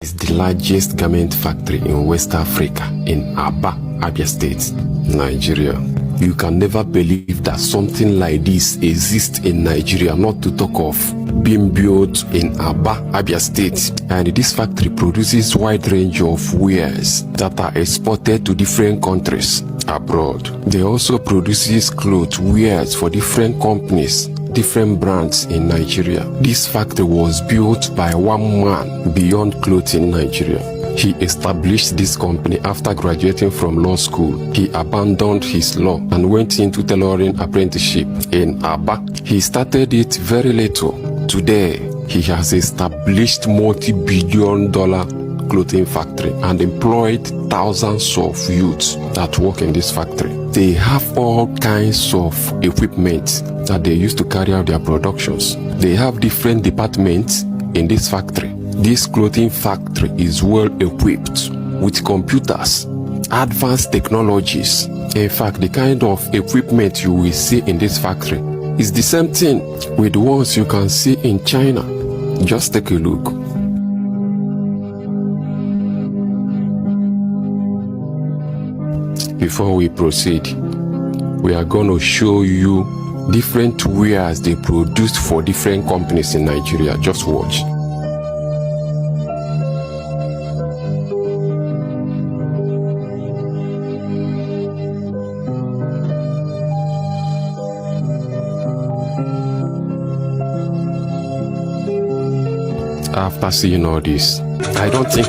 It's the largest garment factory in West Africa, in Aba, Abia State, Nigeria. You can never believe that something like this exists in Nigeria, not to talk of being built in Aba, Abia State. And this factory produces wide range of wares that are exported to different countries abroad. They also produces clothes, wares for different companies, different brands in Nigeria. This factory was built by one man beyond clothes in Nigeria. He established this company after graduating from law school. He abandoned his law and went into tailoring apprenticeship in Aba. He started it very little. Today, he has established multi-billion-dollar clothing factory and employed thousands of youths that work in this factory. They have all kinds of equipment that they use to carry out their productions. They have different departments in this factory. This clothing factory is well equipped with computers, advanced technologies. In fact, the kind of equipment you will see in this factory is the same thing with the ones you can see in China. Just take a look. Before we proceed, we are going to show you different wares they produced for different companies in Nigeria. Just watch. After seeing all this, I don't think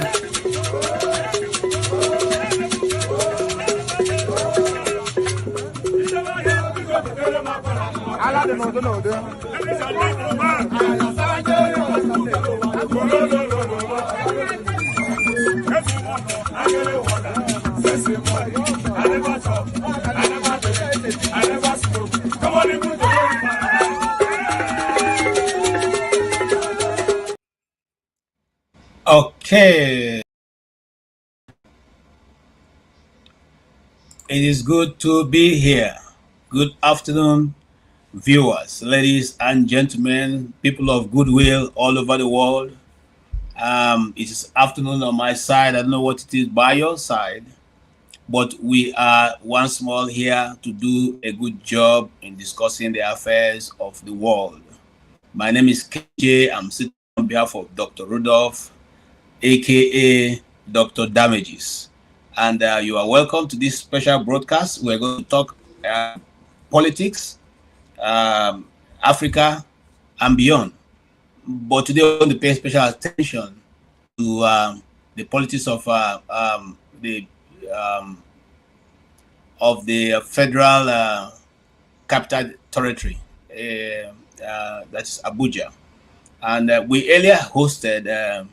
Okay. It is good to be here. Good afternoon, viewers, ladies and gentlemen, people of goodwill all over the world. It is afternoon on my side. I don't know what it is by your side, but we are once more here to do a good job in discussing the affairs of the world. My name is KJ. I'm sitting on behalf of Dr. Rudolph, aka Dr. Damages, and you are welcome to this special broadcast. We're going to talk politics, Africa, and beyond. But today we're going to pay special attention to the politics of the federal capital territory, that's Abuja. And we earlier hosted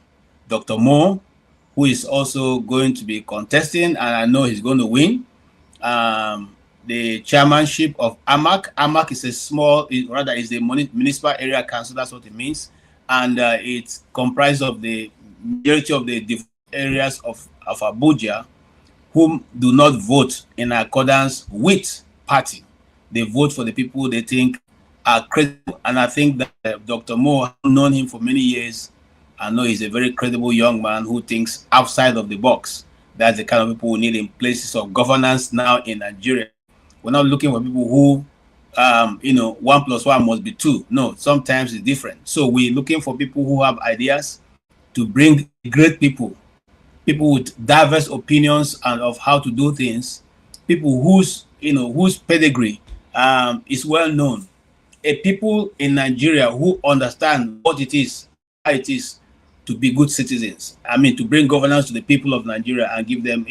Dr. Moore, who is also going to be contesting, and I know he's going to win the chairmanship of AMAC. AMAC is a small, rather is the municipal area council, that's what it means. And it's comprised of the majority of the areas of Abuja whom do not vote in accordance with party. They vote for the people they think are credible. And I think that Dr. Moore, I've known him for many years. I know he's a very credible young man who thinks outside of the box. That's the kind of people we need in places of governance now in Nigeria. We're not looking for people who, 1 plus 1 must be 2. No, sometimes it's different. So we're looking for people who have ideas to bring great people with diverse opinions and of how to do things, people whose pedigree is well known, a people in Nigeria who understand what it is, how it is to be good citizens. I mean, to bring governance to the people of Nigeria and give them,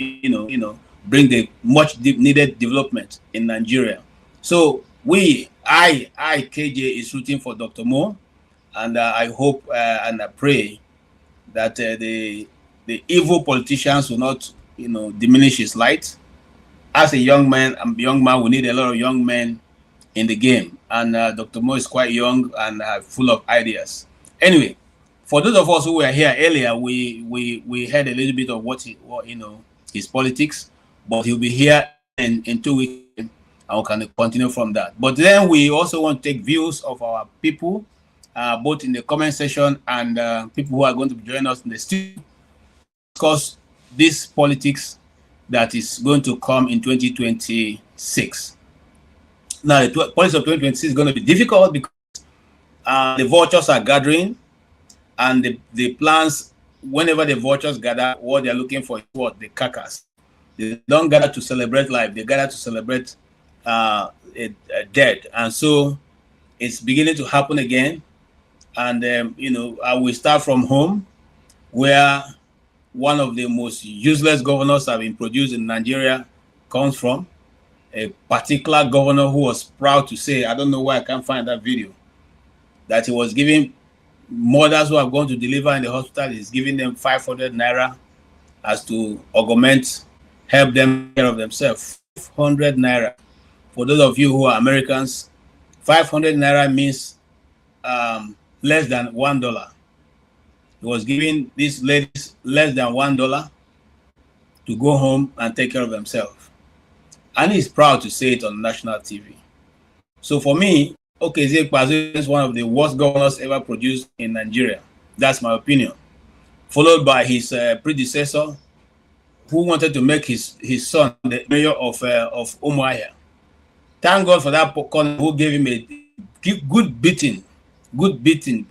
bring the much needed development in Nigeria. So I, KJ, is rooting for Dr. Moore, and I hope and I pray that the evil politicians will not, diminish his light, as a young man, we need a lot of young men in the game. And Dr. Mo is quite young and full of ideas. Anyway, for those of us who were here earlier, we heard a little bit of what his politics, but he'll be here in 2 weeks, and we can continue from that. But then we also want to take views of our people, both in the comment section and people who are going to join us in the studio, discuss this politics that is going to come in 2026. Now, the politics of 2026 is going to be difficult because the vultures are gathering, and the plans, whenever the vultures gather, what they're looking for is what? The carcass. They don't gather to celebrate life, they gather to celebrate dead. And so it's beginning to happen again. And, I will start from home, where one of the most useless governors have been produced in Nigeria comes from. A particular governor who was proud to say, I don't know why I can't find that video, that he was giving mothers who are going to deliver in the hospital, he's giving them 500 naira as to augment, help them take care of themselves. 500 naira. For those of you who are Americans, 500 naira means less than $1. He was giving these ladies less than $1 to go home and take care of themselves. And he's proud to say it on national TV. So for me, Okezie Ikpeazu is one of the worst governors ever produced in Nigeria. That's my opinion. Followed by his predecessor, who wanted to make his son the mayor of Umuahia. Thank God for that corner who gave him a good beating. Good beating.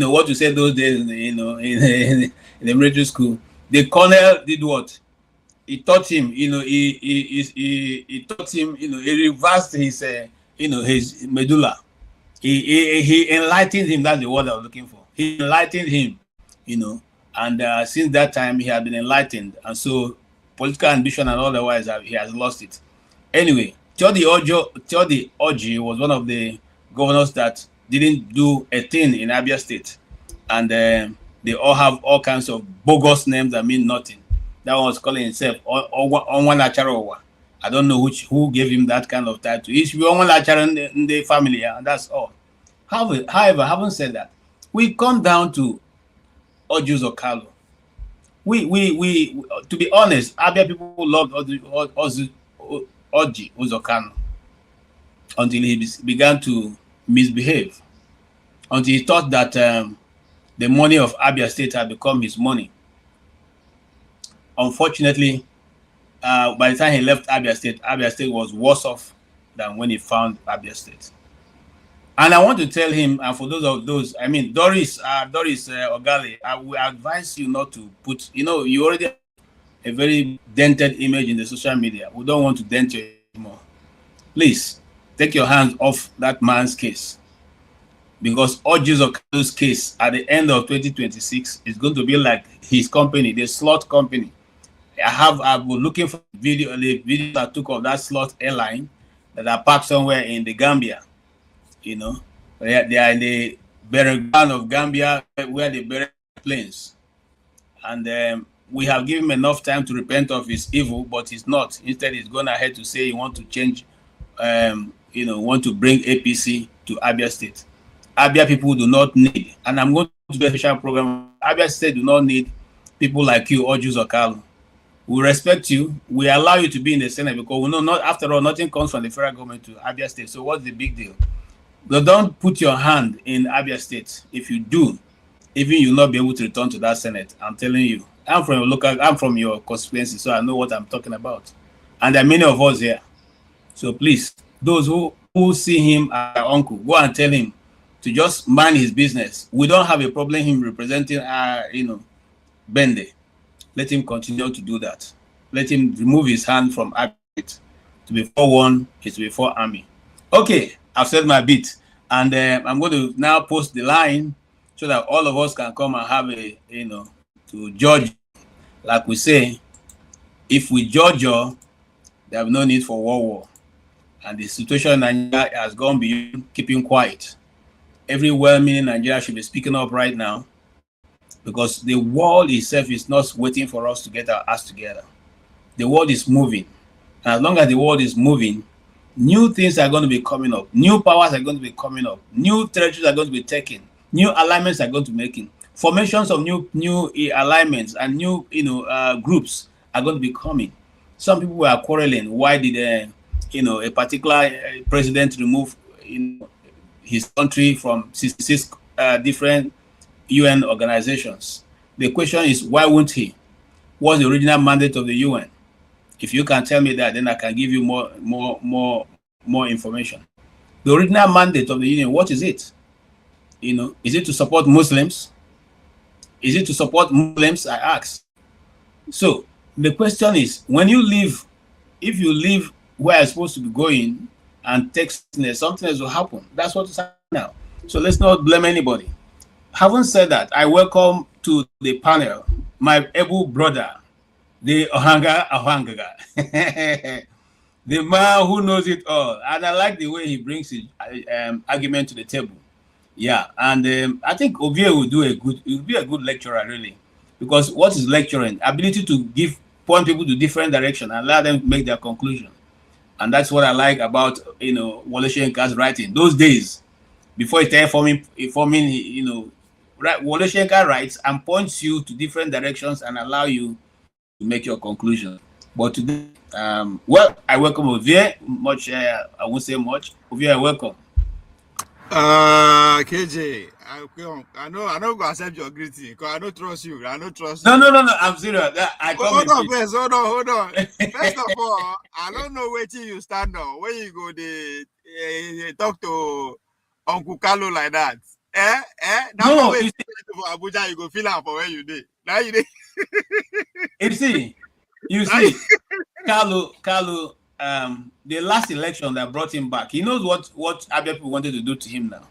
What you said those days, in the military school. The colonel did what? He taught him, he taught him, he reversed his, his medulla. He enlightened him. That's the word I was looking for. He enlightened him, and since that time he had been enlightened. And so political ambition and otherwise, he has lost it. Anyway, Theodi Oji was one of the governors that didn't do a thing in Abia State. And they all have all kinds of bogus names that mean nothing. That one was calling himself Onwanacharowa. I don't know who gave him that kind of title. He should be Onwanacharo in the family, and that's all. However, having said that, we come down to Orji Uzor. We to be honest, Abia people loved Orji Uzor until he began to misbehave, until he thought that the money of Abia State had become his money. Unfortunately, by the time he left Abia State was worse off than when he found Abia State. And I want to tell him, and for those, I mean, Doris Ogale, I will advise you not to put, you already have a very dented image in the social media. We don't want to dent you anymore. Please, take your hands off that man's case. Because Orji Uzor's case at the end of 2026 is going to be like his company, the slot company. I've been looking for the video I took of that slot airline that are parked somewhere in the Gambia. They are in the burial ground of Gambia where they bury planes. And we have given him enough time to repent of his evil, but he's not. Instead, he's going ahead to say he wants to change, want to bring APC to Abia State. Abia people do not need, and I'm going to do a special program. Abia State do not need people like you, Orji Uzor. We respect you. We allow you to be in the Senate because we know, after all, nothing comes from the federal government to Abia State. So what's the big deal? But don't put your hand in Abia State. If you do, even you'll not be able to return to that Senate. I'm telling you. I'm from your constituency, so I know what I'm talking about. And there are many of us here. So please, those who see him as our uncle, go and tell him to just mind his business. We don't have a problem him representing Bende. Let him continue to do that. Let him remove his hand from Abia. To be 4-1 is to be 4 army. Okay, I've said my bit. And I'm going to now post the line so that all of us can come and have to judge. Like we say, if we judge you, there is no need for war. And the situation in Nigeria has gone beyond keeping quiet. Every well-meaning Nigeria should be speaking up right now, because the world itself is not waiting for us to get our ass together. the world is moving. And as long as the world is moving, new things are going to be coming up. New powers are going to be coming up. New territories are going to be taken. New alignments are going to be making. Formations of new alignments and new groups are going to be coming. Some people were quarreling. Why did a particular president remove his country from 66 different UN organizations? The question is, why won't he? What's the original mandate of the UN? If you can tell me that, then I can give you more information. The original mandate of the union, what is it? Is it to support Muslims? Is it to support Muslims? I ask. So the question is, when you leave, if you leave where you're supposed to be going and take something else will happen. That's what is happening now. So let's not blame anybody. Having said that, I welcome to the panel my able brother, the Ohangaga, the man who knows it all. And I like the way he brings his argument to the table. Yeah, and I think Ovie will be a good lecturer, really. Because what is lecturing? Ability to point people to different direction and allow them to make their conclusion. And that's what I like about Wole Soyinka's writing. Those days, before he started forming Wole Soyinka writes and points you to different directions and allow you to make your conclusion. But today, well, I welcome Ovie. Much I won't say much. Ovie, welcome. KJ, I know I'm gonna accept your greeting because I don't trust you. I don't trust you. No, I'm serious. Hold on. First of all, I don't know where you stand on. When you go they talk to Uncle Carlo like that. That's no, way for Abuja, you go feel out for where you did. Now you did. You see, Carlo, the last election that brought him back, he knows what Abia people wanted to do to him now.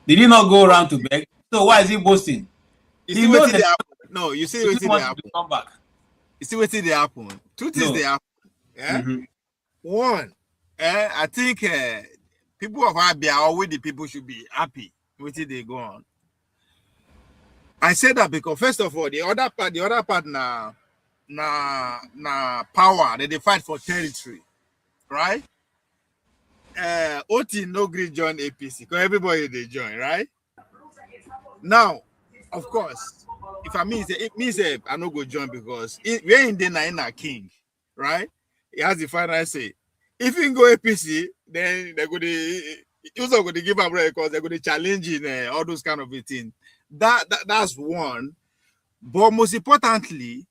Did he not go around to beg? So why is he boasting? He knows that. No, you see what they happen. Come back. You see what they happen. Two things they happen. Yeah. Mm-hmm. One, I think people of Abia or with the people should be happy with it they go on. I said that because first of all, the other part na power that they fight for territory, right? Oti no gree join APC because everybody they join, right? Now, of course, if I mean it means I no go join because we're in the king, right? He has the final say. If you go APC, then they're going to also going to give up because they're going to challenge in all those kind of things. That's one. But most importantly,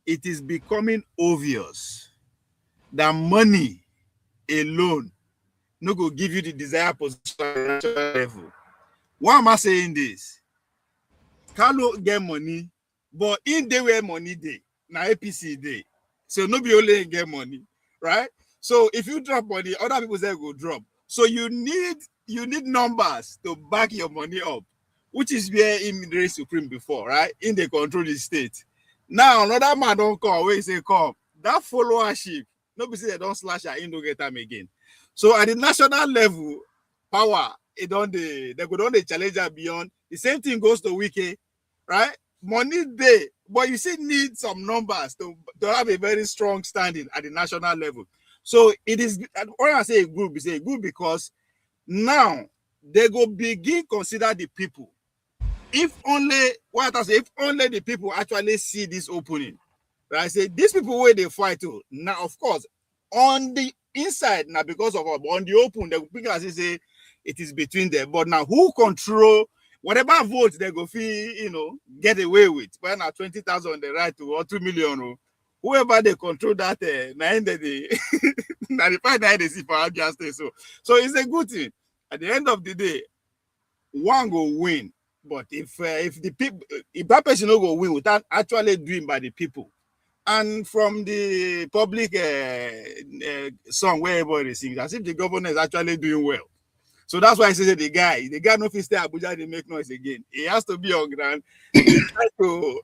it is becoming obvious that money alone no go give you the desired position at the level. Why am I saying this? Carlo get money, but in the way money day, now APC day. So nobody only get money, right? So if you drop money, other people say go drop. So you need numbers to back your money up, which is where in the supreme before, right? In the control the state. Now another man don't come where he say come. That followership, nobody say they don't slash her in don't get time again. So at the national level, power, they go down the challenger beyond. The same thing goes to Wike, right? Money day, but you still need some numbers to have a very strong standing at the national level. So it is when I say a group, it's a group because now they go begin consider the people. If only the people actually see this opening, right? Say these people where they fight to now, of course, on the inside now because of on the open, they people say it is between them. But now who control whatever votes they go feel, get away with? Well, now 20,000 they right to or 2 million. Whoever they control that, now the fight they see for Abia State. So it's a good thing. At the end of the day, one go win. But if that person no go win without actually doing by the people, and from the public song where everybody sings, as if the governor is actually doing well. So that's why I say the guy no fit stay Abuja, they make noise again. He has to be on ground. He try to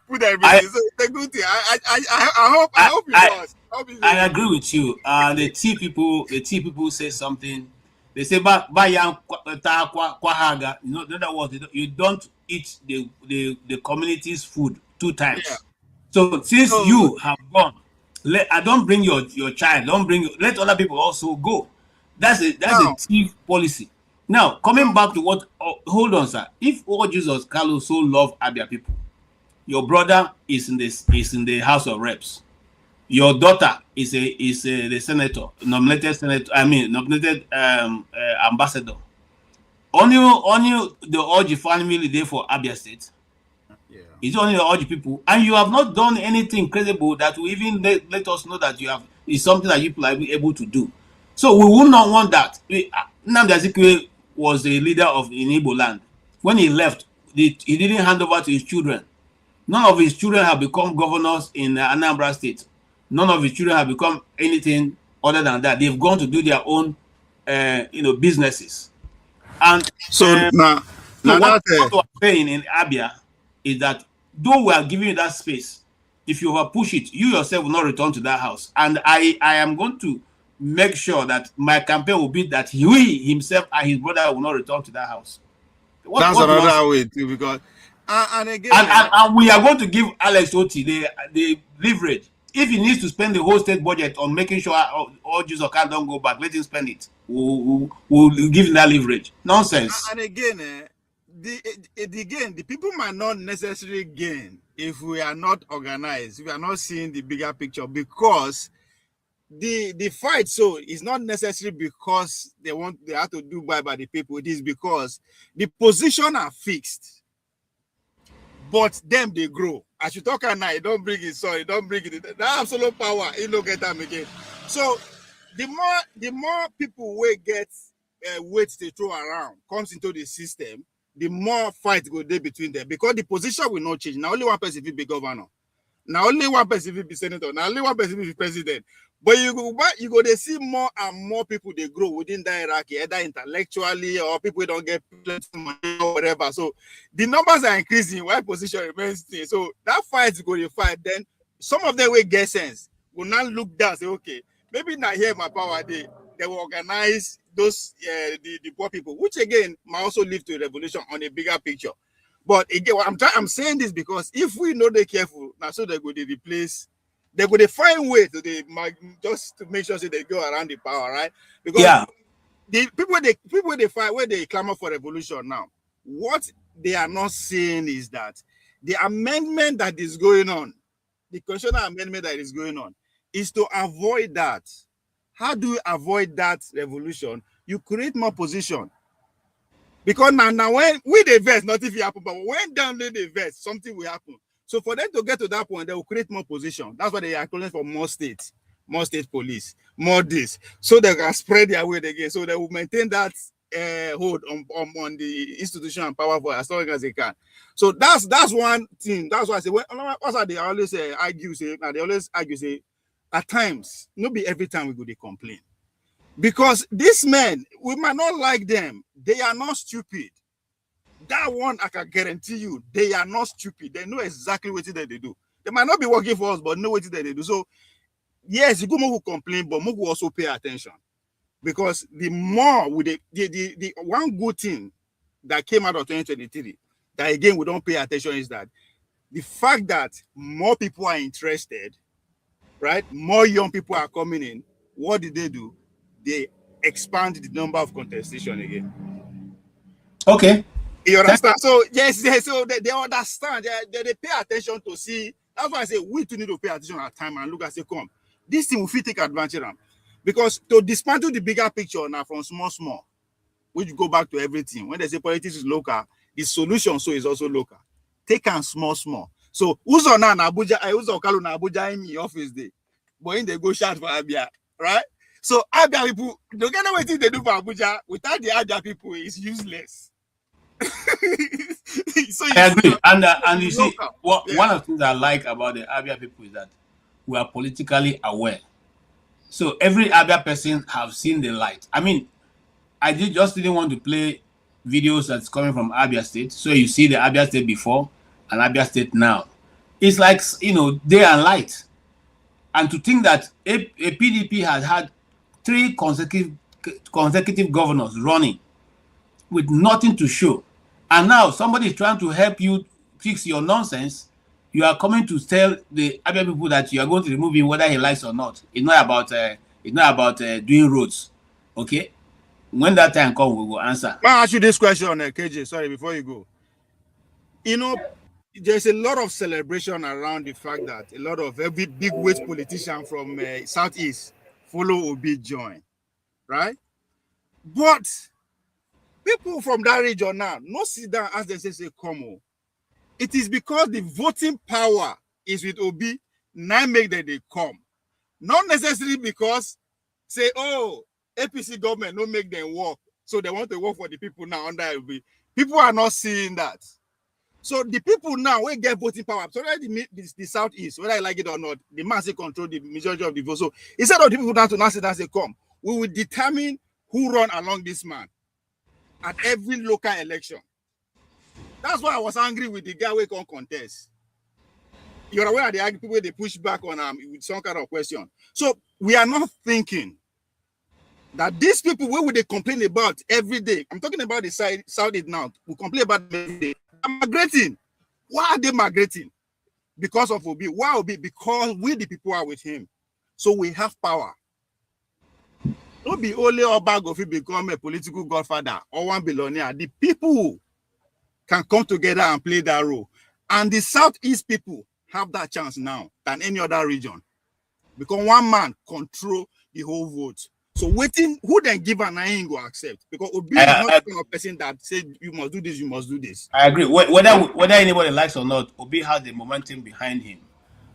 put everything. So it's a good thing. I hope he does. I agree with you. The T people say something. They say in other words, you don't eat the community's food 2 times. Yeah. So since you have gone, I don't bring your child. Don't bring. Let other people also go. That's a thief policy. Now coming back to what? Hold on, sir. If all Jesus Carlos so love Abia people, your brother is in the House of Reps. Your daughter is the senator, nominated senator. I mean, nominated ambassador. Only the Oji family there for Abia State. Yeah. It's only the Oji people, and you have not done anything credible that will even let us know that you have is something that you are able to do. So we will not want that. Nnamdi Azikiwe was the leader of in Igbo land. When he left, he didn't hand over to his children. None of his children have become governors in Anambra State. None of his children have become anything other than that. They've gone to do their own, businesses. And so now what we're saying in Abia is that though we are giving you that space, if you over push it, you yourself will not return to that house. And I am going to make sure that my campaign will be that he himself and his brother will not return to that house. That's another way too, because and again, and we are going to give Alex Oti the leverage. If he needs to spend the whole state budget on making sure all Jews or can't don't go back, let him spend it. We'll give him that leverage. Nonsense. And again, the people might not necessarily gain if we are not organized, if we are not seeing the bigger picture, because the fight so is not necessarily because they have to do by the people. It is because the position are fixed, but them they grow. As you talk at night, don't bring it. Sorry, don't bring it. That absolute power, you don't get them again. So the more people will get weight to throw around comes into the system, the more fight go there between them, because the position will not change. Now only one person will be governor. Now only one person will be senator. Now only one person will be president. But you go to see more and more people they grow within that hierarchy, either intellectually or people don't get money or whatever. So the numbers are increasing while position remains still. So that fight is going to fight. Then some of them will get sense, will not look down, say, okay, maybe not here my power they will organize those the poor people, which again might also lead to a revolution on a bigger picture. But again, I'm saying this because if we know they're careful, now so they're going to replace. They're going to find way to just to make sure that they go around the power, right? Because the people they fight where they clamor for revolution now, what they are not saying is that the amendment that is going on, the constitutional amendment that is going on, is to avoid that. How do you avoid that revolution? You create more position. Because now when we the verse, not if it happen, but when down the verse, something will happen. So for them to get to that point, they will create more position. That's why they are calling for more state police, more this, so they can spread their weight again. So they will maintain that hold on the institution and power for as long as they can. So that's one thing. That's why I say they always argue say at times, not be every time we go to complain. Because these men, we might not like them. They are not stupid. That one, I can guarantee you, they are not stupid. They know exactly what they do. They might not be working for us, but know what they do. So, yes, you go more complain, but more also pay attention. Because the more with the one good thing that came out of 2023, that again we don't pay attention, is that the fact that more people are interested, right? More young people are coming in. What did they do? They expand the number of contestation again. Okay. You understand? So yes, so they understand. They pay attention to see. That's why I say we too need to pay attention at time and look and say, come, this thing will fit take advantage of. Because to dismantle the bigger picture now from small, which go back to everything. When they say politics is local, the solution so is also local. Take and small. So who's on Abuja? Who's on Kalu na Abuja in the office day? But in they go shout for Abia, right? So Abia people, don't get what they do for Abuja without the Abia people is useless. So I agree, and you see, one of the things I like about the Abia people is that we are politically aware. So every Abia person have seen the light. I mean, I didn't want to play videos that's coming from Abia State. So you see the Abia State before and Abia State now. It's like, day and light. And to think that a PDP has had 3 consecutive governors running with nothing to show, and now somebody is trying to help you fix your nonsense, you are coming to tell the Abia people that you are going to remove him whether he likes or not. It's not about doing roads. Okay? When that time comes, we will answer. I'll ask you this question, KJ. Sorry, before you go. You know, there's a lot of celebration around the fact that a lot of every big weight politician from Southeast follow Obi join, right? But people from that region now, no sit down as they say come on. It is because the voting power is with Obi, now make that they come. Not necessarily because say, oh, APC government no make them work, so they want to work for the people now under Obi. People are not seeing that. So the people now will get voting power. So the Southeast, whether I like it or not, the man say control the majority of the vote. So instead of the people down to now sit down and say, come, we will determine who run along this man at every local election. That's why I was angry with the guy who can't contest. You're aware of the people they push back on with some kind of question. So we are not thinking that these people, what would they complain about every day? I'm talking about the Southeast now. We complain about them every day. They're migrating. Why are they migrating? Because of Obi. Why Obi? Because we the people are with him. So we have power. Don't be only Oba if you become a political godfather or one billionaire. The people can come together and play that role. And the Southeast people have that chance now than any other region. Because one man control the whole vote. So waiting, who then give an I ain't go accept? Because Obi is not the kind of person that said you must do this, you must do this. I agree. Whether anybody likes or not, Obi has the momentum behind him.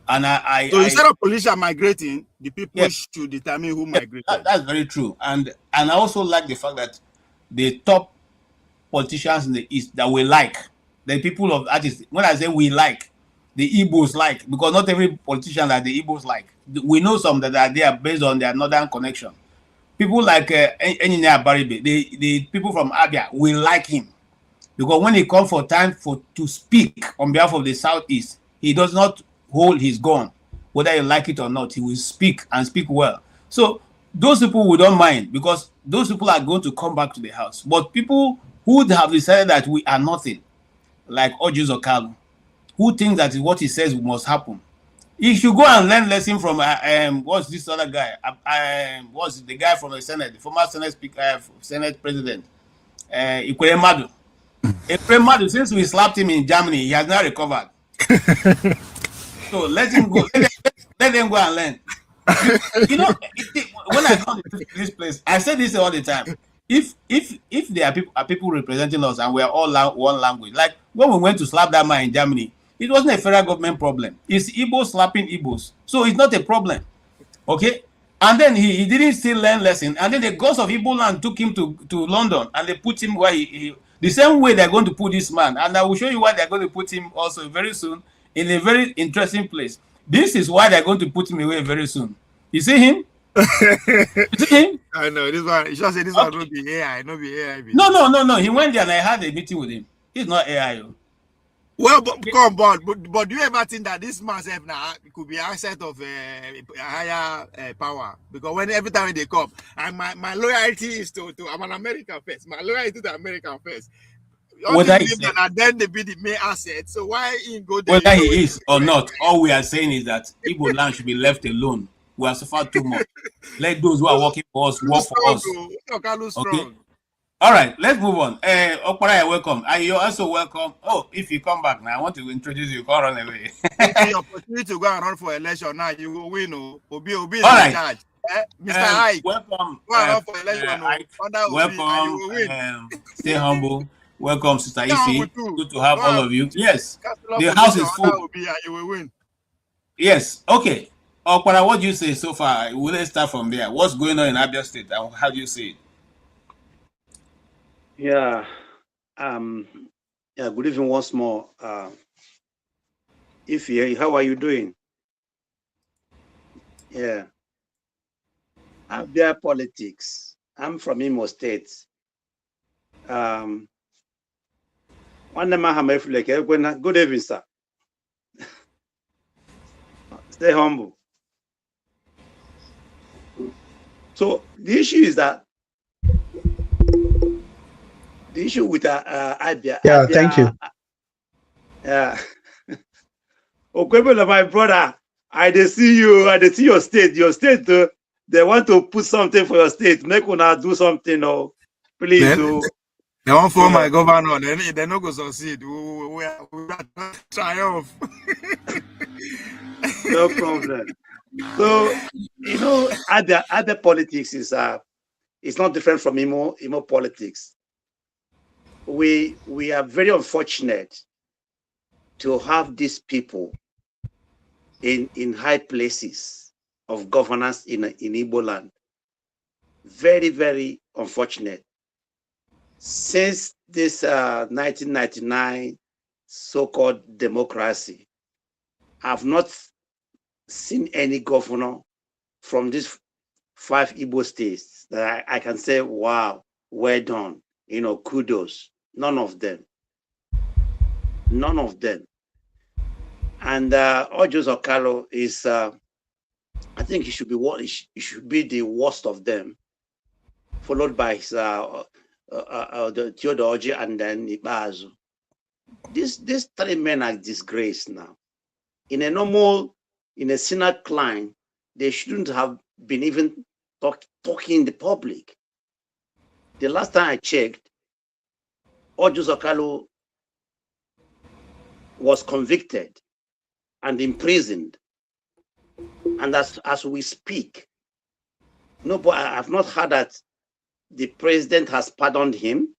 And so instead of politicians migrating, the people should determine who migrated. That's very true. And I also like the fact that the top politicians in the East that we like, the people of artists, when I say we like, the Igbos like, because not every politician that the Igbos like. We know some that are there based on their northern connection. People like Engineer Baribe, the people from Abia, we like him. Because when he comes for time to speak on behalf of the Southeast, he does not hold his gun. Whether you like it or not, he will speak and speak well. So those people we don't mind, because those people are going to come back to the house. But people who have decided that we are nothing, like Ojus Okalu, who think that what he says must happen, he should go and learn lesson from what's this other guy? What's the guy from the Senate, the former Senate Speaker, Senate President, Ikwere Madu. Since we slapped him in Germany, he has not recovered. So let him go. Let them go and learn. You know, when I come to this place, I say this all the time. If there are people representing us and we are all one language, like when we went to slap that man in Germany, it wasn't a federal government problem. It's Igbos slapping Igbos. So it's not a problem. Okay? And then he didn't still learn lesson. And then the ghost of Igbo land took him to London and they put him where he the same way they're going to put this man. And I will show you why they're going to put him also very soon in a very interesting place. This is why they're going to put him away very soon. You see him? You see him? I know. This one, you should say this one will be AI, not be AI. No. He went there and I had a meeting with him. He's not AI. Well, but come on, but do you ever think that this man now could be asset of a higher power? Because when every time they come, and my loyalty is to I'm an American first. My loyalty to American first. Then they be the main asset. So why he go there? Whether he is or not, all we are saying is that Igbo land should be left alone. We are suffered too much. Let those who are working for us work for us. Okay. All right, let's move on. Okpara, welcome. You're also welcome. Oh, if you come back now, I want to introduce you. Can't run away. The opportunity to go and run for election now, you will win. Obi is in charge. Mr. Ike, welcome. Go and run for election. Welcome. Stay humble. Welcome, Sister Isi. Good to have all of you. Yes, the house is full. You will win. Yes. Okay. Okpara, what do you say so far? Let's start from there. What's going on in Abia State and how do you see it? Yeah. Good evening once more. Ify, how are you doing? Yeah. Abia politics. I'm from Imo State. Good evening, sir. Stay humble. So the issue is that the issue with Abia. Yeah, thank you. Okwebele, my brother, I dey see you, I dey see your state. Your state, they want to put something for your state. Make una do something, oh, please. They want for my governor, they not go succeed. We are triumph. No problem. So, you know, other politics is it's not different from Imo politics. We are very unfortunate to have these people in high places of governance in Igbo land. Very, very unfortunate. Since this 1999 so-called democracy, I've not seen any governor from these 5 Igbo states that I can say, wow, well done, you know, kudos. None of them. None of them. And Ojos Okalo is, I think he should be the worst of them, followed by his, the Theodoji and then Ibazu. These 3 men are disgraced now. In a normal, in a Senate climb, they shouldn't have been even talking in the public. The last time I checked, Ojos Okalo was convicted and imprisoned. And as we speak, but I have not heard that the president has pardoned him.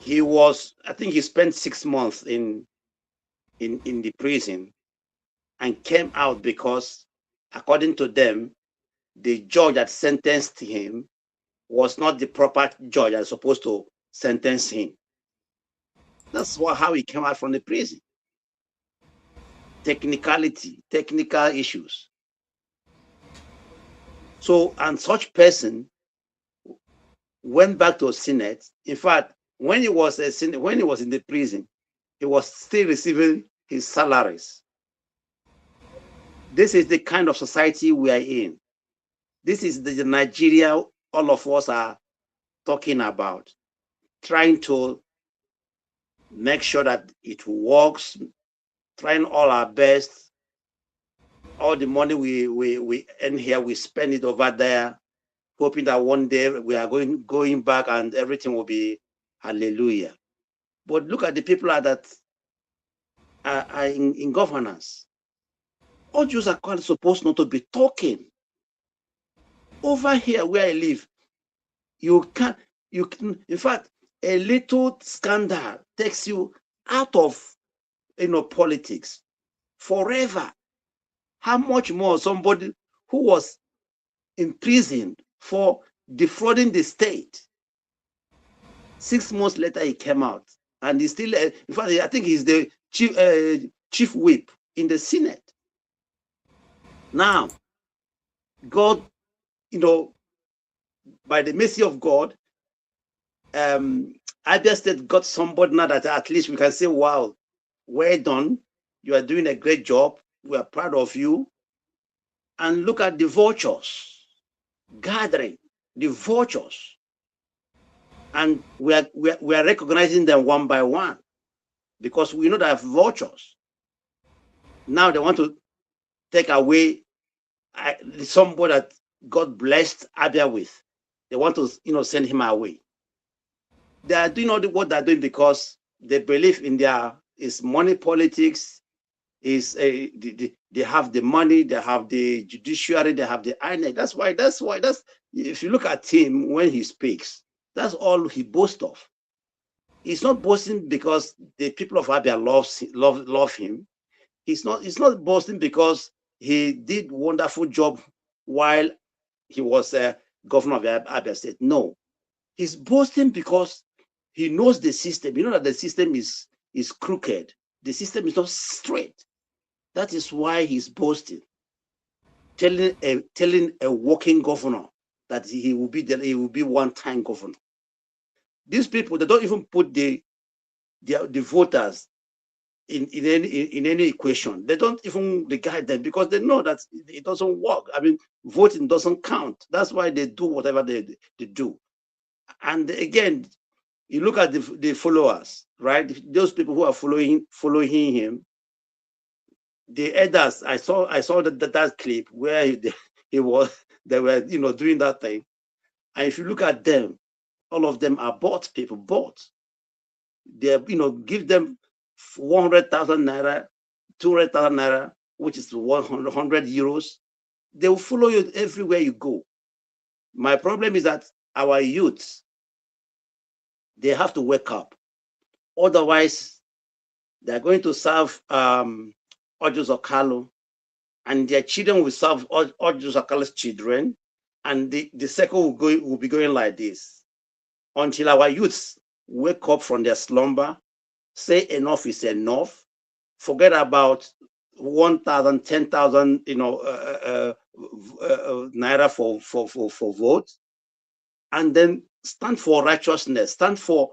He was, I think he spent 6 months in the prison and came out because, according to them, the judge that sentenced him was not the proper judge that's supposed to sentence him. That's how he came out from the prison. Technical issues. So, and such person went back to Senate. In fact, when he was in the prison, he was still receiving his salaries. This is the kind of society we are in. This is the Nigeria all of us are talking about, trying to make sure that it works, trying all our best. All the money we earn here, we spend it over there, hoping that one day we are going back and everything will be hallelujah. But look at the people that are in governance. All Jews are supposed not to be talking. Over here where I live, you can, in fact, a little scandal takes you out of, politics forever. How much more somebody who was imprisoned for defrauding the state? 6 months later, he came out, and he's still, in fact, I think he's the chief whip in the Senate. Now, God, by the mercy of God, Abia State got somebody now that at least we can say, wow, well done. You are doing a great job. We are proud of you. And look at the vultures gathering, the vultures. And we are recognizing them one by one because we know that vultures. Now they want to take away somebody that God blessed Abia with. They want to, send him away. They are doing all what they're doing because they believe in is money politics. They have the money, they have the judiciary, they have the INEC. That's why if you look at him when he speaks, that's all he boasts of. He's not boasting because the people of Abia love him. He's not boasting because he did wonderful job while he was governor of Abia State. No, he's boasting because he knows the system. You know that the system is crooked. The system is not straight. That is why he's boasting, telling a working governor that he will be one-time governor. These people, they don't even put the voters in any equation. They don't even regard them because they know that it doesn't work. I mean, voting doesn't count. That's why they do whatever they do. And again, you look at the followers, right? Those people who are following him, the elders, I saw that clip where they were doing that thing. And if you look at them, all of them are bought people, bought. They give them 100,000 naira, 200,000 naira, which is 100 euros. They will follow you everywhere you go. My problem is that our youths, they have to wake up. Otherwise, they're going to serve Ojos Okalo, and their children will serve Ojos Okalo's children, and the cycle will be going like this until our youths wake up from their slumber, say enough is enough, forget about 1,000, 10,000, naira for vote, and then stand for righteousness, stand for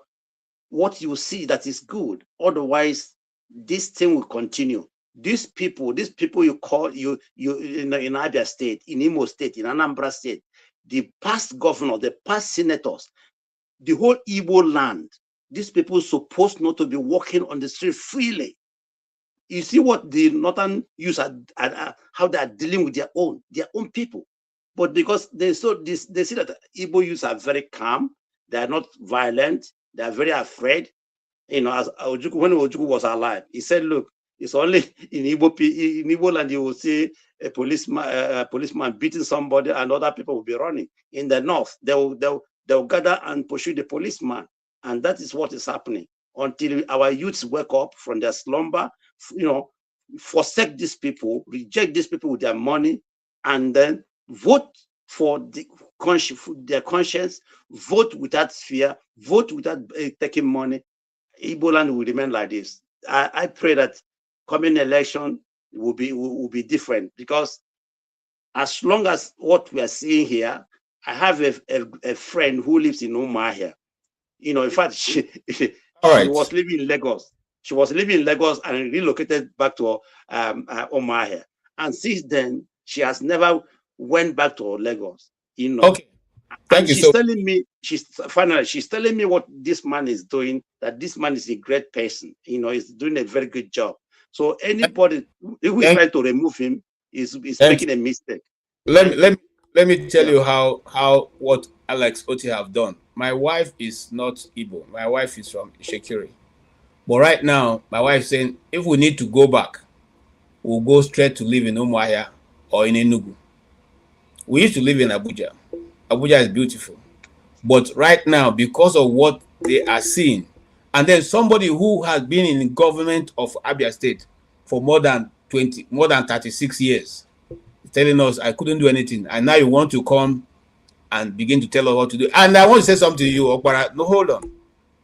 what you see that is good. Otherwise, this thing will continue. These people you call in Abia State, in Imo State, in Anambra State, the past governor, the past senators, the whole Igbo land, these people supposed not to be walking on the street freely. You see what the northern youths are how they are dealing with their own people. But because they see that Igbo youths are very calm, they are not violent, they are very afraid. As Ojukwu, when Ojukwu was alive, he said, look, it's only in Igbo land you will see a policeman beating somebody and other people will be running. In the north, they'll gather and pursue the policeman. And that is what is happening until our youths wake up from their slumber, forsake these people, reject these people with their money, and then vote for their conscience, vote without fear, vote without taking money. Igbo land will remain like this. I pray that coming election will be different, because as long as what we are seeing here, I have a friend who lives in Umuahia. In fact, she was living in Lagos. She was living in Lagos and relocated back to Umuahia. And since then, she has never went back to Lagos. Okay. Thank you. She's telling me, she's telling me what this man is doing, that this man is a great person. He's doing a very good job. So anybody who is trying to remove him is making a mistake. Let me tell you how what Alex Oti have done. My wife is not Igbo. My wife is from Ishekiri. But right now, my wife is saying, if we need to go back, we'll go straight to live in Umuahia or in Enugu. We used to live in Abuja. Abuja is beautiful. But right now, because of what they are seeing, and then somebody who has been in the government of Abia State for more than 36 years, telling us I couldn't do anything, and now you want to come and begin to tell us what to do. And I want to say something to you, Okpara. No, hold on.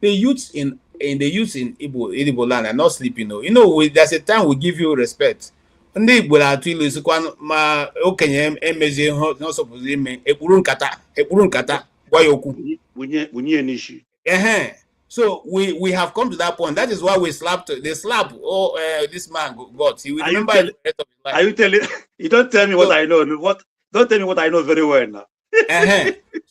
The youths in Igbo land are not sleeping. There's a time we give you respect. Ndị Igbo na-atụ isikwa ma okenye emezie not supposed ime ekpuru nkata gwa ya okwu. So we have come to that point. That is why we slap this man got. He will remember the rest of his life. Are you telling? You don't tell me what I know. Don't tell me what I know very well now.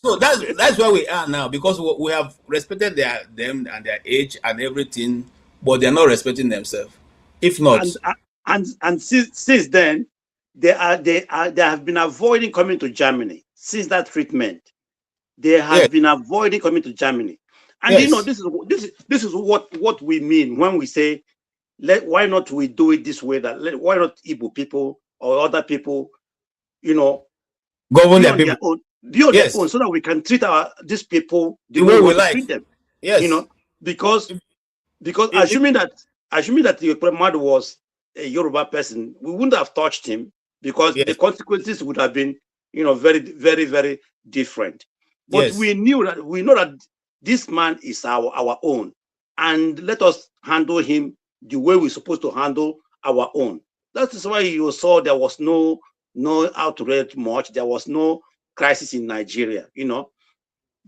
So that's where we are now, because we have respected them and their age and everything, but they're not respecting themselves. If not, and since then, they have been avoiding coming to Germany. Since that treatment, they have been avoiding coming to Germany. And this is what we mean when we say, why not we do it this way? Why not Igbo people or other people, govern their people, be on their own, so that we can treat these people the way we like. Treat them. Yes, because assuming that the Premad was a Yoruba person, we wouldn't have touched him, because the consequences would have been, very, very, very different. But we know that this man is our own, and let us handle him the way we're supposed to handle our own. That is why you saw there was no outrage much. There was no crisis in Nigeria.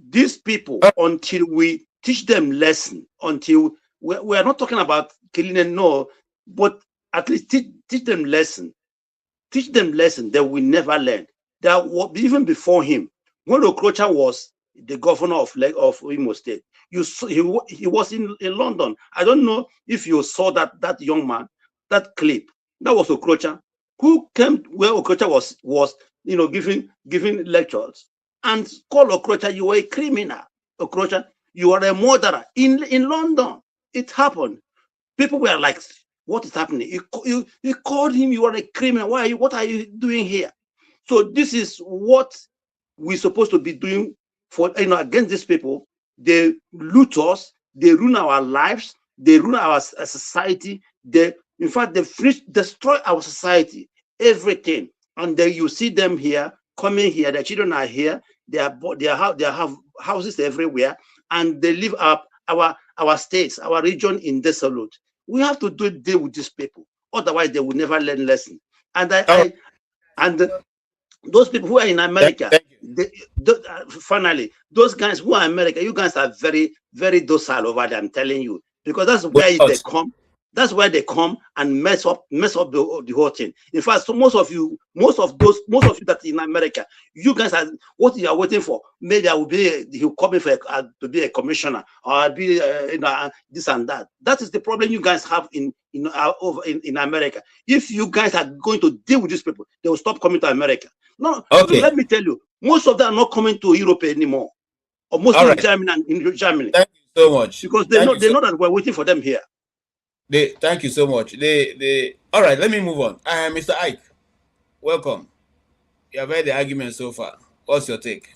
These people, until we teach them lesson, until we are not talking about killing them, no, but at least teach them lesson. Teach them lesson. They will never learn. Even before him, when Okrocha was the governor of Imo State, he was in London. I don't know if you saw that young man, that clip That was Okrocha, who came where Okrocha was giving lectures, and called Okrocha, you were a criminal. Okrocha, you are a murderer in London. It happened. People were like, what is happening? You called him, you are a criminal. What are you doing here? So this is what we're supposed to be doing for against these people. They loot us, they ruin our lives, they ruin our society, in fact they destroy our society, everything. And then you see them here, coming here, their children are here, they have houses everywhere, and they live up our states, our region in desolate. We have to deal with these people, otherwise they will never learn lesson. And those people who are in America, finally, those guys who are in America, you guys are very, very docile over there, I'm telling you, because that's where they come. That's where they come and mess up the whole thing. In fact, so most of you that in America, you guys are what you are waiting for. Maybe I will be he'll come in for to be a commissioner, or I'll be this and that. That is the problem you guys have in America. If you guys are going to deal with these people, they will stop coming to America. No, okay. Let me tell you, most of them are not coming to Europe anymore, or mostly in Germany. Thank you so much. Because they know that we're waiting for them here. Thank you so much. All right, let me move on. Mr. Ike, welcome. You have heard the argument so far. What's your take?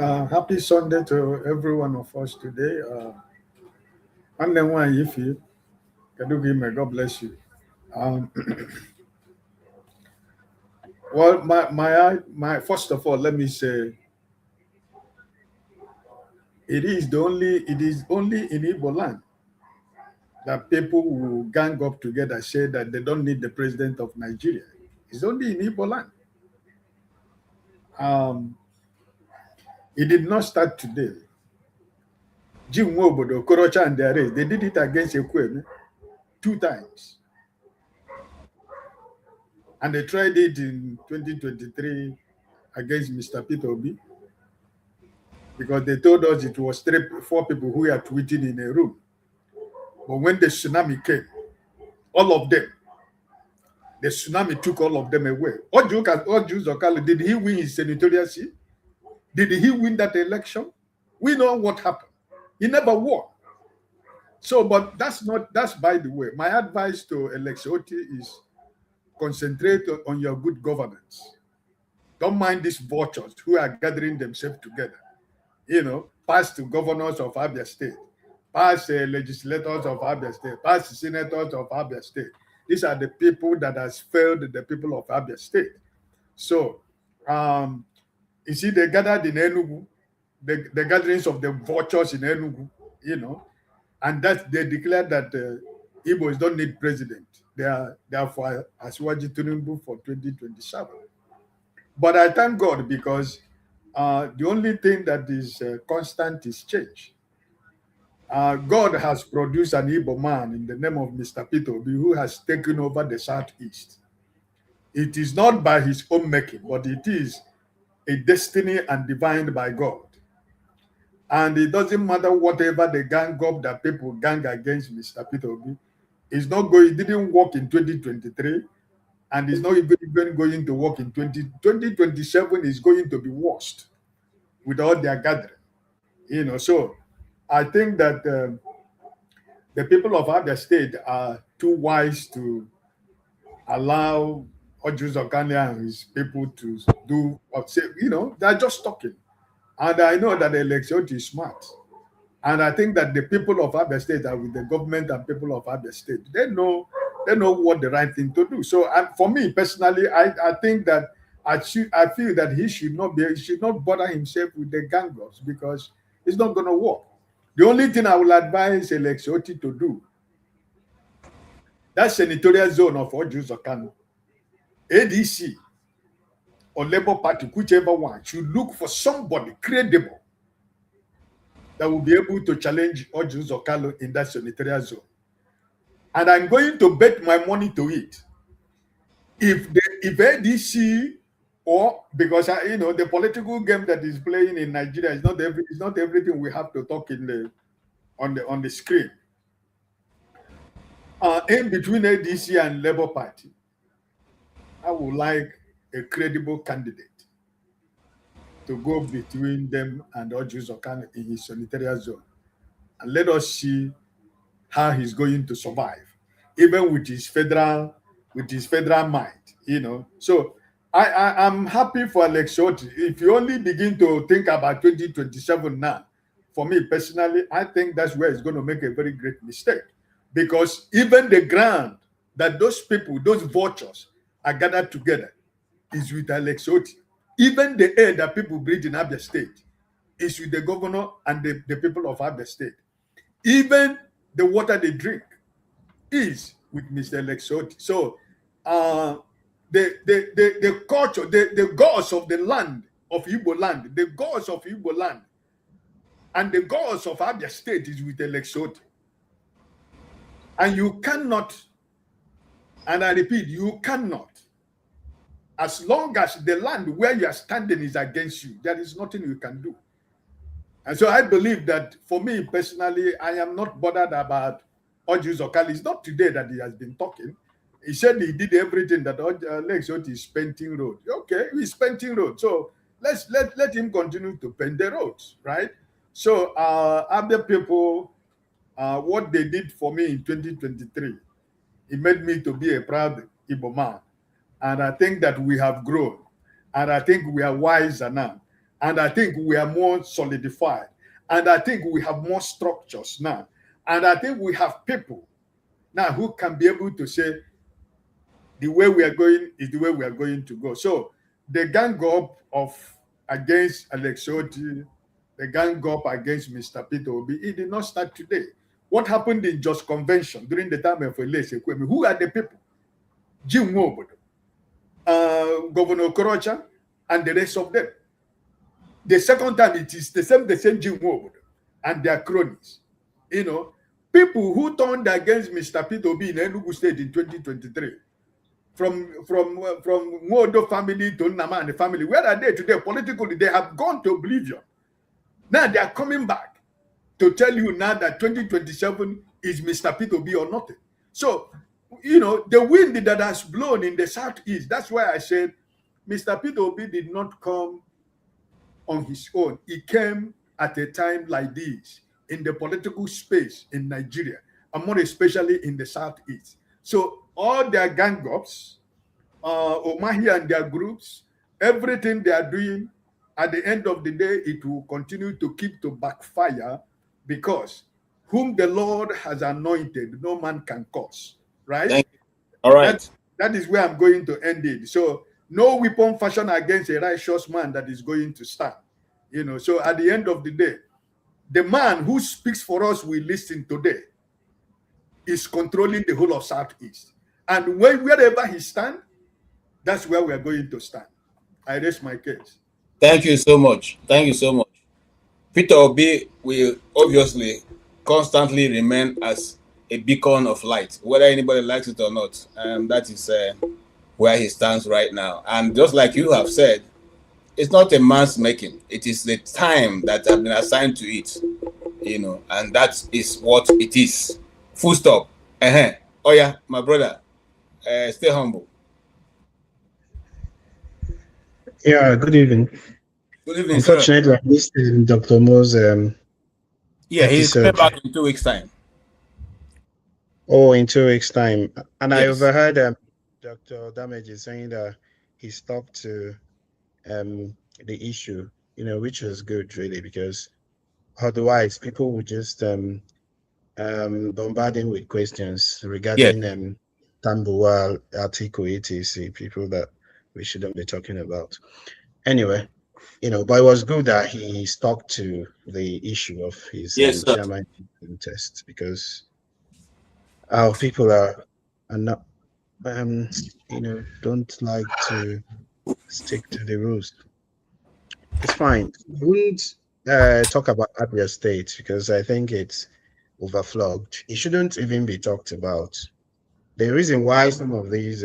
Happy Sunday to every one of us today. And then one, if you can God bless you. Well, my first of all, let me say, it is only in Igbo land that people will gang up together, say that they don't need the president of Nigeria. It's only in Igbo land. It did not start today. Jim Wobodo, Korocha and their race, they did it against Ekweme 2 times. And they tried it in 2023 against Mr. Peter Obi, because they told us it was 4 people who were tweeting in a room. But when the tsunami came, all of them, the tsunami took all of them away. Oju, did he win his senatorial seat? Did he win that election? We know what happened. He never won. So, but that's by the way. My advice to Alexioti is concentrate on your good governance. Don't mind these vultures who are gathering themselves together. Past governors of Abia State, past legislators of Abia State, past senators of Abia State. These are the people that has failed the people of Abia State. So, you see, they gathered in Enugu, the gatherings of the vultures in Enugu, and that they declared that Igbos don't need president. They are for Asiwaju Tinubu for 2027. But I thank God, because the only thing that is constant is change. God has produced an Igbo man in the name of Mr. Peter Obi, who has taken over the Southeast. It is not by his own making, but it is a destiny and divined by God. And it doesn't matter whatever the gang up that people gang against Mr. Peter Obi. It didn't work in 2023, and it's not even going to work in 2027 is going to be worst with all their gathering. So I think that the people of Abia State are too wise to allow Oju Zokania and his people to do or say, they're just talking. And I know that the election is smart. And I think that the people of Abia State are with the government and people of Abia State. They know what the right thing to do. So for me personally, I think that I feel that he should not bother himself with the gang ups, because it's not going to work. The only thing I will advise Alexioti to do, that senatorial zone of Oju Zokano, ADC or Labour Party, whichever one, should look for somebody credible that will be able to challenge Oju Zokalo in that senatorial zone. And I'm going to bet my money to it. If ADC, or because the political game that is playing in Nigeria is not everything we have to talk on the screen. in between ADC and Labour Party, I would like a credible candidate to go between them and Orji Zokan in his sanitarian zone. And let us see how he's going to survive, even with his federal might, you know. So I'm happy for Alex Otti. If you only begin to think about 2027 now, for me personally, I think that's where he's going to make a very great mistake. Because even the ground that those people, those vultures, are gathered together is with Alex Otti. Even the air that people breathe in Abia State is with the governor and the people of Abia State. Even the water they drink is with Mr. Alex Otti. So the culture, the gods of the land, of Igbo land, the gods of Igbo land, and the gods of Abia State is with Alex Otti. And you cannot, and I repeat, you cannot, as long as the land where you are standing is against you, there is nothing you can do. And so I believe that for me personally, I am not bothered about Orji Zokan. It's not today that he has been talking. He said he did everything that Alex Otti is painting road. Okay, he's painting road. So let him continue to paint the roads, right? So other people, what they did for me in 2023, it made me to be a proud Igbo man. And I think that we have grown. And I think we are wiser now. And I think we are more solidified. And I think we have more structures now. And I think we have people now who can be able to say, the way we are going is the way we are going to go. So the gang up against Alex Otti, the gang up against Mr. Peter Obi, it did not start today. What happened in Just Convention during the time of Elise Ekwemi? Who are the people? Jim Nwobodo, Governor Okorocha, and the rest of them. The second time, it is the same Jim Nwobodo and their cronies. You know, people who turned against Mr. Peter Obi in Enugu State in 2023, from Nwodo family to Nama and the family, where are they today? Politically, they have gone to oblivion. Now they are coming back to tell you now that 2027 is Mr. Peter Obi or nothing. So, you know, the wind that has blown in the southeast, that's why I said Mr. Peter Obi did not come on his own. He came at a time like this in the political space in Nigeria, and more especially in the southeast. So all their gang ups, Omahi and their groups, everything they are doing, at the end of the day, it will continue to keep to backfire, because whom the Lord has anointed, no man can curse. Right? Thank you. All right. That is where I'm going to end it. So no weapon fashioned against a righteous man that is going to stand. You know, so at the end of the day, the man who speaks for us, we listen today, is controlling the whole of Southeast. And wherever he stands, that's where we are going to stand. I raise my case. Thank you so much. Thank you so much. Peter Obi will obviously constantly remain as a beacon of light, whether anybody likes it or not. And that is where he stands right now. And just like you have said, it's not a man's making. It is the time that has been assigned to it, you know, and that is what it is. Full stop. Oh yeah, my brother, stay humble. Yeah, good evening. Good evening, unfortunately, sir. I missed Dr. Mo's yeah, he's coming back in 2 weeks' time. Oh, in 2 weeks' time. And yes. I overheard Dr. Damage saying that he stopped to the issue, you know, which was good, really, because otherwise people would just bombard him with questions regarding Tambuwal, Atiku, etc., people that we shouldn't be talking about. Anyway, you know, but it was good that he stuck to the issue of his chairmanship test, because our people are not, you know, don't like to stick to the rules. It's fine. We won't talk about Abia State because I think it's overflowed. It shouldn't even be talked about. The reason why some of these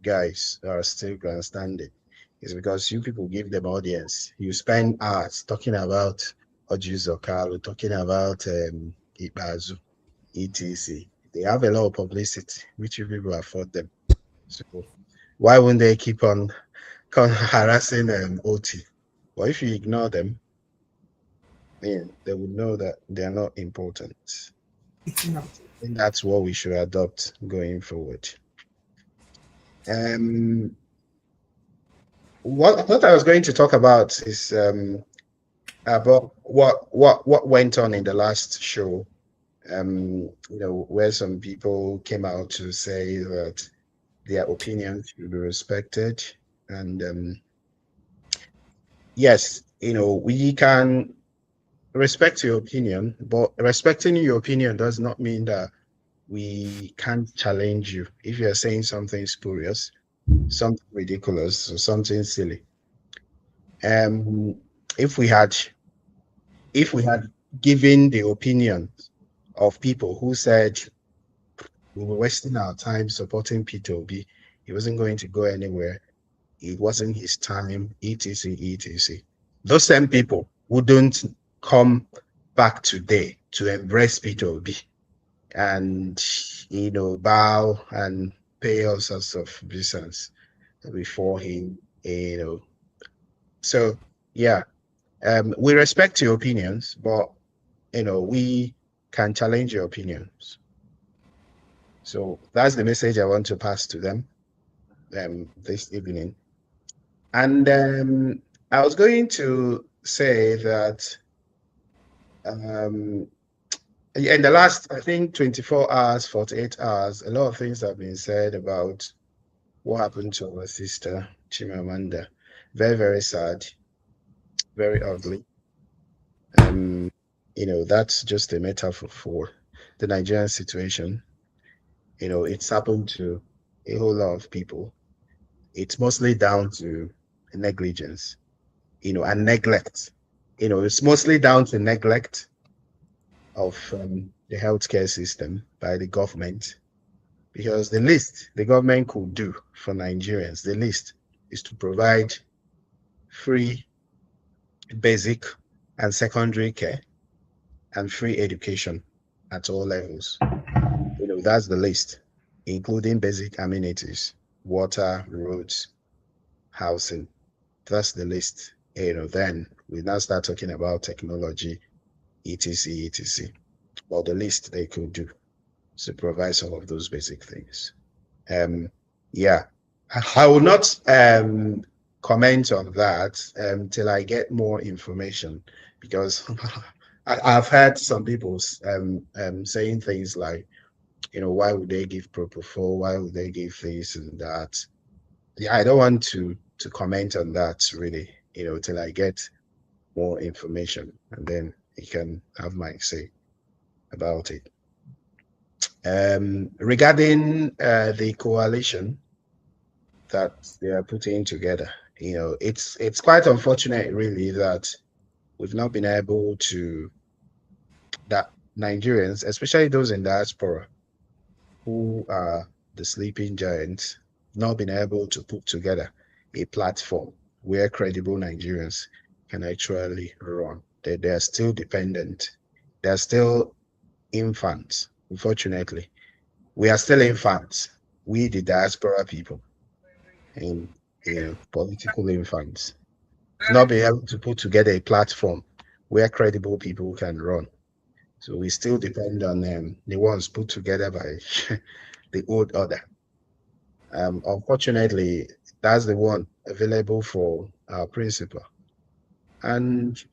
guys are still grandstanding is because you people give them audience. You spend hours talking about Orji Zokan, talking about Ibazu, etc. they have a lot of publicity, which people afford them. So why wouldn't they keep on harassing OT? But if you ignore them, then they would know that they are not important. I think that's what we should adopt going forward. What I was going to talk about is about what went on in the last show. Where some people came out to say that their opinions should be respected, and yes, we can respect your opinion, but respecting your opinion does not mean that we can't challenge you if you're saying something spurious, something ridiculous, or something silly. If we had given the opinion of people who said we were wasting our time supporting Peter Obi, he wasn't going to go anywhere, it wasn't his time, etc., etc. Those same people wouldn't come back today to embrace Peter Obi and bow and pay all sorts of obeisance before him. So yeah, we respect your opinions, but we can challenge your opinions. So that's the message I want to pass to them this evening. And I was going to say that in the last, I think, 24 hours, 48 hours, a lot of things have been said about what happened to our sister, Chimamanda. Very, very sad, very ugly. That's just a metaphor for the Nigerian situation. It's happened to a whole lot of people. It's mostly down to negligence, and neglect. It's mostly down to neglect of the healthcare system by the government, because the least the government could do for Nigerians, the least is to provide free basic and secondary care and free education at all levels. That's the least, including basic amenities, water, roads, housing. That's the list. Then we now start talking about technology, etc., etc. Well, the least they could do to provide some of those basic things. Yeah, I will not comment on that till I get more information, because I've heard some people saying things like, why would they give propofol? Why would they give this and that? Yeah, I don't want to comment on that really, till I get more information, and then I can have my say about it. Regarding the coalition that they are putting together, it's quite unfortunate really that we've not been able to, that Nigerians, especially those in diaspora, who are the sleeping giants, not been able to put together a platform where credible Nigerians can actually run. They are still dependent. They're still infants, unfortunately. We are still infants. We, the diaspora people, and political infants, not be able to put together a platform where credible people can run. So we still depend on the ones put together by the old order. Unfortunately, that's the one available for our principal. And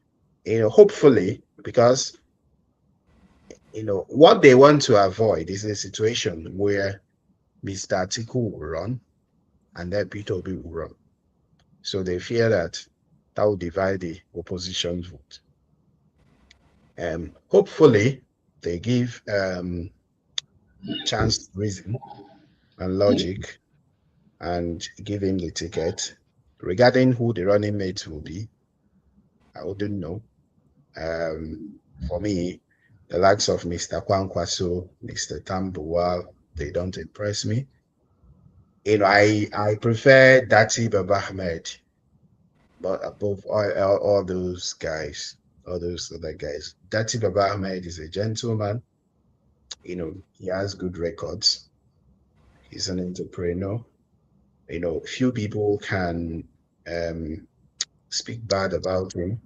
hopefully, because what they want to avoid is a situation where Mr. Atiku will run and then Peter Obi will run. So they fear that will divide the opposition vote. Hopefully, they give chance, reason, and logic, and give him the ticket. Regarding who the running mate will be, I wouldn't know. For me, the likes of Mr. Kwankwaso, Mr. Tambuwal, they don't impress me. I prefer Datti Baba-Ahmed, but above all those guys, all those other guys, Datti Baba-Ahmed is a gentleman. You know, he has good records. He's an entrepreneur. You know, few people can speak bad about him.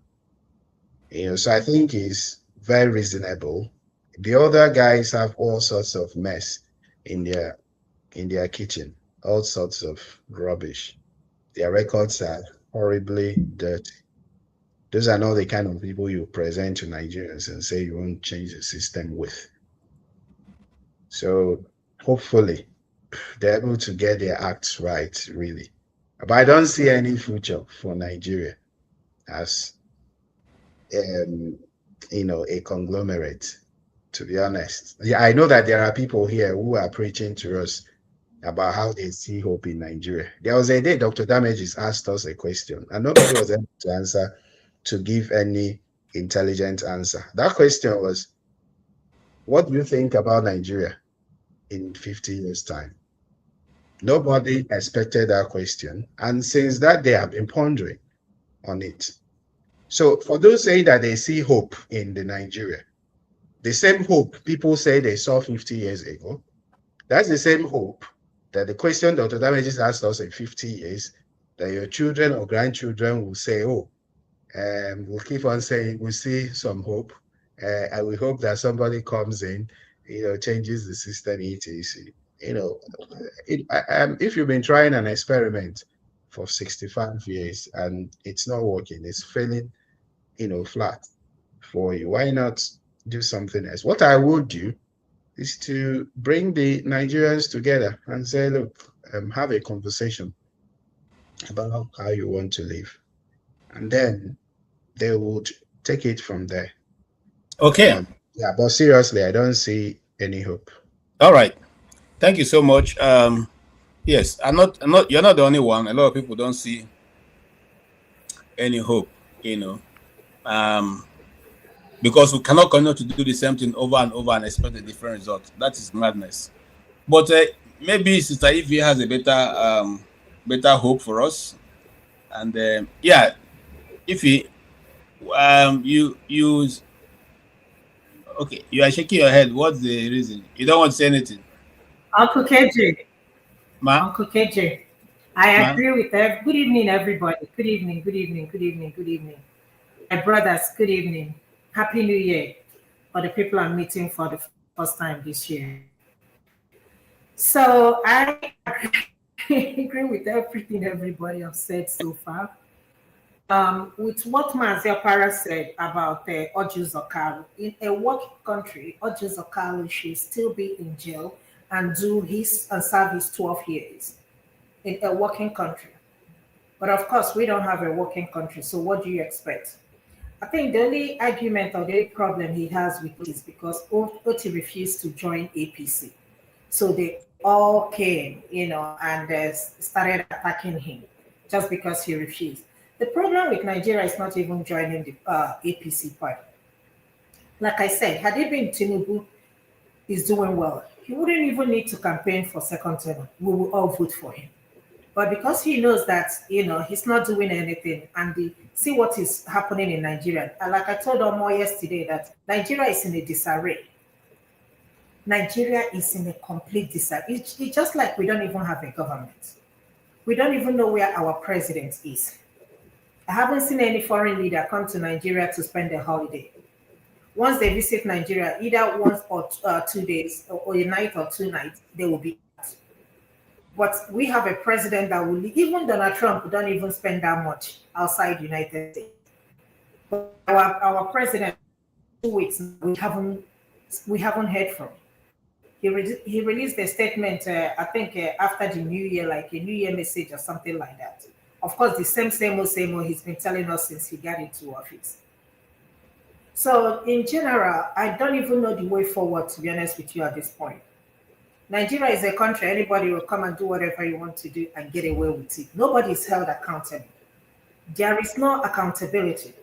You know, so I think he's very reasonable. The other guys have all sorts of mess in their kitchen, all sorts of rubbish. Their records are horribly dirty. Those are not the kind of people you present to Nigerians and say you won't change the system with. So hopefully they're able to get their acts right, really. But I don't see any future for Nigeria as you know, a conglomerate, to be honest. Yeah, I know that there are people here who are preaching to us about how they see hope in Nigeria. There was a day Dr. Damages asked us a question, and nobody was able to answer, to give any intelligent answer. That question was, what do you think about Nigeria in 50 years' time? Nobody expected that question. And since that day, I've been pondering on it. So for those saying that they see hope in the Nigeria, the same hope people say they saw 50 years ago, that's the same hope that the question Dr. Damages asked us in 50 years, that your children or grandchildren will say, oh, we'll keep on saying, we'll see some hope. And we hope that somebody comes in, you know, changes the system, etc. You know, if you've been trying an experiment for 65 years and it's not working, it's failing, you know, flat for you, why not do something else? What I would do is to bring the Nigerians together and say, look, have a conversation about how you want to live. And then they would take it from there. Okay. Yeah, but seriously, I don't see any hope. All right. Thank you so much. Yes, you're not the only one. A lot of people don't see any hope, you know, because we cannot continue to do the same thing over and over and expect a different result. That is madness. But maybe Sister Ivy has a better hope for us. And yeah, Ivy, you okay, you are shaking your head. What's the reason? You don't want to say anything? Uncle KJ. Ma? Uncle KJ. I agree with that. Good evening, everybody. Good evening, good evening, good evening, good evening. My brothers, good evening. Happy New Year for the people I'm meeting for the first time this year. So I agree with everything everybody has said so far. With what Mazia Para said about Oju Zokalu, in a working country, Oju Zokalu should still be in jail and serve his 12 years in a working country. But of course, we don't have a working country. So what do you expect? I think the only argument or the only problem he has with it is because Oti refused to join APC. So they all came, you know, and started attacking him just because he refused. The problem with Nigeria is not even joining the APC party. Like I said, had it been Tinubu is doing well, he wouldn't even need to campaign for second term. We will all vote for him. But because he knows that, you know, he's not doing anything, and see what is happening in Nigeria. And like I told Omo yesterday, that Nigeria is in a disarray. Nigeria is in a complete disarray. It's just like we don't even have a government. We don't even know where our president is. I haven't seen any foreign leader come to Nigeria to spend a holiday. Once they visit Nigeria, either once or 2 days, or a night or 2 nights, they will be out. But we have a president that will leave. Even Donald Trump don't even spend that much outside the United States. But our president, 2 weeks, we haven't heard from. He released a statement, I think after the New Year, like a New Year message or something like that. Of course, the same old he's been telling us since he got into office. So in general, I don't even know the way forward, to be honest with you at this point. Nigeria is a country, anybody will come and do whatever you want to do and get away with it. Nobody is held accountable. There is no accountability.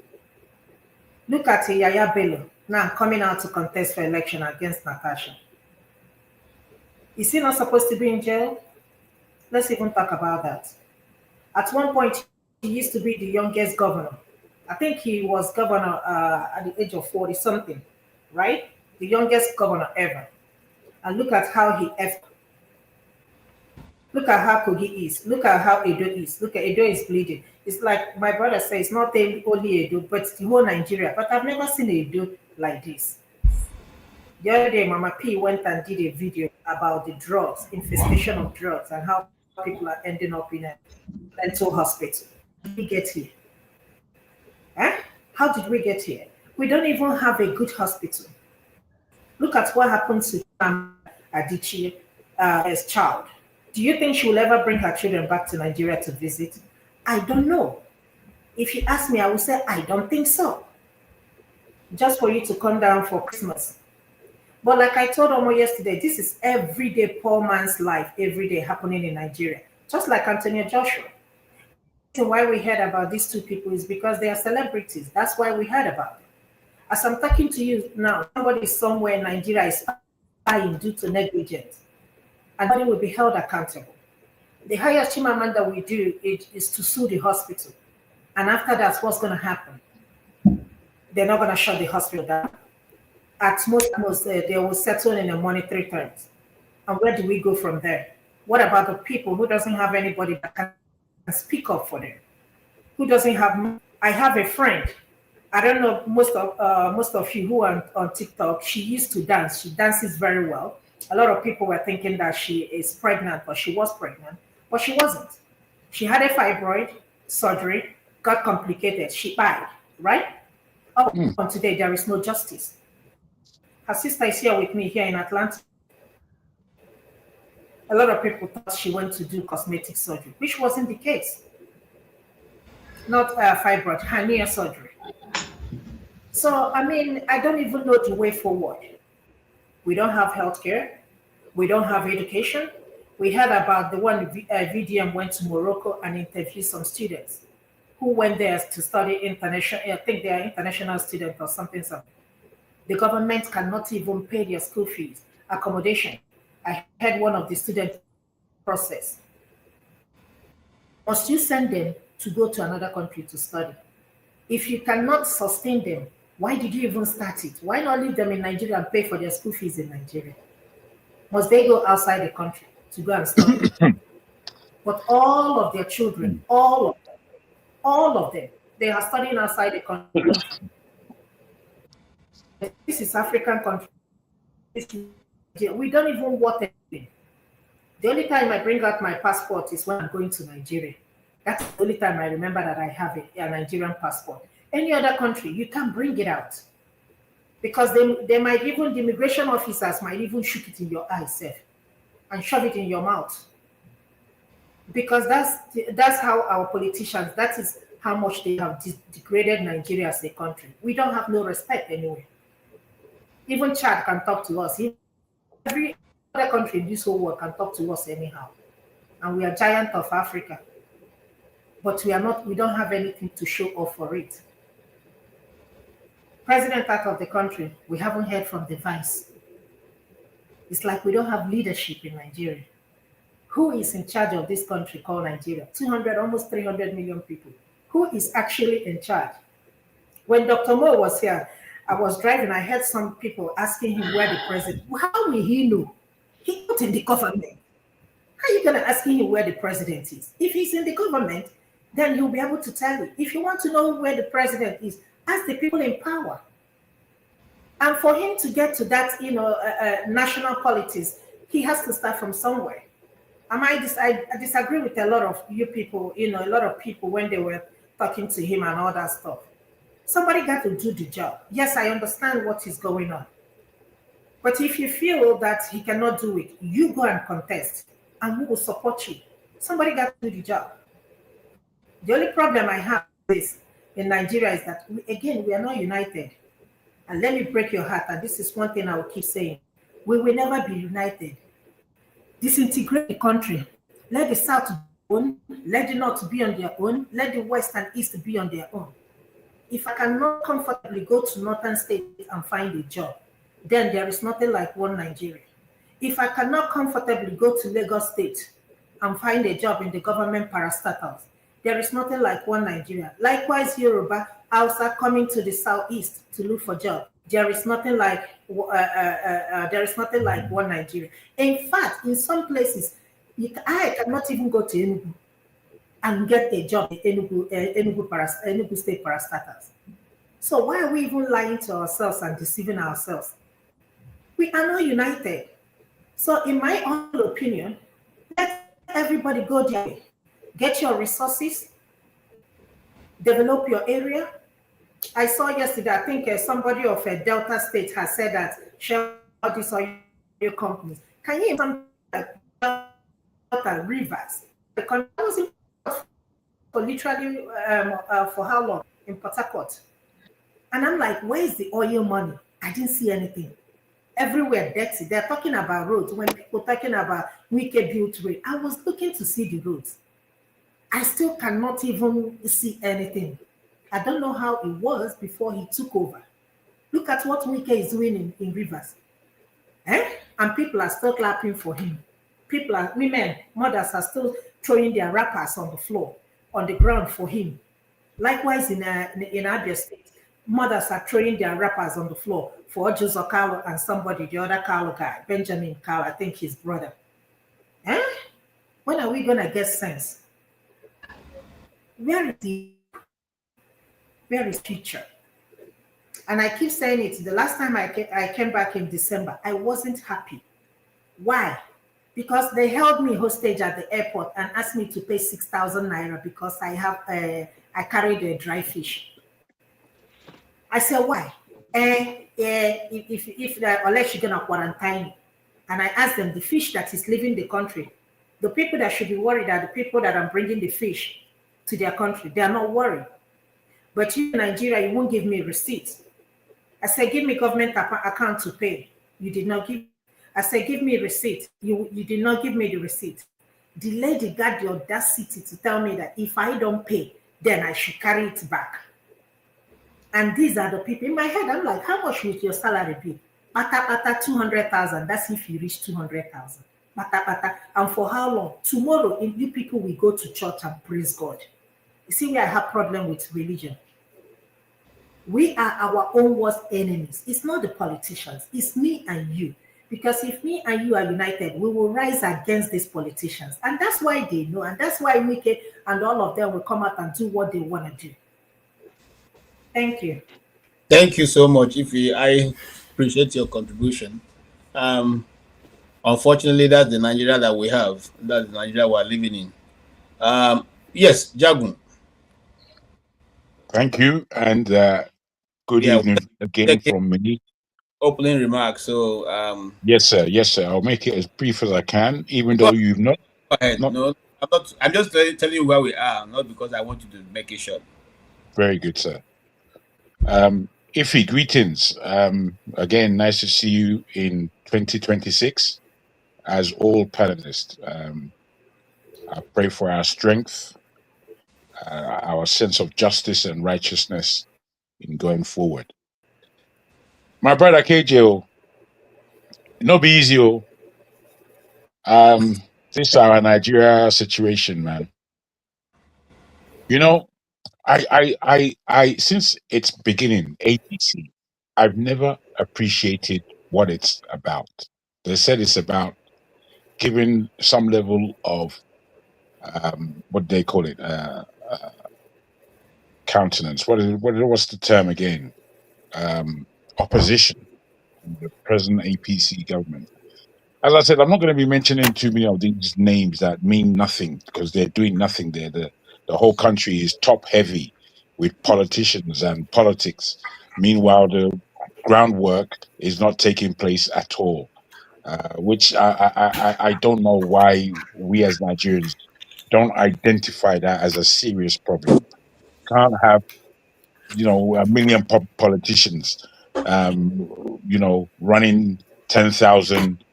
Look at Yaya Bello now coming out to contest for election against Natasha. Is he not supposed to be in jail? Let's even talk about that. At one point, he used to be the youngest governor. I think he was governor at the age of 40 something, right? The youngest governor ever. And look at how he F. Look at how Kogi is. Look at how Edo is. Look at Edo is bleeding. It's like my brother says, it's not only Edo, but the whole Nigeria. But I've never seen Edo like this. The other day, Mama P went and did a video about the drugs, infestation of drugs, and how people are ending up in a mental hospital. How did we get here? How did we get here? We don't even have a good hospital. Look at what happened to Adichie as child. Do you think she will ever bring her children back to Nigeria to visit? I don't know. If you ask me, I will say, I don't think so. Just for you to come down for Christmas. But like I told Omo yesterday, this is everyday poor man's life, every day happening in Nigeria. Just like Antonio Joshua. The reason why we heard about these two people is because they are celebrities. That's why we heard about them. As I'm talking to you now, somebody somewhere in Nigeria is dying due to negligence, and nobody will be held accountable. The highest Chimamanda we do is to sue the hospital. And after that's what's going to happen. They're not going to shut the hospital down. At most, they will settle in a monetary terms. And where do we go from there? What about the people who doesn't have anybody that can speak up for them? Who doesn't have? I have a friend. I don't know most of you who are on TikTok. She used to dance. She dances very well. A lot of people were thinking that she is pregnant, but she was pregnant, but she wasn't. She had a fibroid surgery, got complicated. She died, right? On today, there is no justice. Her sister is here with me here in Atlanta. A lot of people thought she went to do cosmetic surgery, which wasn't the case. Not fibroid, hernia surgery. So, I mean, I don't even know the way forward. We don't have healthcare. We don't have education. We heard about the one VDM went to Morocco and interviewed some students who went there to study international. I think they are international students or something. The government cannot even pay their school fees, accommodation. I had one of the students process. Must you send them to go to another country to study? If you cannot sustain them, why did you even start it? Why not leave them in Nigeria and pay for their school fees in Nigeria? Must they go outside the country to go and study? But all of their children, all of them, they are studying outside the country. This is African country. We don't even want anything. The only time I bring out my passport is when I'm going to Nigeria. That's the only time I remember that I have a Nigerian passport. Any other country, you can't bring it out. Because they might even, the immigration officers might even shoot it in your eyes and shove it in your mouth. Because that's how our politicians, that is how much they have degraded Nigeria as a country. We don't have no respect anyway. Even Chad can talk to us. Every other country in this whole world can talk to us anyhow. And we are giant of Africa. But we don't have anything to show off for it. President out of the country, we haven't heard from the vice. It's like we don't have leadership in Nigeria. Who is in charge of this country called Nigeria? 200, almost 300 million people. Who is actually in charge? When Dr. Mo was here, I was driving, I heard some people asking him where the president, how will he know? He's not in the government. How are you gonna ask him where the president is? If he's in the government, then he'll be able to tell you. If you want to know where the president is, ask the people in power. And for him to get to that, national politics, he has to start from somewhere. I disagree with a lot of you people, a lot of people when they were talking to him and all that stuff. Somebody got to do the job. Yes, I understand what is going on. But if you feel that he cannot do it, you go and contest, and we will support you. Somebody got to do the job. The only problem I have in Nigeria is that, we are not united. And let me break your heart, and this is one thing I will keep saying. We will never be united. Disintegrate the country. Let the South be on, let the North be on their own, let the West and East be on their own. If I cannot comfortably go to Northern States and find a job, then there is nothing like one Nigeria. If I cannot comfortably go to Lagos State and find a job in the government parastatals, there is nothing like one Nigeria. Likewise, Yoruba, Hausa coming to the Southeast to look for job. There is nothing like one Nigeria. In fact, in some places, I cannot even go to Enugu and get a job in Enugu State parastatals. So why are we even lying to ourselves and deceiving ourselves? We are not united. So in my own opinion, let everybody go their way. Get your resources, develop your area. I saw yesterday, I think somebody of Delta State has said that share all these oil companies. Can you imagine Delta Rivers? The country was in for literally for how long? In Port Harcourt. And I'm like, where is the oil money? I didn't see anything. Everywhere dirty. They're talking about roads. When people talking about wicked built road, I was looking to see the roads. I still cannot even see anything. I don't know how it was before he took over. Look at what Wike is doing in Rivers. And people are still clapping for him. Women, mothers are still throwing their wrappers on the floor, on the ground for him. Likewise in Abia State, mothers are throwing their wrappers on the floor for Ojuzo Kalu and somebody, the other Kalu guy, Benjamin Kalu, I think his brother. When are we going to get sense? Where is future? And I keep saying it. The last time I came back in December, I wasn't happy. Why? Because they held me hostage at the airport and asked me to pay 6,000 naira because I carried a dry fish. I said, why? Unless you're gonna quarantine, and I asked them, the fish that is leaving the country, the people that should be worried are the people that are bringing the fish to their country. They are not worried. But you in Nigeria, you won't give me receipts. I said, give me government account to pay. You did not give. I said, give me receipt. You did not give me the receipt. The lady got the audacity to tell me that if I don't pay, then I should carry it back. And these are the people in my head. I'm like, how much would your salary be? Pata 200,000. That's if you reach 200,000. Pata. And for how long? Tomorrow, if you people will go to church and praise God. You see where I have problem with religion. We are our own worst enemies. It's not the politicians. It's me and you. Because if me and you are united, we will rise against these politicians. And that's why they know. And that's why Wike and all of them will come out and do what they want to do. Thank you. Thank you so much, Ify. I appreciate your contribution. Unfortunately, that's the Nigeria that we have. That's the Nigeria we're living in. Yes, Jagun. Thank you, and good evening again from me. Opening remarks. So, yes, sir. I'll make it as brief as I can, even though you've not. Go ahead. No, I'm just telling you where we are, not because I want you to make it short. Very good, sir. Ify, greetings. Again, nice to see you in 2026 as all panelists. I pray for our strength, our sense of justice and righteousness in going forward. My brother KJ, no be easy. This is our Nigeria situation, man. You know, I since its beginning, ADC, I've never appreciated what it's about. They said it's about giving some level of what they call it, countenance. What's the term again? Opposition to the present APC government. As I said, I'm not going to be mentioning too many of these names that mean nothing because they're doing nothing there. The whole country is top heavy with politicians and politics. Meanwhile, the groundwork is not taking place at all, which I don't know why we as Nigerians don't identify that as a serious problem. Can't have, a million politicians, running 10,000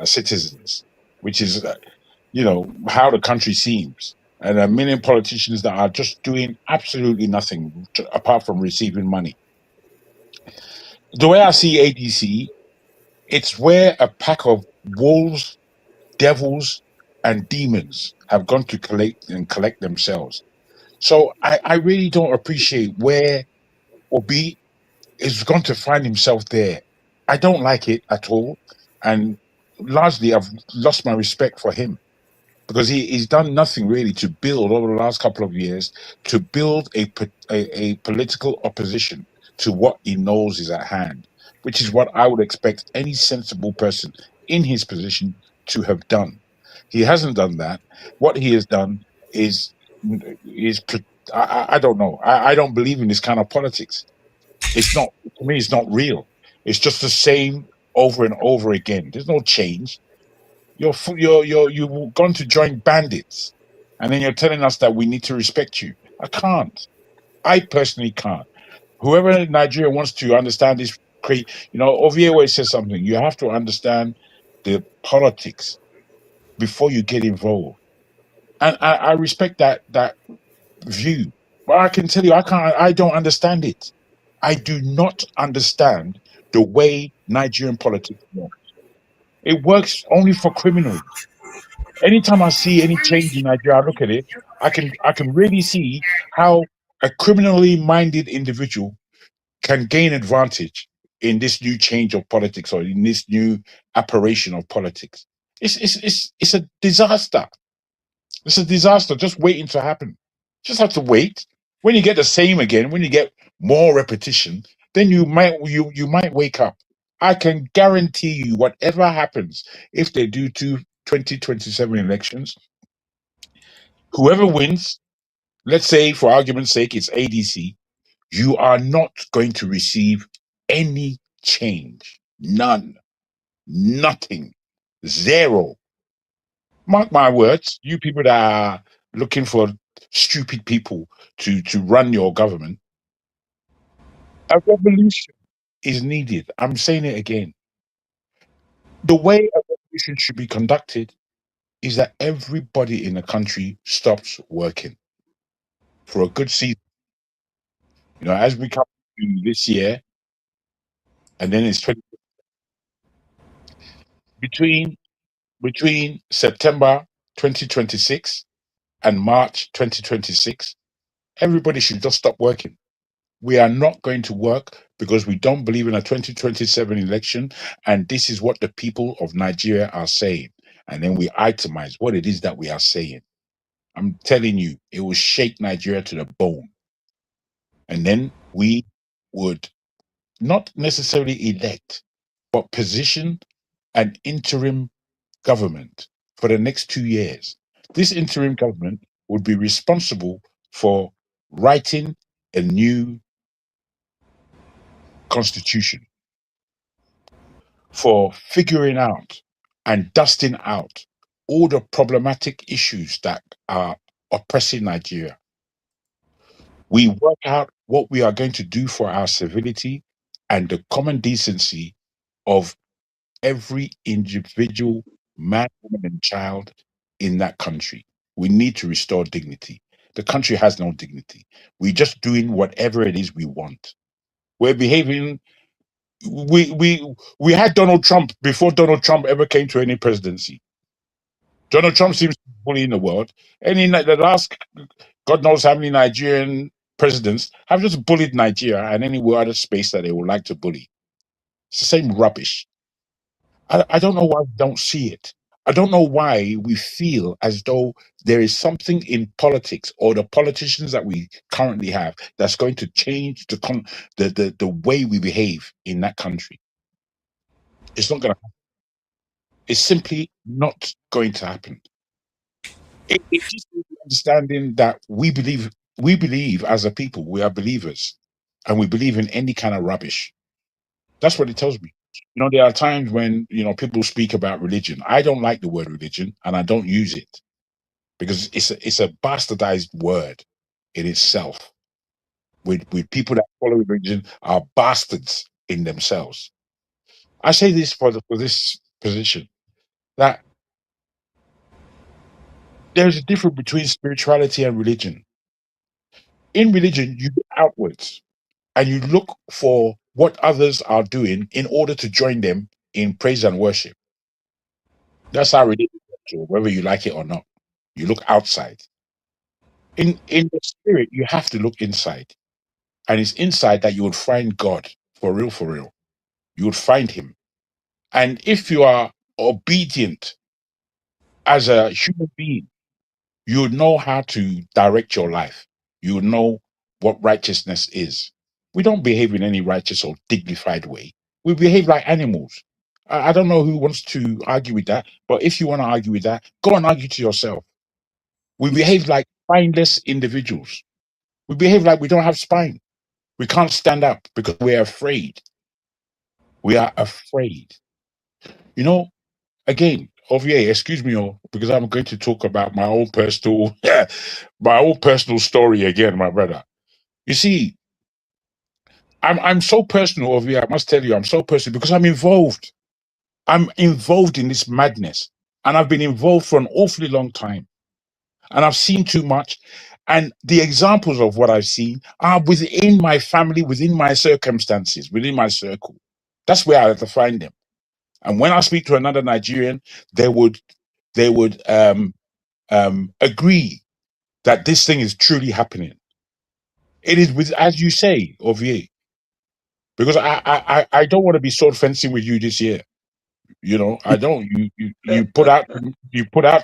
citizens, which is, how the country seems. And a million politicians that are just doing absolutely nothing apart from receiving money. The way I see ADC, it's where a pack of wolves, devils, and demons have gone to collect themselves. So I really don't appreciate where Obi is going to find himself there. I don't like it at all. And largely, I've lost my respect for him because he's done nothing really to build over the last couple of years to build a political opposition to what he knows is at hand, which is what I would expect any sensible person in his position to have done. He hasn't done that. What he has done is I don't know. I don't believe in this kind of politics. It's not, to me, it's not real. It's just the same over and over again. There's no change. You've gone to join bandits, and then you're telling us that we need to respect you. I can't. I personally can't. Whoever in Nigeria wants to understand this, Ovie always says something. You have to understand the politics before you get involved, and I respect that view. But I can tell you, I don't understand it. I do not understand the way Nigerian politics works. It works only for criminals. Anytime I see any change in Nigeria, I look at it, I can really see how a criminally minded individual can gain advantage in this new change of politics or in this new apparition of politics. It's a disaster. It's a disaster just waiting to happen. Just have to wait. When you get the same again, when you get more repetition, then you might wake up. I can guarantee you, whatever happens, if they do 2027 elections, whoever wins, let's say for argument's sake, it's ADC, you are not going to receive any change. None. Nothing. Zero. Mark my words, you people that are looking for stupid people to run your government, a revolution is needed. I'm saying it again. The way a revolution should be conducted is that everybody in the country stops working for a good season. As we come to this year, and then it's between September 2026 and March 2026, everybody should just stop working. We are not going to work because we don't believe in a 2027 election, and this is what the people of Nigeria are saying. And then we itemize what it is that we are saying. I'm telling you, it will shake Nigeria to the bone. And then we would not necessarily elect, but position an interim government for the next 2 years. This interim government would be responsible for writing a new constitution, for figuring out and dusting out all the problematic issues that are oppressing Nigeria. We work out what we are going to do for our civility and the common decency of every individual man, woman, and child in that country. We need to restore dignity. The country has no dignity. We're just doing whatever it is we want. We're behaving. We had Donald Trump before Donald Trump ever came to any presidency. Donald Trump seems to be bullying the world. And in the last, God knows how many Nigerian presidents have just bullied Nigeria and any other space that they would like to bully. It's the same rubbish. I don't know why we don't see it. I don't know why we feel as though there is something in politics or the politicians that we currently have that's going to change the way we behave in that country. It's not going to happen. It's simply not going to happen. It's just understanding that we believe as a people, we are believers, and we believe in any kind of rubbish. That's what it tells me. There are times when people speak about religion. I don't like the word religion, and I don't use it because it's a bastardized word in itself. With people that follow religion are bastards in themselves. I say this for this position that there's a difference between spirituality and religion. In religion, you look outwards and you look for what others are doing in order to join them in praise and worship. That's how religion works, whether you like it or not. You look outside. In the spirit, you have to look inside. and it's inside that you would find God, for real, for real. You would find him. And if you are obedient as a human being, you would know how to direct your life. You would know what righteousness is. We don't behave in any righteous or dignified way. We behave like animals. I don't know who wants to argue with that, but if you want to argue with that, go and argue to yourself. We behave like spineless individuals. We behave like we don't have spine. We can't stand up because we're afraid. We are afraid. You know, again, Ovier, excuse me, because I'm going to talk about my own personal, my own personal story again, my brother. You see, I'm so personal, Ovier. I must tell you, I'm so personal because I'm involved. I'm involved in this madness, and I've been involved for an awfully long time, and I've seen too much. And the examples of what I've seen are within my family, within my circumstances, within my circle. That's where I have to find them. And when I speak to another Nigerian, they would agree that this thing is truly happening. It is with, as you say, Ovier, because I don't want to be sword fencing with you this year. You know, I don't. You put out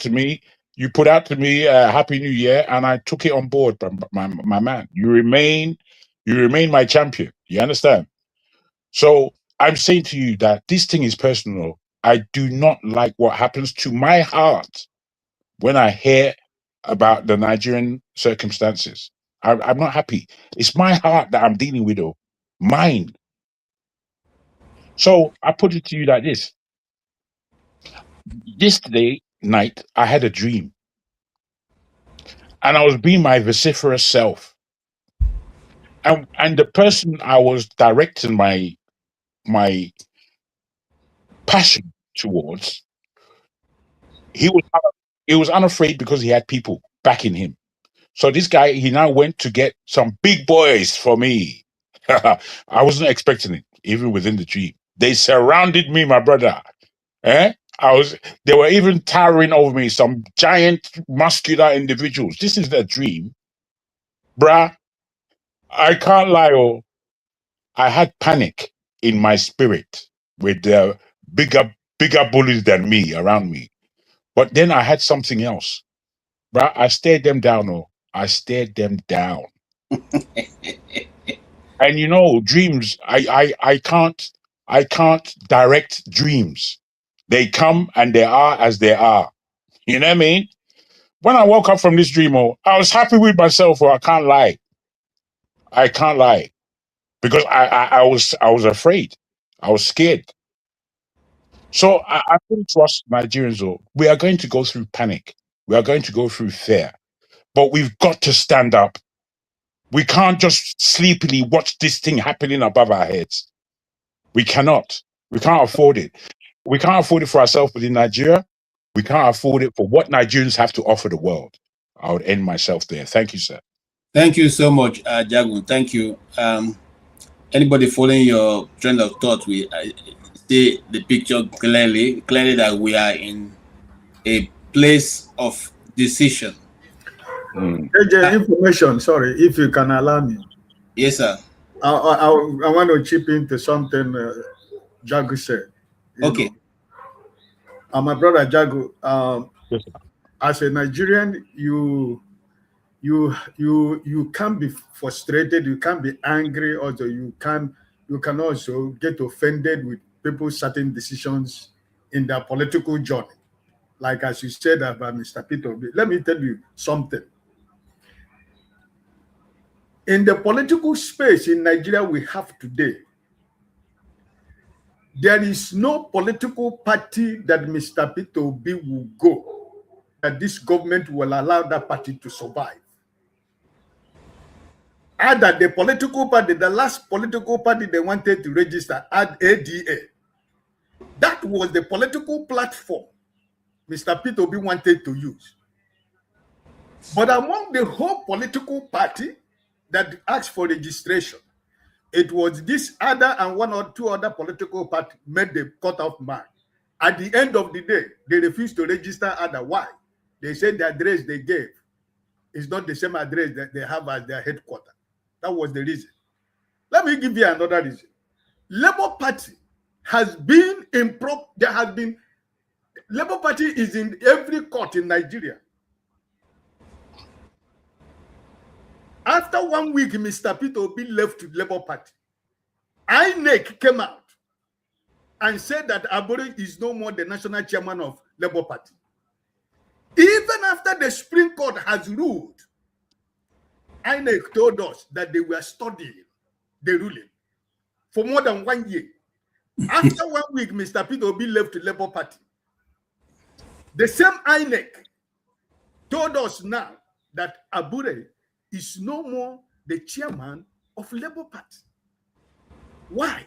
to me Happy New Year, and I took it on board, my man. You remain my champion. You understand? So I'm saying to you that this thing is personal. I do not like what happens to my heart when I hear about the Nigerian circumstances. I'm not happy. It's my heart that I'm dealing with, though. Mine. So I put it to you like this. Yesterday night, I had a dream. And I was being my vociferous self. And the person I was directing my passion towards, he was unafraid because he had people backing him. So this guy, he now went to get some big boys for me. I wasn't expecting it, even within the dream. They surrounded me, my brother. They were even towering over me, some giant muscular individuals. This is the dream. Bruh, I can't lie, I had panic in my spirit with bigger bullies than me around me. But then I had something else. Bruh, I stared them down, I stared them down. And you know, dreams, I can't direct dreams. They come and they are as they are. You know what I mean? When I woke up from this dream, I was happy with myself, I can't lie. I can't lie. Because I was afraid. I was scared. So I couldn't trust Nigerians. We are going to go through panic. We are going to go through fear. But we've got to stand up. We can't just sleepily watch this thing happening above our heads. We cannot. We can't afford it. We can't afford it for ourselves within Nigeria. We can't afford it for what Nigerians have to offer the world. I would end myself there. Thank you, sir. Thank you so much, Jagun. Thank you. Anybody following your trend of thought, we see the picture clearly that we are in a place of decision. AJ, information, sorry, if you can allow me. Yes, sir. I want to chip into something Jagu said. Okay. My brother Jagu, Yes, as a Nigerian, you can't be frustrated, you can't be angry, also you can also get offended with people's certain decisions in their political journey. Like as you said about Mr. Peter Obi. Let me tell you something. In the political space in Nigeria we have today, there is no political party that Mr. Peter Obi will go that this government will allow that party to survive. Either the political party, the last political party they wanted to register, ADA, that was the political platform Mr. Peter Obi wanted to use. But among the whole political party that asked for registration, it was this other and one or two other political parties made the cutoff mark. At the end of the day, they refused to register other. Why? They said the address they gave is not the same address that they have as their headquarters. That was the reason. Let me give you another reason. Labour Party has been Labour Party is in every court in Nigeria. After 1 week, Mr. Peter Obi left the Labour Party. INEC came out and said that Abure is no more the national chairman of Labour Party. Even after the Supreme Court has ruled, INEC told us that they were studying the ruling for more than 1 year. After 1 week, Mr. Peter Obi left the Labour Party. The same INEC told us now that Abure is no more the chairman of Labour Party. Why?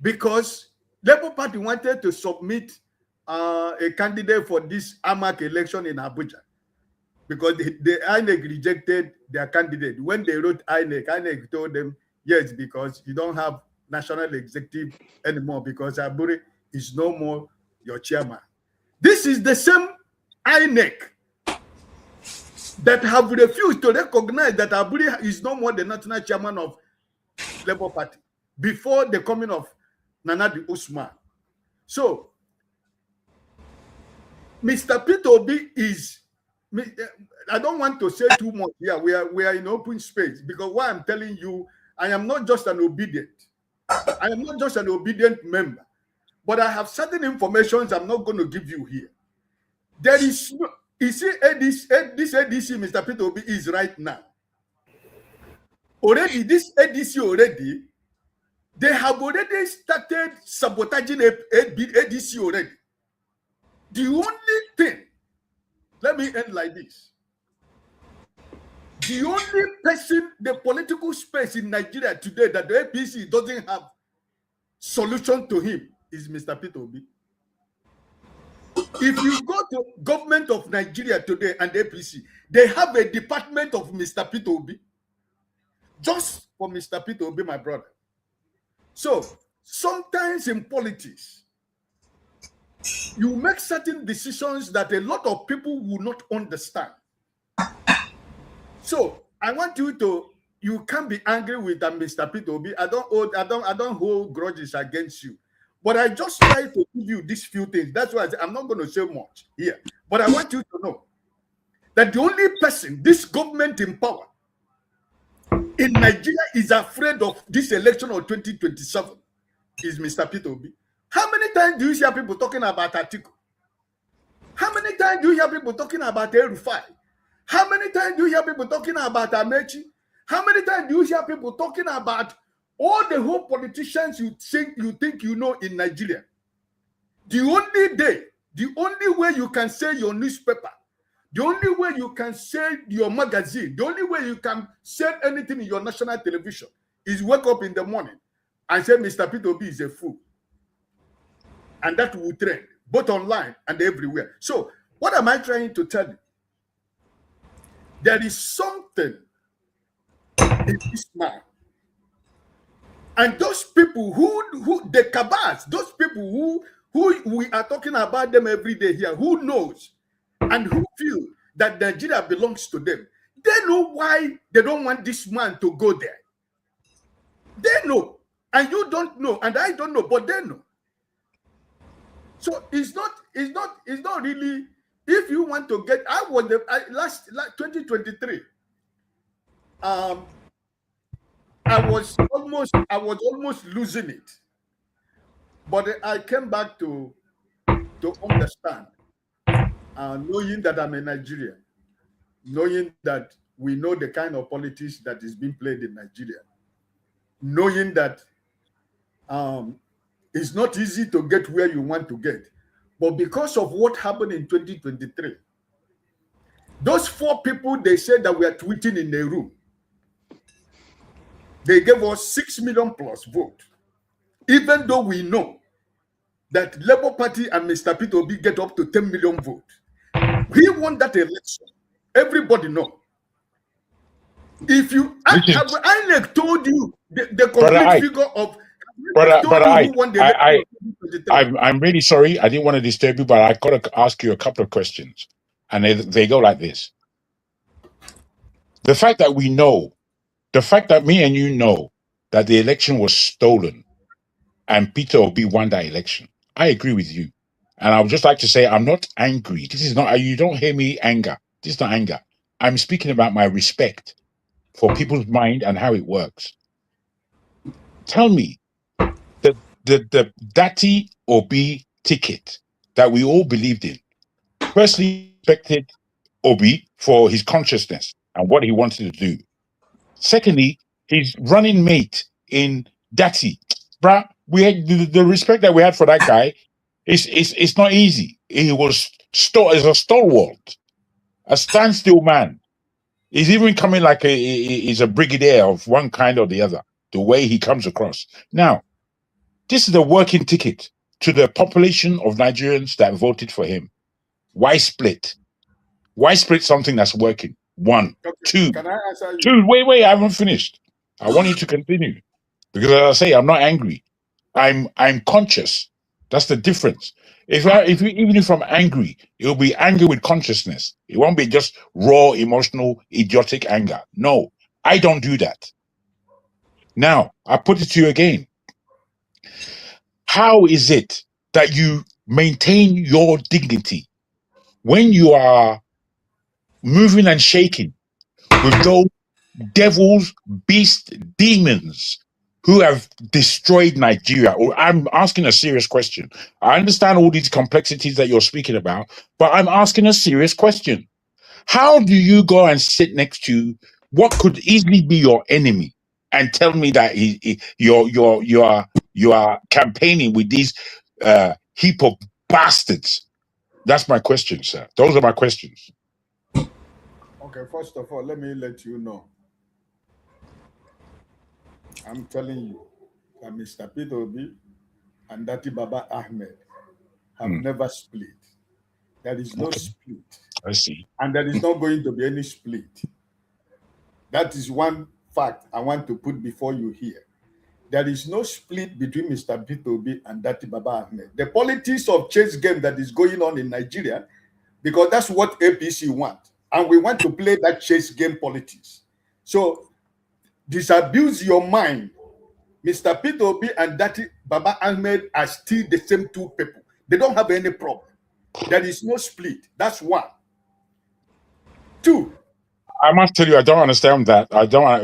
Because Labour Party wanted to submit a candidate for this AMAC election in Abuja, because the INEC rejected their candidate. When they wrote INEC told them, yes, because you don't have national executive anymore, because Abure is no more your chairman. This is the same INEC that have refused to recognize that Abure is no more the national chairman of Labour Party before the coming of Nana Usman. So, Mr. Peter Obi is, I don't want to say too much here. We are in open space, because what I'm telling you, I am not just an obedient. I am not just an obedient member, but I have certain information I'm not going to give you here. There is no, you see, this ADC Mr. Peter Obi is right now. Already, this ADC already, they have already started sabotaging ADC already. The only thing, let me end like this. The only person, the political space in Nigeria today that the APC doesn't have solution to him is Mr. Peter Obi. If you go to government of Nigeria today and APC, they have a department of Mr. Peter Obi. Just for Mr. Peter Obi, my brother. So, sometimes in politics, you make certain decisions that a lot of people will not understand. So, I want you can't be angry with Mr. Peter Obi. I don't hold grudges against you. But I just try to give you these few things. That's why I'm not going to say much here. But I want you to know that the only person, this government in power in Nigeria is afraid of this election of 2027 is Mr. Peter Obi. How many times do you hear people talking about Atiku? How many times do you hear people talking about El-Rufai? How many times do you hear people talking about Amechi? How many times do you hear people talking about all the whole politicians you think you know in Nigeria? The only way you can sell your newspaper, the only way you can sell your magazine, the only way you can sell anything in your national television is wake up in the morning and say Mr. Peter Obi is a fool. And that will trend, both online and everywhere. So, what am I trying to tell you? There is something in this man. And those people who the cabals, those people who we are talking about them every day here, who knows and who feel that Nigeria belongs to them, they know why they don't want this man to go there. They know, and you don't know, and I don't know, but they know. So it's not really. If you want to get, last 2023. I was almost losing it, but I came back to understand, knowing that I'm a Nigerian, knowing that we know the kind of politics that is being played in Nigeria, knowing that it's not easy to get where you want to get, but because of what happened in 2023, those 4 people they said that were tweeting in a room, they gave us 6 million plus vote, even though we know that Labour Party and Mr. Peter Obi get up to 10 million votes. He won that election. Everybody know. If you, INEC told you the complete figure of. I'm really sorry. I didn't want to disturb you, but I got to ask you a couple of questions, and they go like this: the fact that we know. The fact that me and you know that the election was stolen and Peter Obi won that election. I agree with you. And I would just like to say, I'm not angry. This is not, you don't hear me anger. This is not anger. I'm speaking about my respect for people's mind and how it works. Tell me, the Datti Obi ticket that we all believed in, firstly, respected Obi for his consciousness and what he wanted to do. Secondly, his running mate in Datti, bruh, we had the respect that we had for that guy. It's not easy. He was as a stalwart, a standstill man. He's even coming like he's a brigadier of one kind or the other, the way he comes across. Now, this is a working ticket to the population of Nigerians that voted for him. Why split? Why split something that's working? One. Okay. Two. Can I answer you? Two. Wait, I haven't finished. I want you to continue. Because as I say, I'm not angry. I'm conscious. That's the difference. Even if I'm angry, it'll be anger with consciousness. It won't be just raw, emotional, idiotic anger. No, I don't do that. Now, I put it to you again. How is it that you maintain your dignity when you are moving and shaking with those devils, beasts, demons who have destroyed Nigeria? Or I'm asking a serious question. I understand all these complexities that you're speaking about, but I'm asking a serious question. How do you go and sit next to what could easily be your enemy and tell me that you are campaigning with these heap of bastards? That's my question, sir. Those are my questions. Okay, first of all, let me let you know. I'm telling you that Mr. Peter Obi and Datti Baba-Ahmed have never split. There is no split. I see. And there is not going to be any split. That is one fact I want to put before you here. There is no split between Mr. Peter Obi and Datti Baba-Ahmed. The politics of chess game that is going on in Nigeria, because that's what APC want. And we want to play that chess game politics. So disabuse your mind. Mr. Peter Obi and Datti Baba-Ahmed are still the same two people. They don't have any problem. There is no split. That's one. Two. I must tell you, I don't understand that.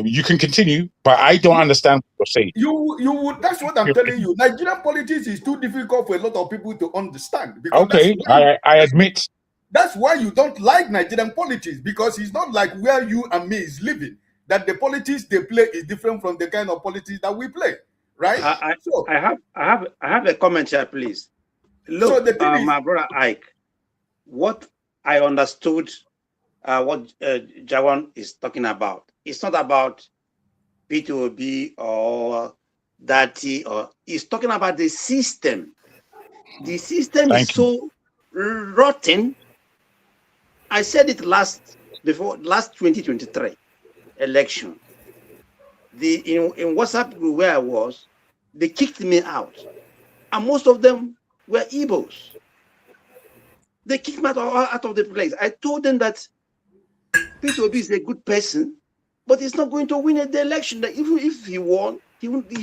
You can continue, but I don't understand what you're saying. You would. That's what I'm telling you. Nigerian politics is too difficult for a lot of people to understand. Because okay, I admit. That's why you don't like Nigerian politics, because it's not like where you and me is living. That the politics they play is different from the kind of politics that we play, right? I have a comment here, please. Look, my brother Ike, what I understood, what Jawan is talking about, it's not about Peter Obi or Datti, or he's talking about the system. The system is so rotten. I said it last 2023 election. In WhatsApp group where I was, they kicked me out, and most of them were Igbos. They kicked me out of the place. I told them that Peter Obi is a good person, but he's not going to win the election. That even if he won, they won't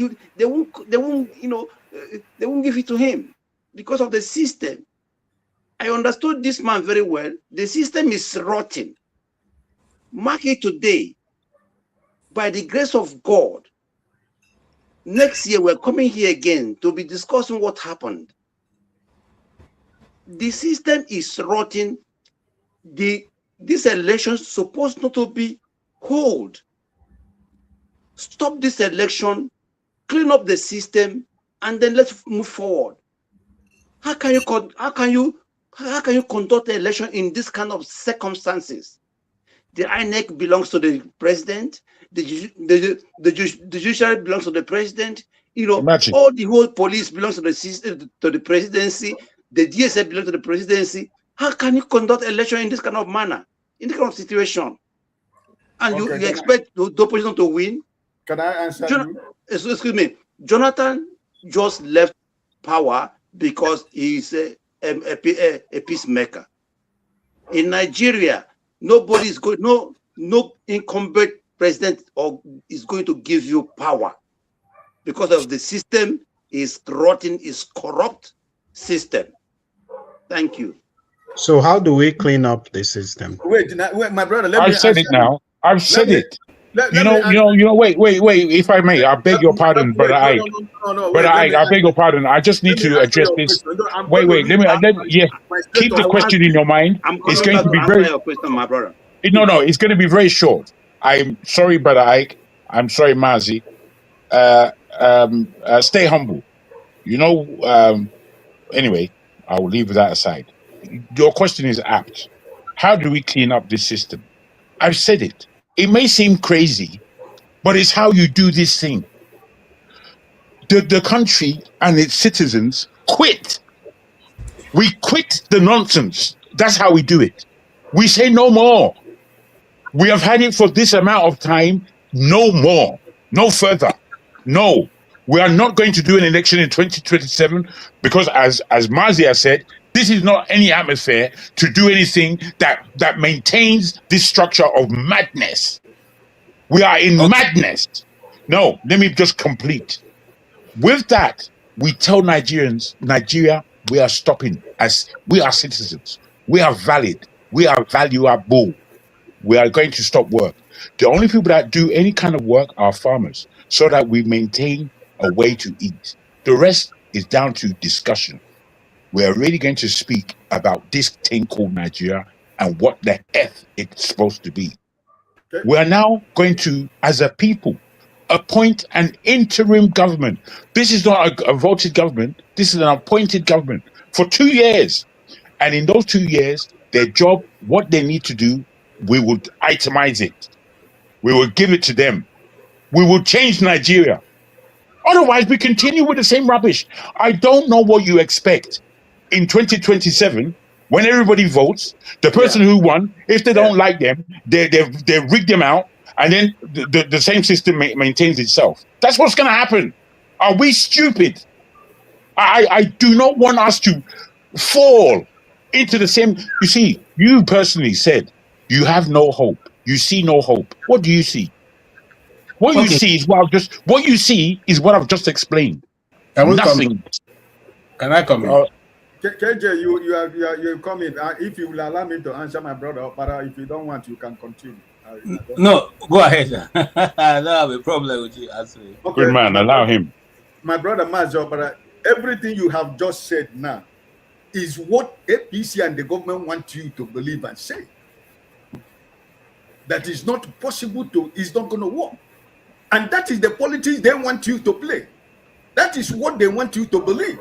give it to him because of the system. I understood this man very well. The system is rotten. Mark it today. By the grace of God, next year we're coming here again to be discussing what happened. The system is rotten. This election is supposed not to be held. Stop this election, clean up the system, and then let's move forward. How can you conduct an election in this kind of circumstances? The INEC belongs to the president. The judiciary belongs to the president. Imagine. All the whole police belongs to the system, to the presidency. The DSA belongs to the presidency. How can you conduct election in this kind of manner, in this kind of situation? And you expect the opposition to win? Can I answer you? Excuse me. Jonathan just left power because he's a peacemaker. In Nigeria, nobody is going, no incumbent president is going to give you power. because of the system is rotten, is corrupt system. Thank you. So how do we clean up the system? Wait, my brother. I've said it now. I've said it. Wait. If I may, I beg your pardon, brother Ike. Brother Ike, I beg your pardon. I just need to address this. Wait. Let me. Keep the question in your mind. It's going to be very. Your question, my brother. No. It's going to be very short. I'm sorry, brother Ike. I'm sorry, Mazi. Stay humble. Anyway, I will leave that aside. Your question is apt. How do we clean up this system? I've said it. It may seem crazy, but it's how you do this thing. The country and its citizens quit. We quit the nonsense. That's how we do it. We say no more. We have had it for this amount of time. No more. No further. No. We are not going to do an election in 2027 because, as Mazia said, this is not any atmosphere to do anything that maintains this structure of madness. We are in madness. No, let me just complete. With that, we tell Nigerians, Nigeria, we are stopping as we are citizens. We are valid. We are valuable. We are going to stop work. The only people that do any kind of work are farmers, so that we maintain a way to eat. The rest is down to discussion. We are really going to speak about this thing called Nigeria and what the F it's supposed to be. Okay. We are now going to, as a people, appoint an interim government. This is not a voted government. This is an appointed government for 2 years. And in those 2 years, their job, what they need to do, we will itemize it. We will give it to them. We will change Nigeria. Otherwise, we continue with the same rubbish. I don't know what you expect in 2027 when everybody votes. The person who won, if they don't like them, they rig them out, and then the same system maintains itself. That's what's going to happen. Are we stupid? I do not want us to fall into the same. You see, you personally said you have no hope. You see no hope. What do you see? What you see is what you see is what I've just explained. Nothing. Can I come in? KJ, you come in. If you will allow me to answer my brother, but if you don't want, you can continue. No, go ahead. I don't have a problem with you answering. Okay. Good man, allow him. My brother Mazo, but everything you have just said now is what APC and the government want you to believe and say. That is not possible it's not going to work. And that is the politics they want you to play. That is what they want you to believe.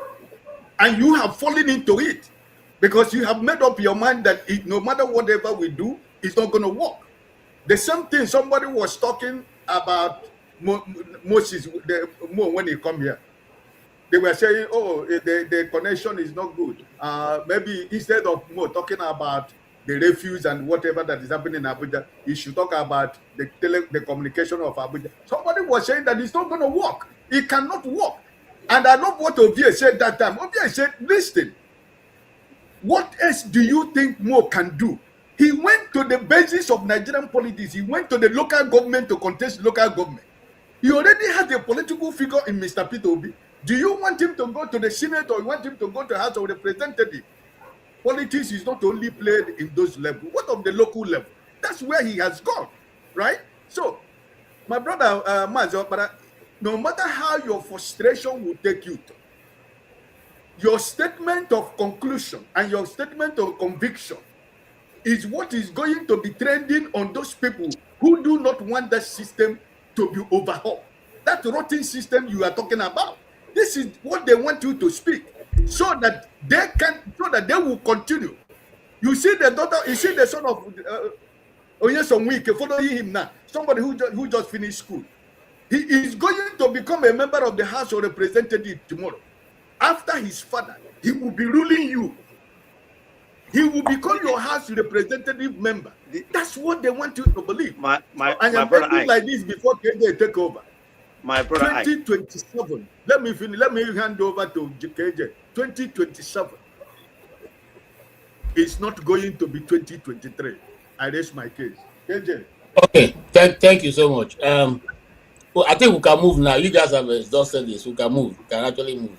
And you have fallen into it because you have made up your mind that no matter whatever we do, it's not going to work. The same thing somebody was talking about Moses when he come here. They were saying, oh, the connection is not good. Maybe instead of more talking about the refuse and whatever that is happening in Abuja, he should talk about the communication of Abuja. Somebody was saying that it's not going to work. It cannot work. And I love what Ovie said that time. Ovie said, listen, what else do you think Mo can do? He went to the basis of Nigerian politics. He went to the local government to contest local government. He already has a political figure in Mr. Peter Obi. Do you want him to go to the Senate or you want him to go to the House of Representatives? Politics is not only played in those levels. What of the local level? That's where he has gone, right? So, my brother Mazo, no matter how your frustration will take you to, your statement of conclusion and your statement of conviction is what is going to be trending on those people who do not want that system to be overhauled. That rotten system you are talking about. This is what they want you to speak, so that they will continue. You see the daughter, you see the son of Oyesonwike following him now. Somebody who just finished school. He is going to become a member of the House of Representatives tomorrow. After his father, he will be ruling you. He will become your House Representative member. That's what they want you to believe. And I'm making like this before KJ take over. My brother, 2027. Let me finish. Let me hand over to KJ. 2027. It's not going to be 2023. I raise my case. KJ. Okay. Thank you so much. Well, I think we can move now. You guys have exhausted this. We can move. We can actually move.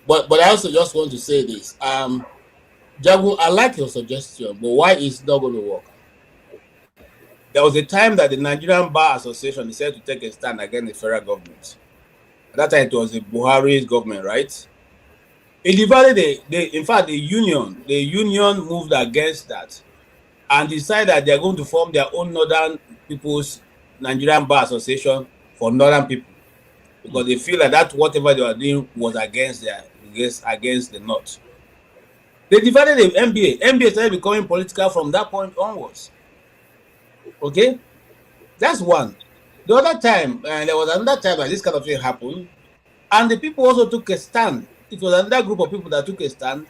But I also just want to say this. Jagu, I like your suggestion, but why is not going to work? There was a time that the Nigerian Bar Association decided to take a stand against the federal government. At that time, it was the Buhari's government, right? It divided in fact, the union moved against that and decided that they're going to form their own Northern People's Nigerian Bar Association for Northern people, because they feel that whatever they were doing was against the North. They divided the NBA. NBA started becoming political from that point onwards. Okay, that's one. The other time, there was another time that this kind of thing happened, and the people also took a stand. It was another group of people that took a stand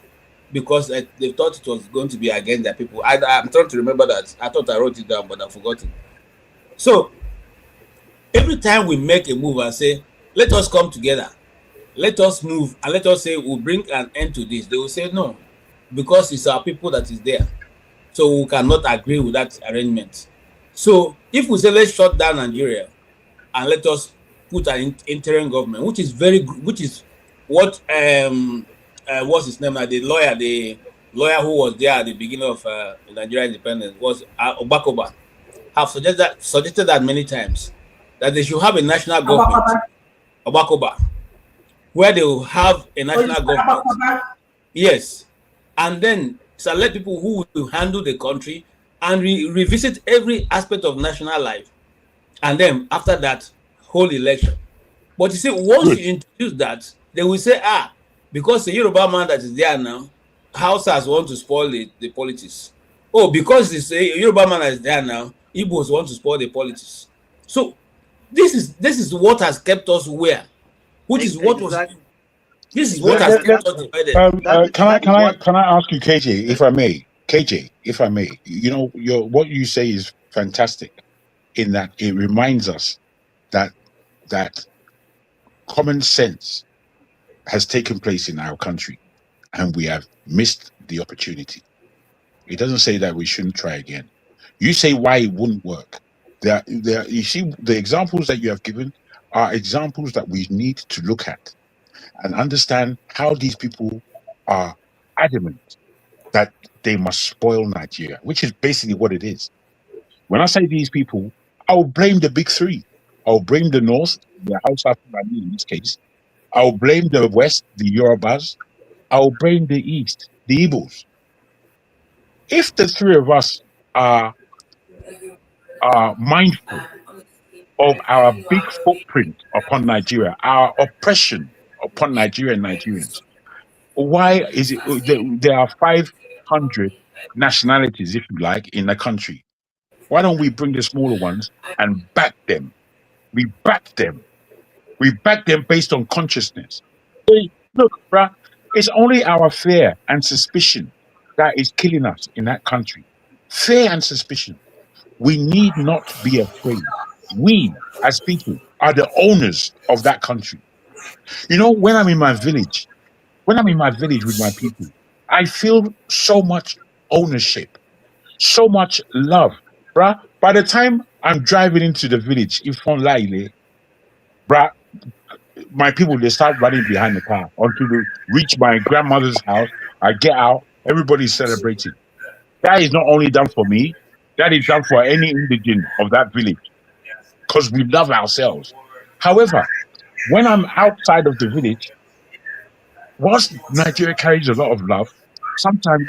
because they thought it was going to be against their people. I'm trying to remember that. I thought I wrote it down, but I've forgotten. So every time we make a move and say, let us come together, let us move, and let us say we'll bring an end to this, they will say no, because it's our people that is there. So we cannot agree with that arrangement. So if we say let's shut down Nigeria and let us put an interim government, which is what what's his name now, the lawyer who was there at the beginning of Nigeria independence was Obakoba, have suggested that many times, that they should have a national government, Obakoba, where they will have a national government. Yes, and then select people who will handle the country and revisit every aspect of national life, and then after that, hold election. But you see, once you introduce that, they will say, because the Yoruba man that is there now, Hausas want to spoil the politics. Oh, because it's a Yoruba man that is there now, Igbos want to spoil the politics. So this is what has kept us where, which is what was. This is what has kept us divided. Can I ask you, KJ, if I may? KJ, if I may, what you say is fantastic, in that it reminds us that common sense has taken place in our country, and we have missed the opportunity. It doesn't say that we shouldn't try again. You say why it wouldn't work. You see, the examples that you have given are examples that we need to look at and understand how these people are adamant that they must spoil Nigeria, which is basically what it is. When I say these people, I'll blame the big three. I'll blame the North, the Hausa in this case. I'll blame the West, the Yorubas. I'll blame the East, the Igbos. If the three of us are mindful of our big footprint upon Nigeria, our oppression upon Nigeria and Nigerians, why is it there are 500 nationalities, if you like, in the country? Why don't we bring the smaller ones and back them? We back them. We back them based on consciousness. Look, bruh, it's only our fear and suspicion that is killing us in that country. Fear and suspicion. We need not be afraid. We, as people, are the owners of that country. When I'm in my village with my people, I feel so much ownership, so much love. Bruh, by the time I'm driving into the village, bruh, my people, they start running behind the car until they reach my grandmother's house. I get out, everybody's celebrating. That is not only done for me, that is done for any indigene of that village, because we love ourselves. However, when I'm outside of the village, whilst Nigeria carries a lot of love, sometimes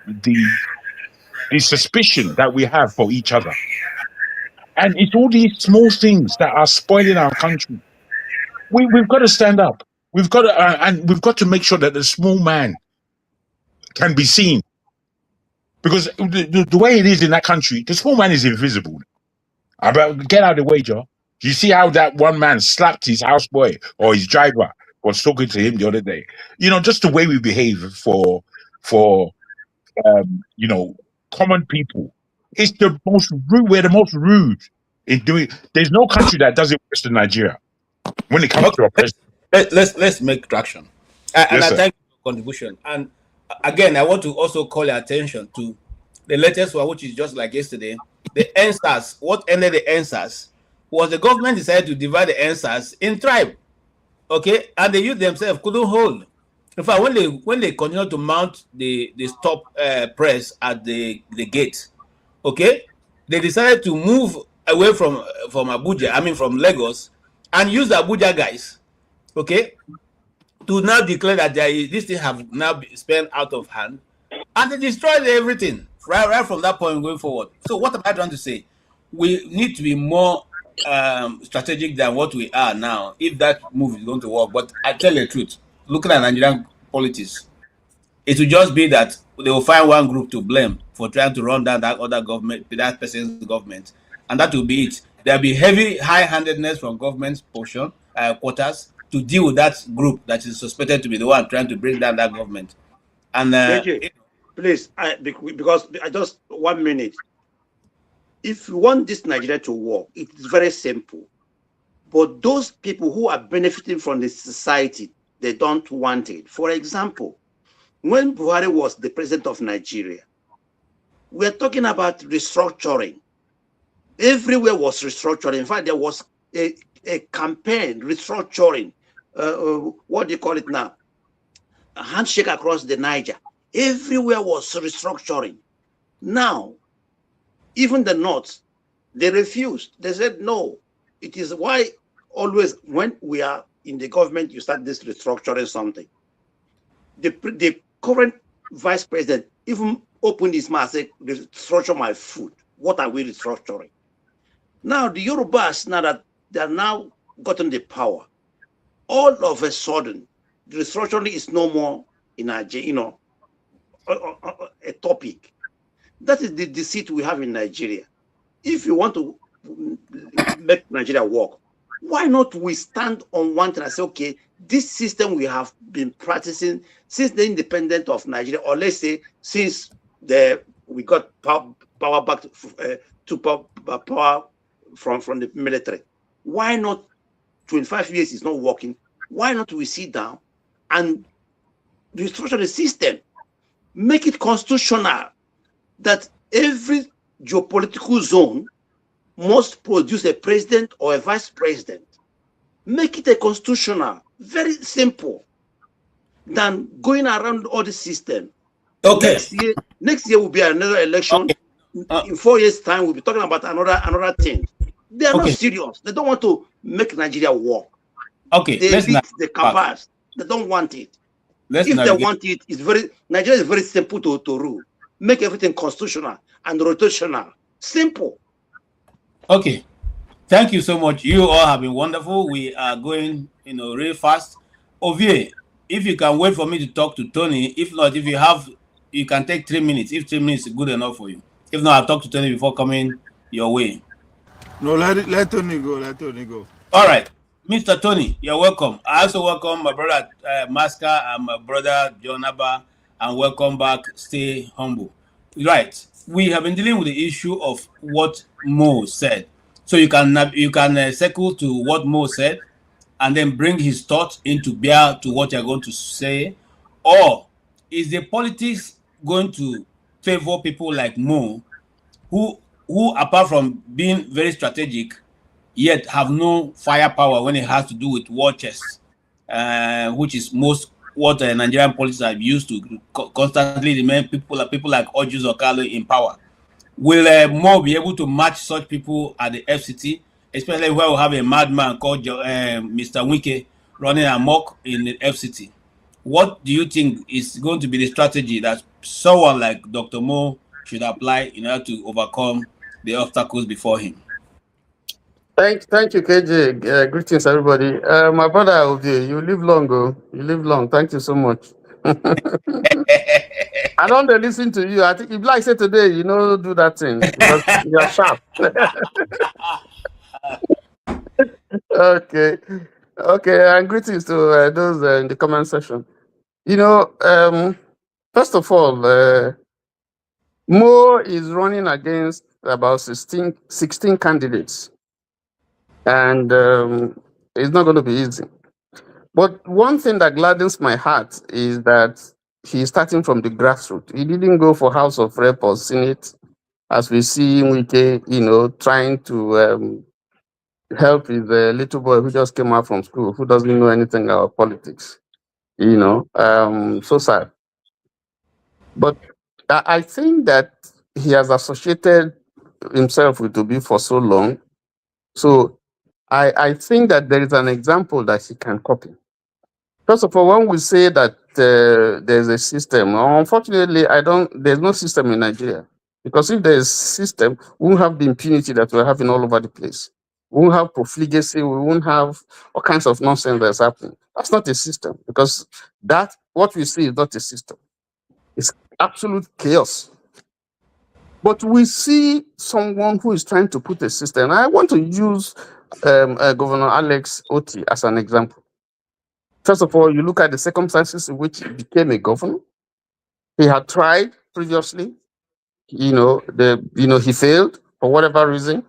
the suspicion that we have for each other. And it's all these small things that are spoiling our country. We've got to stand up. We've got to, and we've got to make sure that the small man can be seen. Because the way it is in that country, the small man is invisible. Get out of the way, Joe. You see how that one man slapped his houseboy or his driver was talking to him the other day? Just the way we behave for common people. It's the most rude. We're the most rude in doing. There's no country that does it worse than Nigeria when it comes to oppression. Let's make traction. And I thank you for your contribution. And again, I want to also call your attention to the latest one, which is just like yesterday. The answers. What ended the answers was the government decided to divide the answers in tribe. Okay, and the youth themselves couldn't hold. In fact, when they continued to mount the stop press at the gate, okay, they decided to move away from Abuja, I mean from Lagos, and use the Abuja guys, okay, to now declare that this thing have now been spent out of hand, and they destroyed everything right from that point going forward. So what am I trying to say? We need to be more strategic than what we are now if that move is going to work. But I tell you the truth, looking at Nigerian politics, it will just be that they will find one group to blame for trying to run down that other government, that person's government, and that will be it. There will be heavy high-handedness from government's portion quarters to deal with that group that is suspected to be the one trying to bring down that government. And please, because I just 1 minute. If you want this Nigeria to work, it is very simple. But those people who are benefiting from the society, they don't want it. For example, when Buhari was the president of Nigeria, we are talking about restructuring. Everywhere was restructuring. In fact, there was a campaign restructuring. What do you call it now? A handshake across the Niger. Everywhere was restructuring. Now, even the North, they refused. They said, no, it is why always when we are in the government, you start this restructuring something. The current vice president even opened his mouth and said, restructure my food. What are we restructuring? Now, the Yorubas, now that they are now gotten the power, all of a sudden, the restructuring is no more in Nigeria, a topic. That is the deceit we have in Nigeria. If you want to make Nigeria work, why not we stand on one thing and say, okay, this system we have been practicing since the independence of Nigeria, or let's say since we got power back to power from the military. Why not 25 years is not working? Why not we sit down and restructure the system, make it constitutional, that every geopolitical zone must produce a president or a vice president. Make it a constitutional, very simple, than going around all the system. Okay. Next year will be another election. Okay. In 4 years' time, we'll be talking about another thing. They are not serious. They don't want to make Nigeria work. Okay. They beat the cabals. They don't want it. If they want it, Nigeria is very simple to rule. Make everything constitutional and rotational. Simple. Okay. Thank you so much. You all have been wonderful. We are going, really fast. Ovie, if you can wait for me to talk to Tony. If not, you can take 3 minutes. If 3 minutes is good enough for you. If not, I'll talk to Tony before coming your way. No, let Tony go. Let Tony go. All right. Mr. Tony, you're welcome. I also welcome my brother Maska and my brother John Abba, and welcome back. Stay humble. Right. We have been dealing with the issue of what Mo said. So you can circle to what Mo said and then bring his thoughts into bear to what you're going to say. Or is the politics going to favor people like Mo who apart from being very strategic, yet have no firepower when it has to do with war chess, which is most what Nigerian politics are used to constantly remain people like Ojus Okalo in power. Will Mo be able to match such people at the FCT, especially where we have a madman called Mr. Wike running amok in the FCT? What do you think is going to be the strategy that someone like Dr. Mo should apply in order to overcome the obstacles before him? Thank you, KJ. Greetings, everybody. My brother Ovie, you live long, you live long. Thank you so much. I don't listen to you. I think if like say today, do that thing because you're sharp. Okay, and greetings to those in the comment section. First of all, Mo is running against about 16 candidates. And it's not going to be easy. But one thing that gladdens my heart is that he's starting from the grassroots. He didn't go for House of Rep or Senate, as we see Wike, trying to help his little boy who just came out from school, who doesn't know anything about politics. So sad. But I think that he has associated himself with Obi for so long. So I think that there is an example that he can copy. First of all, when we say that there's a system, unfortunately, there's no system in Nigeria. Because if there's a system, we won't have the impunity that we're having all over the place. We won't have profligacy, we won't have all kinds of nonsense that's happening. That's not a system, because what we see is not a system. It's absolute chaos. But we see someone who is trying to put a system. I want to use Governor Alex Otti as an example. First of all, you look at the circumstances in which he became a governor. He had tried previously, he failed for whatever reason.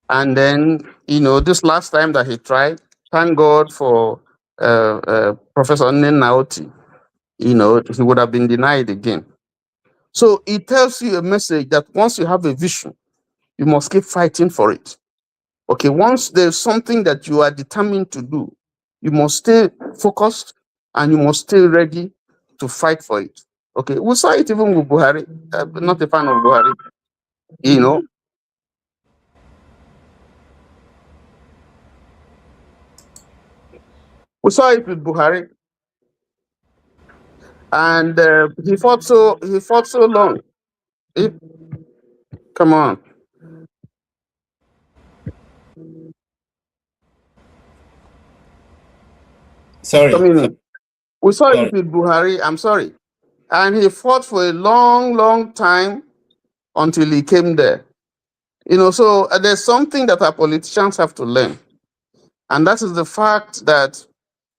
And then, this last time that he tried, thank God for Professor Nnenna. He would have been denied again. So it tells you a message that once you have a vision, you must keep fighting for it. Okay, once there's something that you are determined to do, you must stay focused and you must stay ready to fight for it. Okay, we saw it even with Buhari. Not a fan of Buhari. We saw it with Buhari, and he fought so long. Come on. Sorry. We saw it with Buhari. I'm sorry, and he fought for a long, long time until he came there. So there's something that our politicians have to learn, and that is the fact that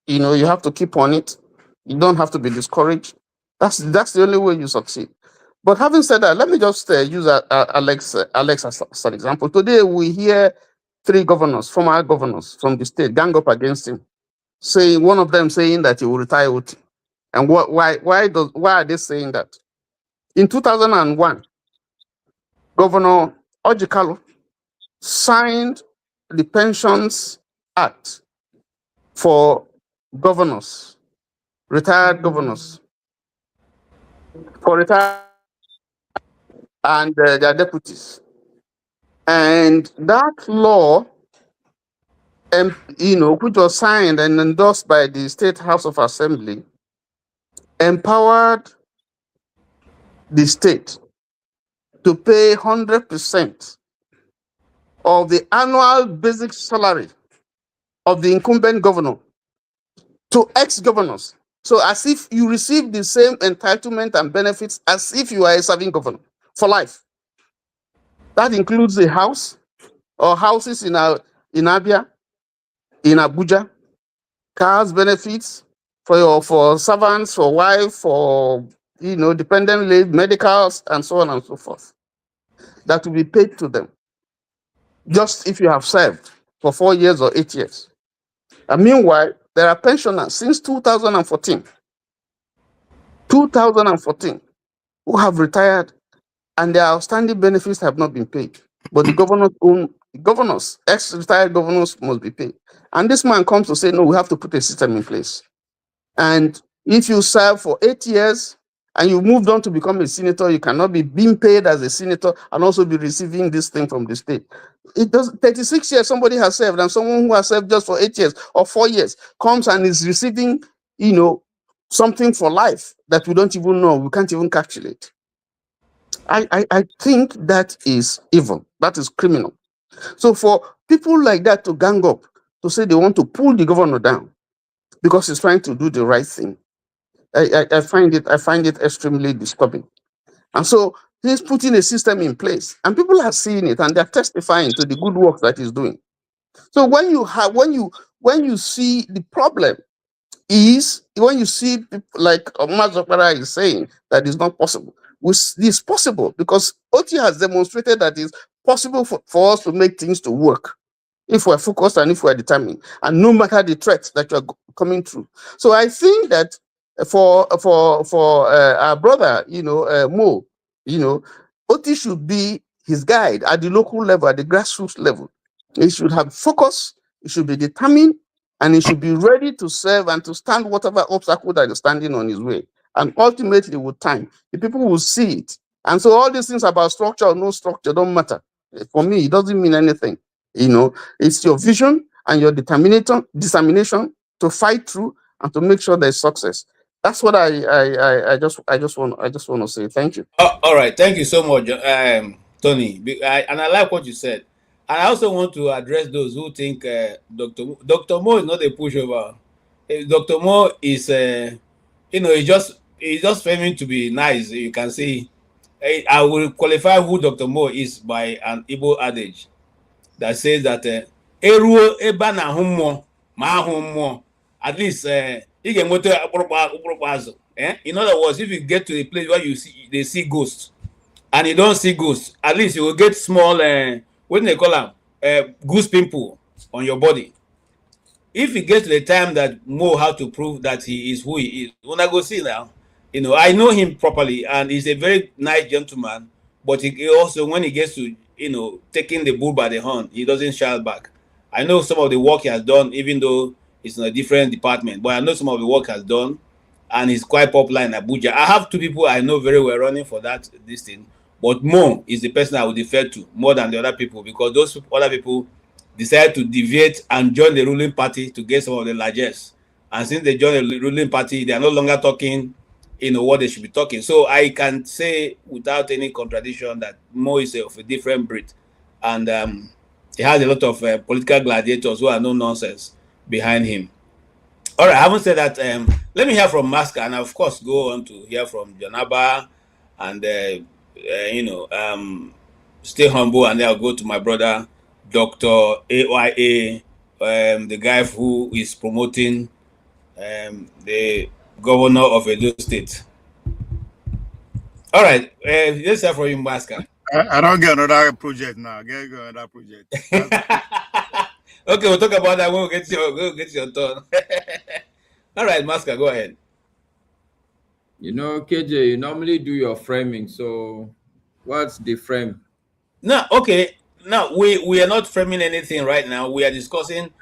you have to keep on it. You don't have to be discouraged. That's the only way you succeed. But having said that, let me just use Alex as an example. Today we hear 3 former governors from the state, gang up against him, one of them saying that he will retire. And why are they saying that? In 2001, Governor Ojikalo signed the Pensions Act for governors, retired governors, for retired and their deputies. And that law, which was signed and endorsed by the State House of Assembly, empowered the state to pay 100% of the annual basic salary of the incumbent governor to ex-governors. So as if you receive the same entitlement and benefits as if you are a serving governor for life. That includes a house or houses in Abia, in Abuja, cars, benefits for servants, for wife, for dependent leave, medicals, and so on and so forth. That will be paid to them, just if you have served for 4 years or 8 years. And meanwhile, there are pensioners since 2014, who have retired and their outstanding benefits have not been paid. But the ex-retired governors must be paid. And this man comes to say, no, we have to put a system in place. And if you serve for 8 years and you moved on to become a senator, you cannot be being paid as a senator and also be receiving this thing from the state. It does 36 years somebody has served, and someone who has served just for 8 years or 4 years comes and is receiving, something for life that we don't even know, we can't even calculate. I think that is evil. That is criminal. So for people like that to gang up, to say they want to pull the governor down because he's trying to do the right thing, I find it extremely disturbing. And so he's putting a system in place, and people are seeing it and they're testifying to the good work that he's doing. So when you see the problem is when you see people like Omar Zokara is saying that it's not possible. It's possible because Oti has demonstrated that it's possible for us to make things to work if we're focused and if we're determined, and no matter the threats that are coming through. So I think that for our brother, Mo, Oti should be his guide at the local level, at the grassroots level, He should have focus, he should be determined, and he should be ready to serve and to stand whatever obstacle that is standing on his way. And ultimately, with time, the people will see it. And so all these things about structure or no structure don't matter. For me, it doesn't mean anything. It's your vision and your determination to fight through and to make sure there's success. That's what I just want to say. Thank you. All right, thank you so much, Tony. And I like what you said. And I also want to address those who think Dr. Mo is not a pushover. Dr. Mo is, he's just framing to be nice. You can see. I will qualify who Dr. Mo is by an Igbo adage that says that eruo eba na hummo ma hummo, at least you can go to in other words, if you get to a place where they see ghosts and you don't see ghosts, at least you will get small what do they call them, goose pimple on your body. If it gets to the time that Mo has to prove that he is who he is, when I go see now, I know him properly and he's a very nice gentleman, but he also, when he gets to taking the bull by the horn, he doesn't shy back. I know some of the work he has done, even though it's in a different department, but I know some of the work he has done, and he's quite popular in Abuja. I have two people I know very well running for this thing, but Mo is the person I would defer to more than the other people, because those other people decided to deviate and join the ruling party to get some of the largesse. And since they joined the ruling party, they are no longer talking what they should be talking. So I can say without any contradiction that Mo is of a different breed, and he has a lot of political gladiators who are no nonsense behind him. All right, having said that, let me hear from Masker, and of course go on to hear from Janaba, and stay humble, and then I'll go to my brother Dr. AYA, the guy who is promoting the governor of Edo State. All right, let's hear from you, Masker. I don't get another project now. I get another project. Okay, we'll talk about that when we'll get your turn. All right, Masker, go ahead. KJ, you normally do your framing, so what's the frame? No, okay. Now we are not framing anything right now. We are discussing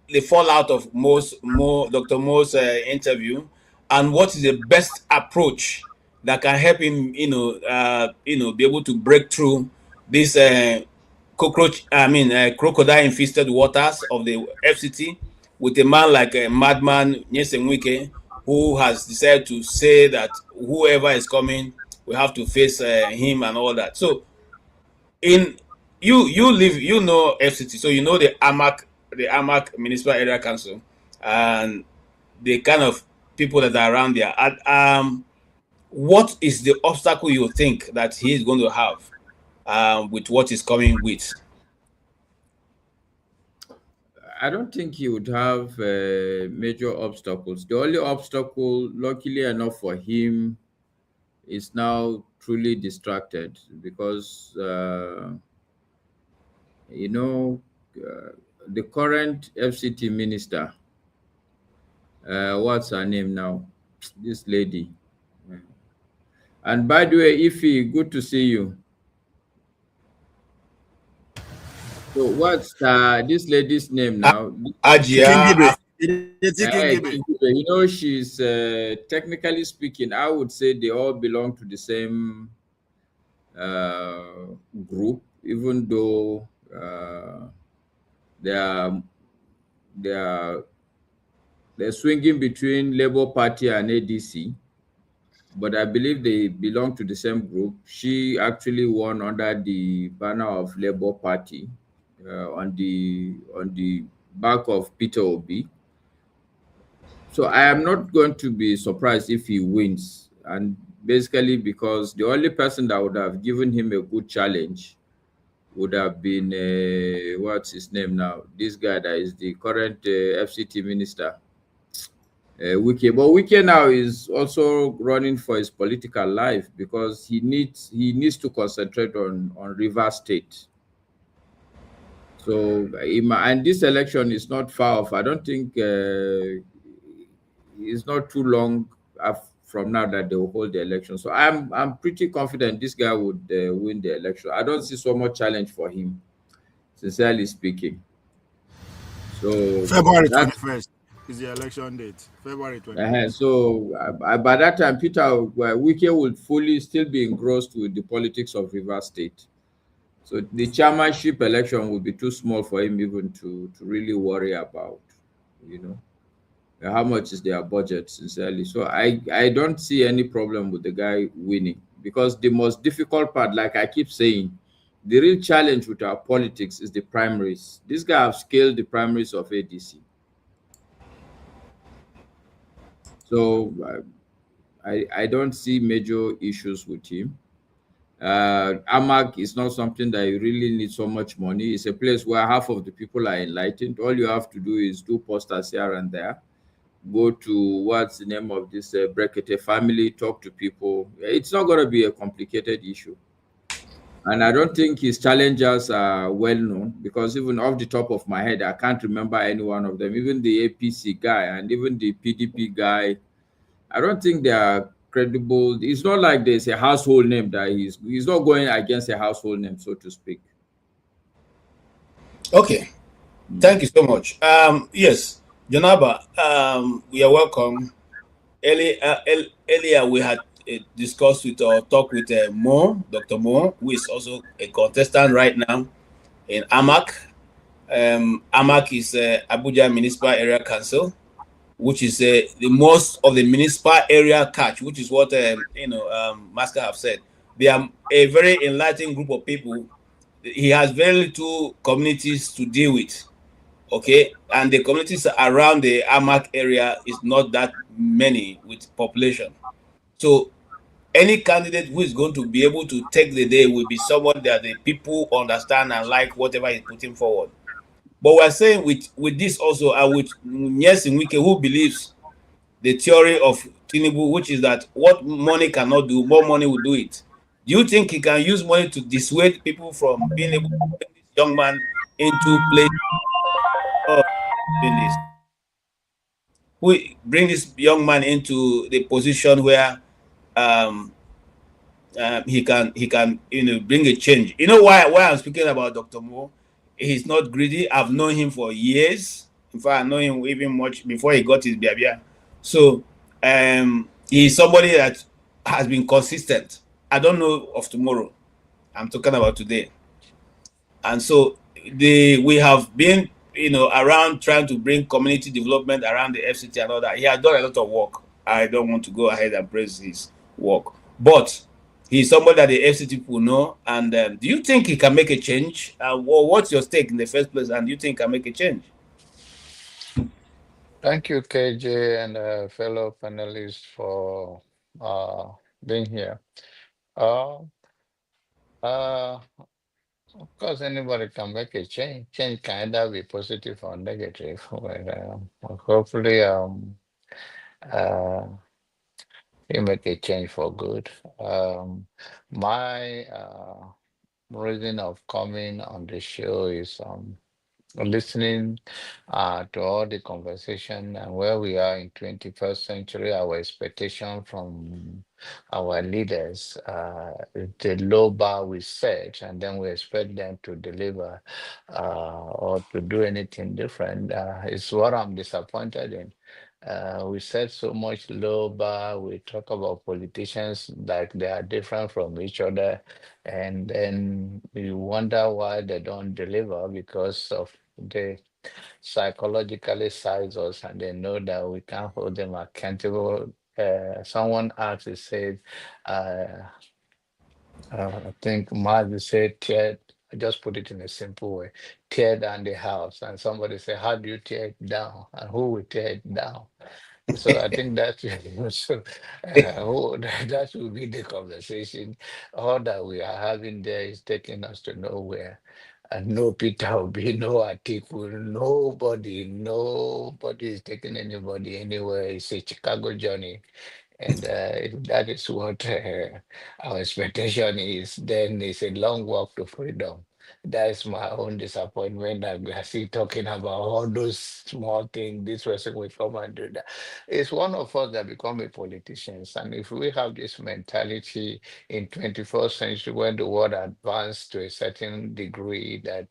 the fallout of Dr. Mo's interview, and what is the best approach that can help him, be able to break through this crocodile infested waters of the FCT with a man like Madman Nyesen Wike, who has decided to say that whoever is coming, we have to face him and all that. So you live, FCT, so you know the AMAC Municipal Area Council and the kind of people that are around there. What is the obstacle you think that he is going to have with what is coming with? I don't think he would have major obstacles. The only obstacle, luckily enough for him, is now truly distracted, because the current FCT minister, what's her name now? This lady. And by the way, Ify, good to see you. So what's this lady's name now? Ajia. She's technically speaking, I would say they all belong to the same group, even though they're swinging between Labour Party and ADC, but I believe they belong to the same group. She actually won under the banner of Labour Party on the back of Peter Obi. So I am not going to be surprised if he wins, and basically because the only person that would have given him a good challenge would have been what's his name now? This guy that is the current FCT minister, Wike. But Wike now is also running for his political life, because he needs to concentrate on Rivers State. So and this election is not far off. I don't think it's not too long from now that they will hold the election. So I'm pretty confident this guy would win the election. I don't see so much challenge for him. sincerely speaking. So February that's 21st is the election date. February 21st. so by that time, Peter Wike would fully still be engrossed with the politics of Rivers State. So the chairmanship election would be too small for him even to really worry about, you know. How much is their budget, sincerely? So I don't see any problem with the guy winning, because the most difficult part, like I keep saying, the real challenge with our politics is the primaries. This guy have scaled the primaries of ADC. So I don't see major issues with him. AMAC is not something that you really need so much money. It's a place where half of the people are enlightened. All you have to do is do posters here and there. Go to what's the name of this Brekete family, talk to people. It's not going to be a complicated issue. And I don't think his challengers are well known, because even off the top of my head, I can't remember any one of them. Even the APC guy and even the PDP guy, I don't think they are credible. It's not like there's a household name that he's not going against a household name, so to speak. Okay, thank you so much. Yes, Janaba, we are welcome. Earlier we had discussed with or talked with Mo, Dr. Mo, who is also a contestant right now in AMAC. AMAC is Abuja Municipal Area Council, which is the most of the municipal area catch, which is what Master have said. They are a very enlightened group of people. He has very little communities to deal with. Okay, and the communities around the AMAC area is not that many with population. So any candidate who is going to be able to take the day will be someone that the people understand and like whatever he's putting forward. But we're saying with this also, and with Nyesin Wike, who believes the theory of Tinubu, which is that what money cannot do, more money will do it. Do you think he can use money to dissuade people from being able to bring this young man into play? Doing this, who bring this young man into the position where he can bring a change. You know why I'm speaking about Dr. Mo? He's not greedy. I've known him for years. In fact, I know him even much before he got his biabia. So he's somebody that has been consistent. I don't know of tomorrow. I'm talking about today. And so we have been around trying to bring community development around the FCT and all that. He has done a lot of work. I don't want to go ahead and praise his work, but he's somebody that the FCT people know. And do you think he can make a change? What's your stake in the first place? And do you think he can make a change? Thank you, KJ, and fellow panelists for being here. Of course, anybody can make a change. Change can either be positive or negative. But hopefully, you make a change for good. My reason of coming on the show is listening to all the conversation and where we are in 21st century, our expectation from our leaders, the low bar we set, and then we expect them to deliver or to do anything different is what I'm disappointed in. We set so much low bar. We talk about politicians like they are different from each other, and then we wonder why they don't deliver because of they psychologically size us and they know that we can't hold them accountable. Someone asked, he said, I think Mark said, I just put it in a simple way, tear down the house. And somebody said, how do you tear it down? And who will tear it down? So I think that's that will be the conversation. All that we are having there is taking us to nowhere. And no Peter Obi, no Atiku, nobody is taking anybody anywhere. It's a Chicago journey. And if that is what our expectation is, then it's a long walk to freedom. That is my own disappointment that we are still talking about all those small things. This person will come and do that. It's one of us that become a politicians. And if we have this mentality in 21st century when the world advanced to a certain degree that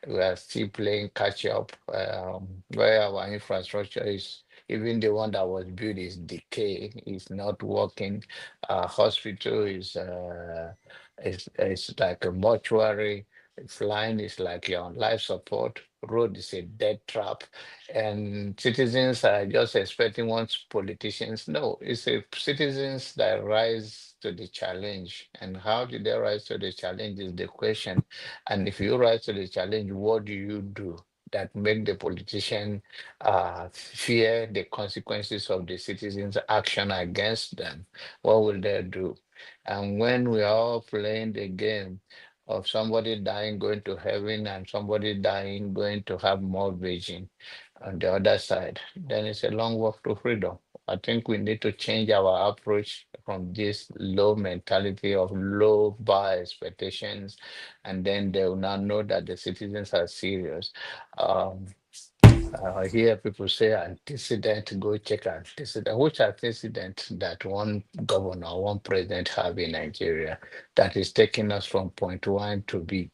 we are still playing catch up, where our infrastructure is, even the one that was built is decay, is not working. Hospital is like a mortuary. Flying is like you're on life support. Road is a death trap, and citizens are just expecting once politicians. No, it's a citizens that rise to the challenge. And how did they rise to the challenge is the question. And if you rise to the challenge, what do you do that make the politician fear the consequences of the citizens' action against them? What will they do? And when we are all playing the game of somebody dying going to heaven and somebody dying going to have more vision on the other side, then it's a long walk to freedom. I think we need to change our approach from this low mentality of low bar expectations, and then they will now know that the citizens are serious. Um, I hear people say antecedent, go check antecedent. Which antecedent that one governor, one president have in Nigeria that is taking us from point one to B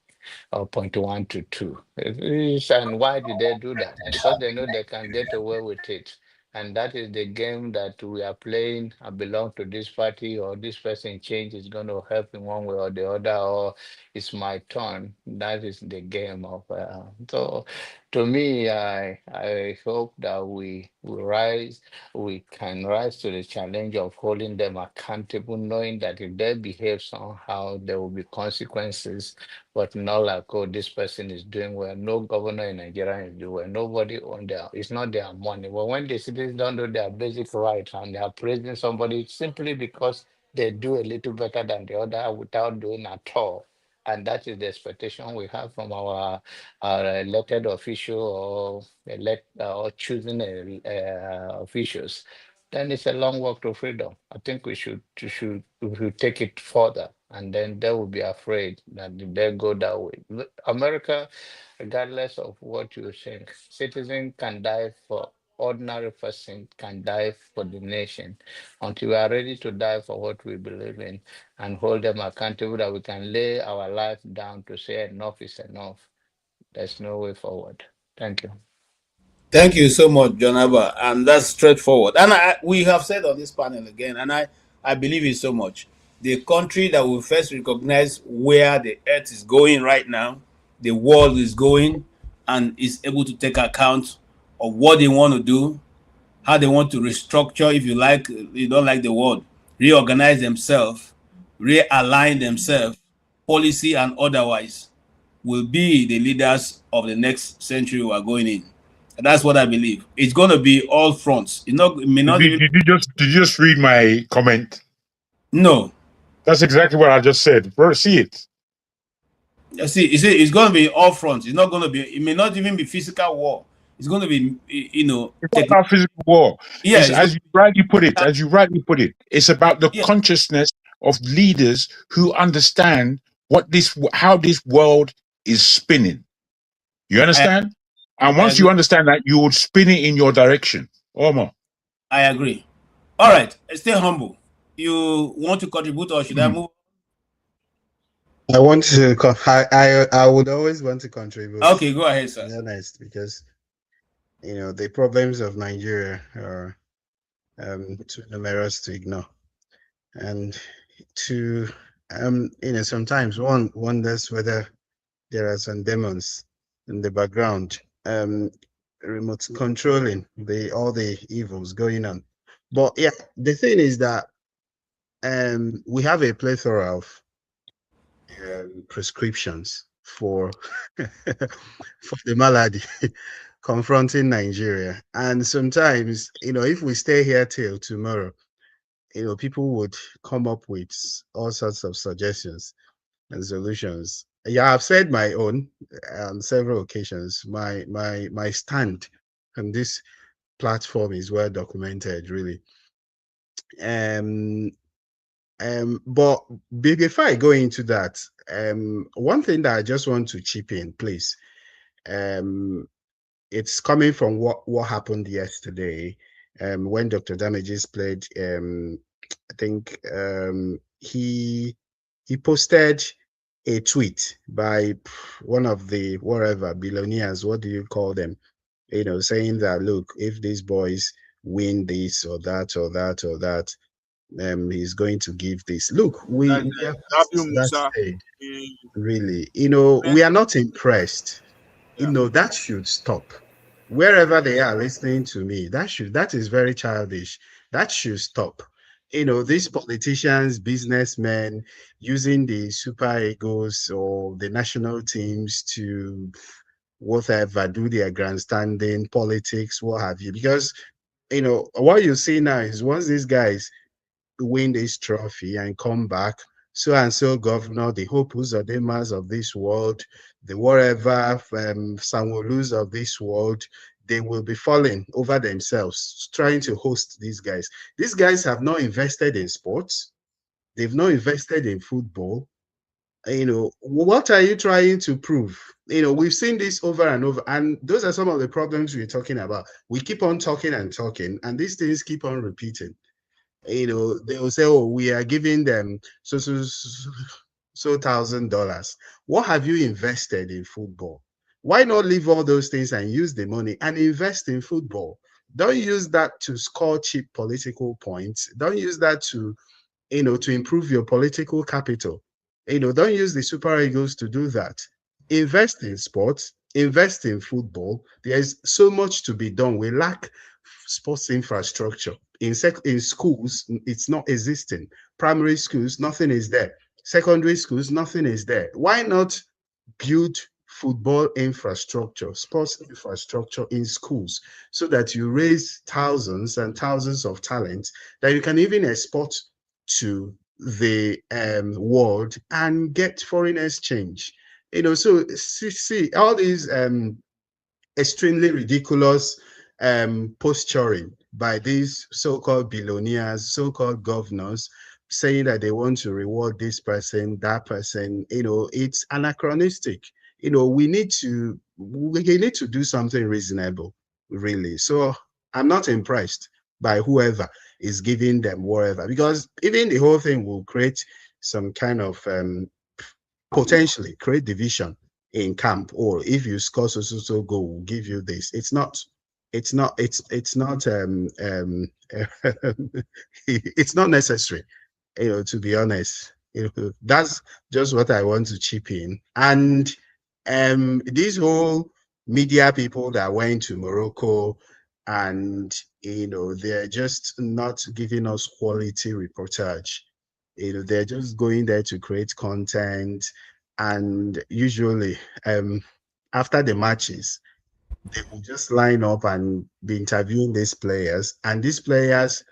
or point one to two? And why did they do that? Because they know they can get away with it. And that is the game that we are playing. I belong to this party, or this person change is going to help in one way or the other, or it's my turn. That is the game of. So to me, I hope that we can rise to the challenge of holding them accountable, knowing that if they behave somehow, there will be consequences, but not like, oh, this person is doing well. No governor in Nigeria is doing well. Nobody on their, it's not their money. But when the citizens don't do their basic rights and they are praising somebody simply because they do a little better than the other without doing at all. And that is the expectation we have from our elected official or choosing officials. Then it's a long walk to freedom. I think we should take it further, and then they will be afraid that if they go that way. America, regardless of what you think, citizen can die for ordinary person can die for the nation until we are ready to die for what we believe in and hold them accountable that we can lay our life down to say enough is enough. There's no way forward. Thank you. Thank you so much, John Abba. And that's straightforward. And we have said on this panel again, and I believe it so much. The country that will first recognize where the earth is going right now, the world is going, and is able to take account of what they want to do, how they want to restructure, if you like, you don't like the word, reorganize themselves, realign themselves, policy and otherwise, will be the leaders of the next century we are going in. And that's what I believe. It's going to be all fronts. It may not even. Did you just read my comment? No. That's exactly what I just said. Bro, see it. You see, it's going to be all fronts. It's not going to be. It may not even be physical war. It's going to be, it's not about physical war. Yeah, as you rightly put it, it's about the consciousness of leaders who understand how this world is spinning. You understand? And once you understand that, you would spin it in your direction. Omar. I agree. All right, stay humble. You want to contribute, or should I move? I want to. I would always want to contribute. Okay, go ahead, sir. To be honest, because the problems of Nigeria are too numerous to ignore, and sometimes one wonders whether there are some demons in the background, remote controlling all the evils going on. But yeah, the thing is that we have a plethora of prescriptions for for the malady confronting Nigeria, and sometimes if we stay here till tomorrow, people would come up with all sorts of suggestions and solutions. Yeah, I've said my own on several occasions. My stand on this platform is well documented, really. But before I go into that, one thing that I just want to chip in, please. It's coming from what happened yesterday, when Dr. Damages played. I think he posted a tweet by one of the whatever billionaires. What do you call them? Saying that, look, if these boys win this or that or that or that, he's going to give this. Look, we are that stage, really. We are not impressed. That should stop. Wherever they are listening to me, that is very childish. That should stop. These politicians, businessmen using the super egos or the national teams to whatever, do their grandstanding politics, what have you. Because what you see now is once these guys win this trophy and come back, so and so governor, the Hope Uzodinmas of this world, the whatever Sanwo-Olus of this world, they will be falling over themselves trying to host these guys. These guys have not invested in sports. They've not invested in football. What are you trying to prove? We've seen this over and over, and those are some of the problems we're talking about. We keep on talking and talking, and these things keep on repeating. They will say, oh, we are giving them so $1,000. What have you invested in football? Why not leave all those things and use the money and invest in football? Don't use that to score cheap political points. Don't use that to improve your political capital. Don't use the super egos to do that. Invest in sports, invest in football. There's so much to be done. We lack sports infrastructure. In schools, it's not existing. Primary schools, nothing is there. Secondary schools, nothing is there. Why not build football infrastructure, sports infrastructure in schools, so that you raise thousands and thousands of talents that you can even export to the world and get foreign exchange? So see all these extremely ridiculous posturing by these so-called billionaires, so-called governors, saying that they want to reward this person, that person. It's anachronistic. We need to do something reasonable, really. So I'm not impressed by whoever is giving them whatever, because even the whole thing will create some kind of potentially create division in camp. Or if you score so goal, we'll give you this. It's not it's not it's not necessary, to be honest. That's just what I want to chip in. And these whole media people that went to Morocco, and they're just not giving us quality reportage. They're just going there to create content, and usually after the matches, they will just line up and be interviewing these players, and these players,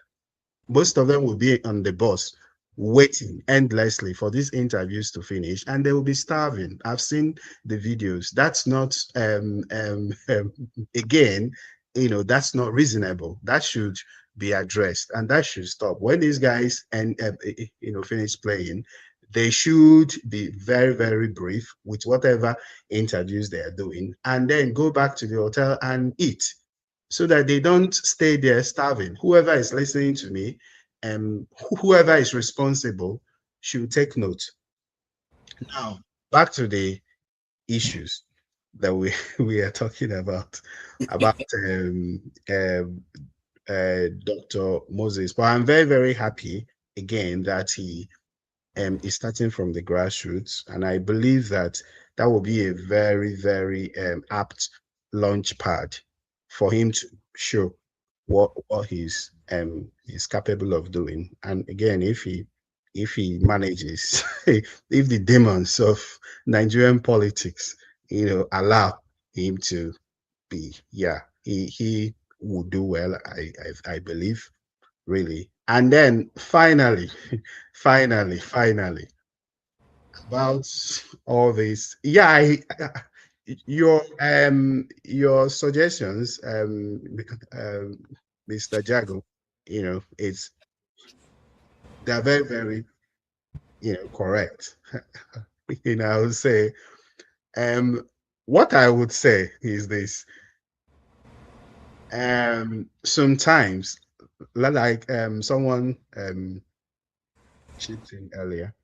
most of them will be on the bus waiting endlessly for these interviews to finish, and they will be starving. I've seen the videos. That's not again, that's not reasonable. That should be addressed, and that should stop. When these guys finish playing, they should be very, very brief with whatever interviews they are doing, and then go back to the hotel and eat, so that they don't stay there starving. Whoever is listening to me, whoever is responsible, should take note. Now, back to the issues that we are talking about Dr. Moses. But I'm very, very happy again that he is starting from the grassroots, and I believe that will be a very, very apt launch pad for him to show what he's capable of doing. And again, if he manages, if the demons of Nigerian politics, allow him to be, he will do well. I believe, really. And then finally, about all this, your suggestions, Mr. Jago, they're very, very correct. I would say, what I would say is this. Sometimes, like someone chipped in earlier,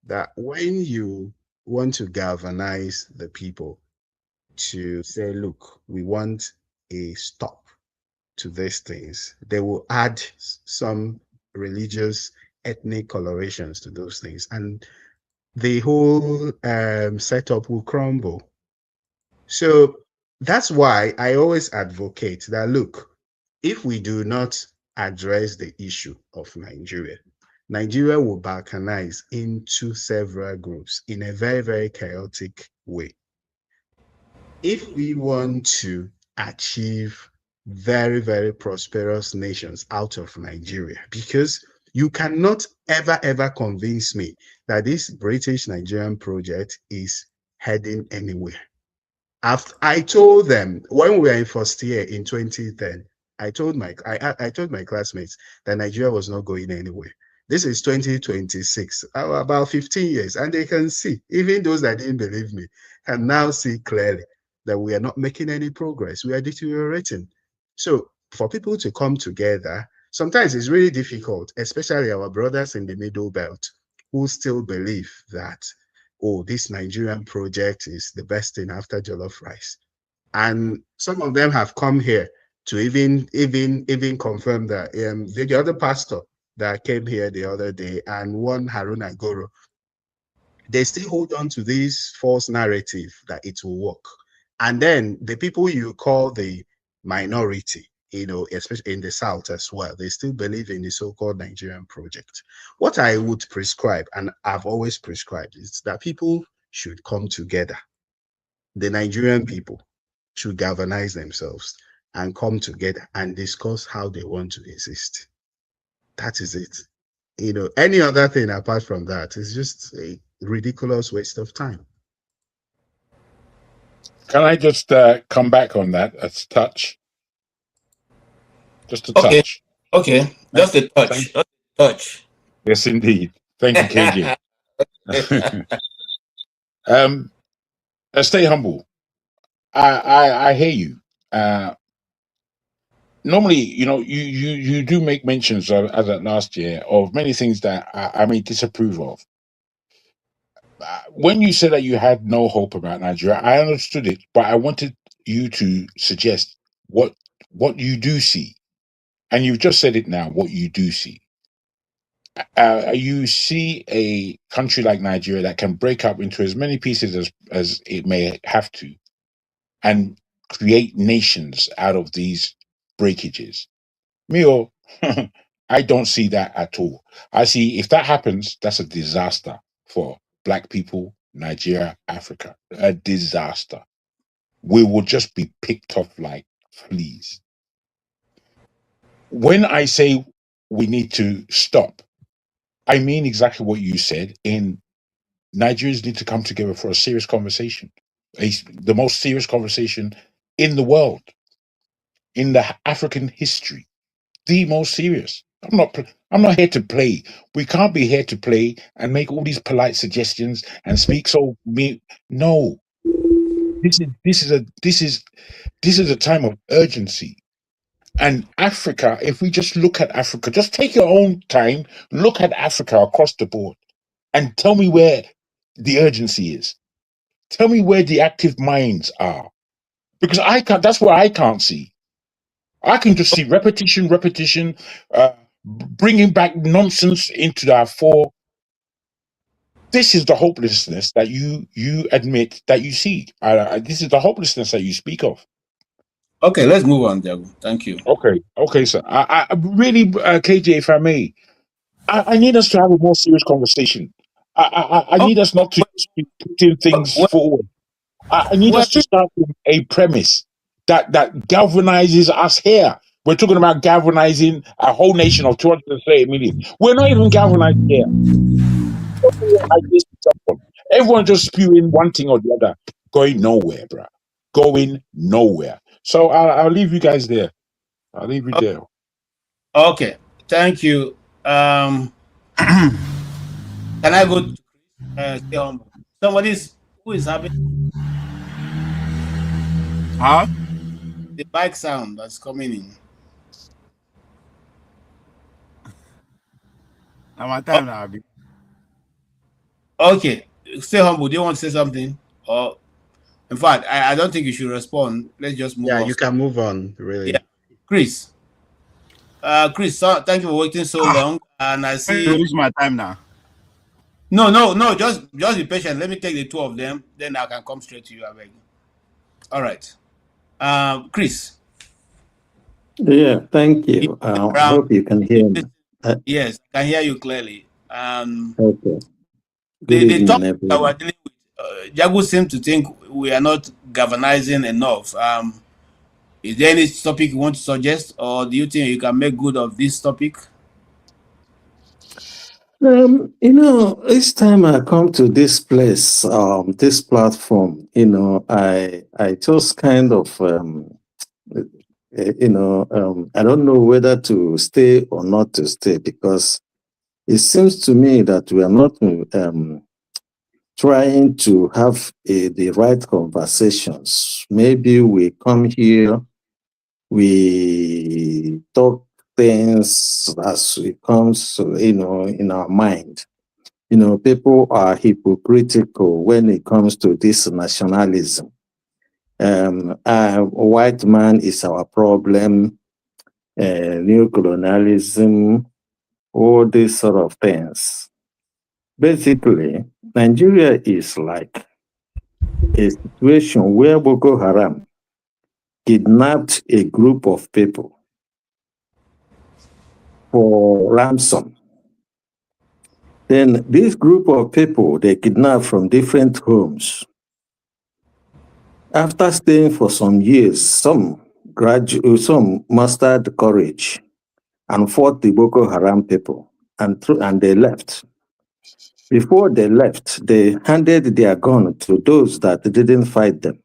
that when you want to galvanize the people to say, look, we want a stop to these things, they will add some religious, ethnic colorations to those things, and the whole setup will crumble. So that's why I always advocate that, look, if we do not address the issue of Nigeria, Nigeria will balkanize into several groups in a very, very chaotic way. If we want to achieve very, very prosperous nations out of Nigeria, because you cannot ever convince me that this British Nigerian project is heading anywhere. I told them when we were in first year in 2010, I told my classmates that Nigeria was not going anywhere. This is 2026, about 15 years, and they can see, even those that didn't believe me, can now see clearly that we are not making any progress. We are deteriorating. So for people to come together, sometimes it's really difficult, especially our brothers in the middle belt who still believe that, oh, this Nigerian project is the best thing after jollof rice. And some of them have come here to even confirm that. The other pastor that came here the other day and one Haruna Goro, they still hold on to this false narrative that it will work. And then the people you call the minority, especially in the South as well, they still believe in the so-called Nigerian project. What I would prescribe, and I've always prescribed, is that people should come together. The Nigerian people should galvanize themselves and come together and discuss how they want to exist. That is it. Any other thing apart from that is just a ridiculous waste of time. Can I just come back on that? A touch. Just a touch. Okay. Just a touch. Just a touch. Yes, indeed. Thank you, KJ. Stay humble. I hear you. Normally, you do make mentions of, as at last year, of many things that I may disapprove of. When you said that you had no hope about Nigeria, I understood it, but I wanted you to suggest what you do see, and you've just said it now. What you do see, you see a country like Nigeria that can break up into as many pieces as it may have to, and create nations out of these breakages. Mio, I don't see that at all. I see if that happens, that's a disaster for Black people, Nigeria, Africa. A disaster. We will just be picked off like fleas. When I say we need to stop, I mean exactly what you said. Nigerians need to come together for a serious conversation, the most serious conversation in the world, in the African history. The most serious. I'm not here to play. We can't be here to play and make all these polite suggestions and speak so me. No. This is a time of urgency. And Africa, if we just look at Africa, just take your own time, look at Africa across the board and tell me where the urgency is. Tell me where the active minds are. Because that's what I can't see. I can just see repetition, bringing back nonsense into our fore. This is the hopelessness that you admit that you see. This is the hopelessness that you speak of. Okay, let's move on, Diego. Thank you. Okay, sir. I really, KJ, if I may, I need us to have a more serious conversation. I need us not to be putting things forward. I need us to start with a premise that galvanizes us here. We're talking about galvanizing a whole nation of 230 million. We're not even galvanized here. Everyone just spewing one thing or the other, going nowhere, bruh. Going nowhere. So I'll leave you guys there. I'll leave you there. Okay, thank you. Can I go to stay humble? who is having the bike sound that's coming in. Now my time now. Okay, stay humble. Do you want to say something? Or in fact, I don't think you should respond. Let's just move on. Yeah, you can move on, really. Yeah, Chris. Chris, thank you for waiting so long. And I see It's my time now. No. Just be patient. Let me take the two of them. Then I can come straight to you. I beg. All right. Chris. Yeah, thank you. I hope you can hear me. Yes, I can hear you clearly. Okay. The topic that we're dealing with, Jagu seems to think we are not galvanizing enough. Is there any topic you want to suggest, or do you think you can make good of this topic? Each time I come to this place, this platform, I just kind of, I don't know whether to stay or not to stay, because it seems to me that we are not trying to have the right conversations. Maybe we come here, we talk things as it comes, in our mind. People are hypocritical when it comes to this nationalism. A white man is our problem, neocolonialism, all these sort of things. Basically, Nigeria is like a situation where Boko Haram kidnapped a group of people for ransom. Then this group of people, they kidnapped from different homes. After staying for some years, some mustered courage and fought the Boko Haram people, and they left. Before they left, they handed their gun to those that didn't fight them.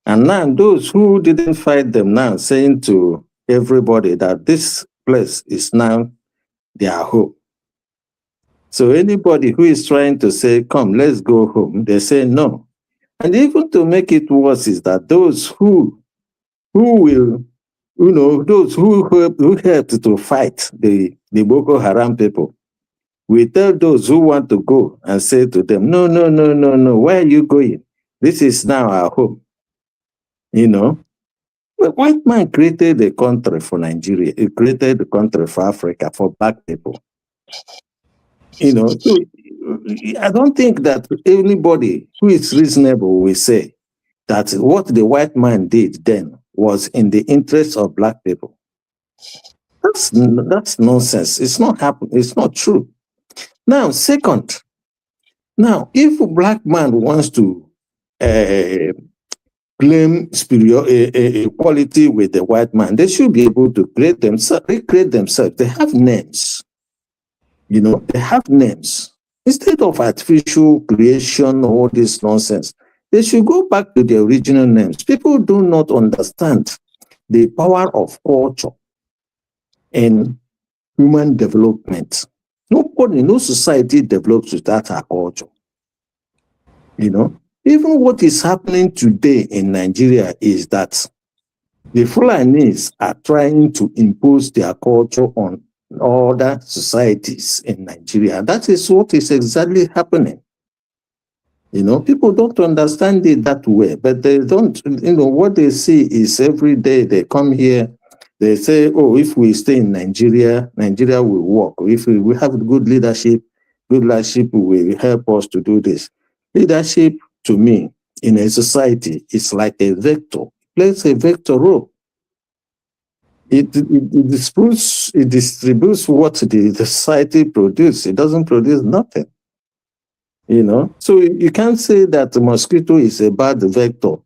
And now those who didn't fight them now saying to everybody that this place is now their home. So anybody who is trying to say, come, let's go home, they say no. And even to make it worse is that those who will, those who helped to fight the Boko Haram people, we tell those who want to go and say to them, no, where are you going? This is now our home. The white man created a country for Nigeria. He created a country for Africa, for black people. So I don't think that anybody who is reasonable will say that what the white man did then was in the interest of black people. That's nonsense. It's not happening. It's not true. Now, second, if a black man wants to claim equality with the white man, they should be able to recreate themselves. They have names. They have names. Instead of artificial creation, all this nonsense, they should go back to their original names. People do not understand the power of culture in human development. No society develops without our culture. Even what is happening today in Nigeria is that the Fulanis are trying to impose their culture on other societies in Nigeria. That is what is exactly happening. People don't understand it that way, but they don't, what they see is every day they come here, they say, oh, if we stay in Nigeria, Nigeria will work. If we have good leadership will help us to do this. Leadership, to me, in a society, is like a vector. It plays a vector role. It distributes what the society produces. It doesn't produce nothing. So you can't say that the mosquito is a bad vector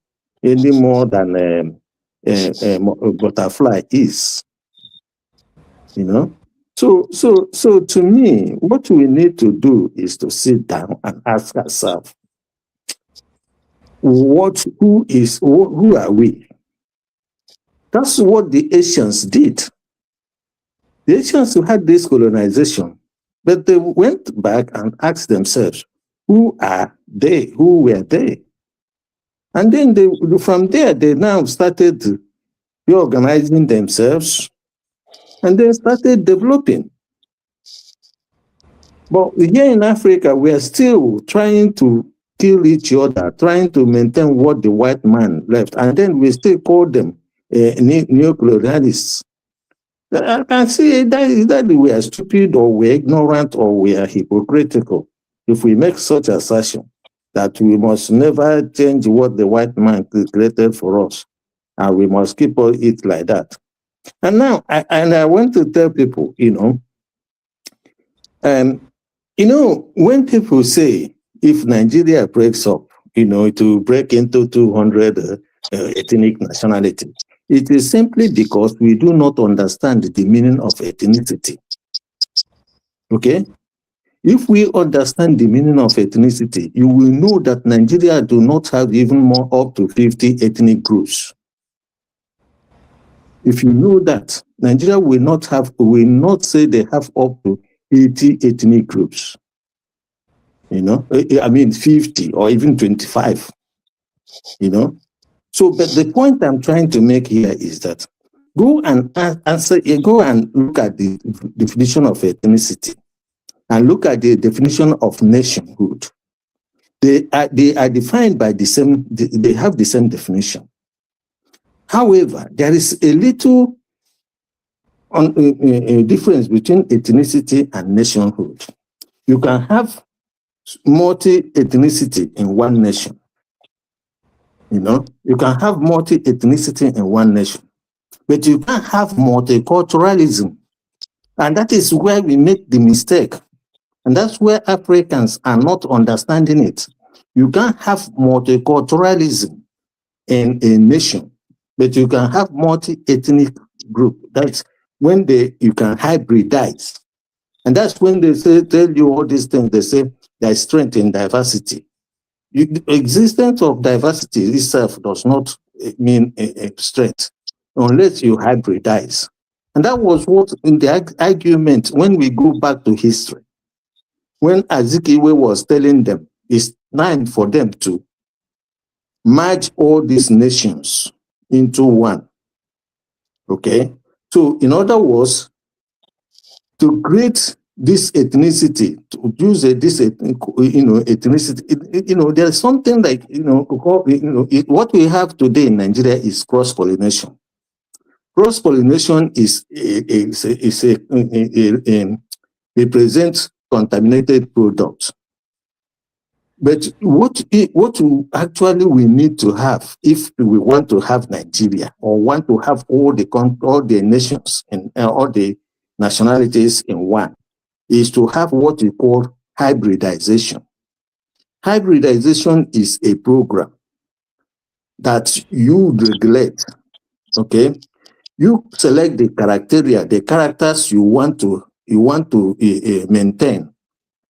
any more than a butterfly is. So to me, what we need to do is to sit down and ask ourselves, who are we? That's what the Asians did. The Asians had this colonization, but they went back and asked themselves, Who are they? Who were they? And then from there, they now started reorganizing themselves and they started developing. But here in Africa, we are still trying to kill each other, trying to maintain what the white man left. And then we still call them neo-colonialists. I can see that we are stupid or we're ignorant or we are hypocritical if we make such assertion that we must never change what the white man created for us, and we must keep it like that. And now, I want to tell people, when people say if Nigeria breaks up, to break into 200 ethnic nationality, it is simply because we do not understand the meaning of ethnicity. Okay? If we understand the meaning of ethnicity, you will know that Nigeria do not have even more up to 50 ethnic groups. If you know that, Nigeria will not say they have up to 80 ethnic groups. 50 or even 25. So, but the point I'm trying to make here is that go and look at the definition of ethnicity and look at the definition of nationhood. They are defined by they have the same definition. However, there is a little difference between ethnicity and nationhood. You can have multi-ethnicity in one nation. You can have multi-ethnicity in one nation, but you can't have multiculturalism. And that is where we make the mistake. And that's where Africans are not understanding it. You can't have multiculturalism in a nation, but you can have multi-ethnic group. That's when you can hybridize. And that's when they tell you all these things. They say there's strength in diversity. The existence of diversity itself does not mean a strength unless you hybridize. And that was what in the argument, when we go back to history, when Azikiwe was telling them it's time for them to merge all these nations into one. Okay? So in other words, to create this ethnicity, to use this ethnicity, there's something like, what we have today in Nigeria is cross-pollination. Cross-pollination represents contaminated products. But what actually we need to have if we want to have Nigeria or want to have all the nations and all the nationalities in one is to have what we call hybridization. Hybridization is a program that you regulate, okay? You select the criteria, the characters you want to maintain,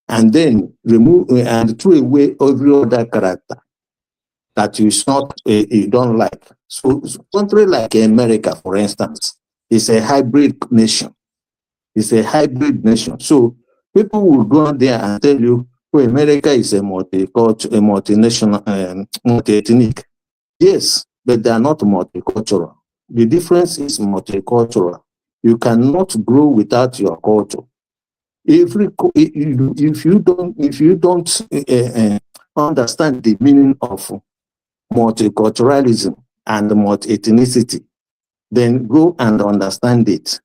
and then remove and throw away every other character that you don't like. So country like America, for instance, is a hybrid nation. It's a hybrid nation. So people will go out there and tell you, well, America is a multinational, multi-ethnic. Yes, but they are not multicultural. The difference is multicultural. You cannot grow without your culture. If you don't understand the meaning of multiculturalism and multi-ethnicity, then go and understand it.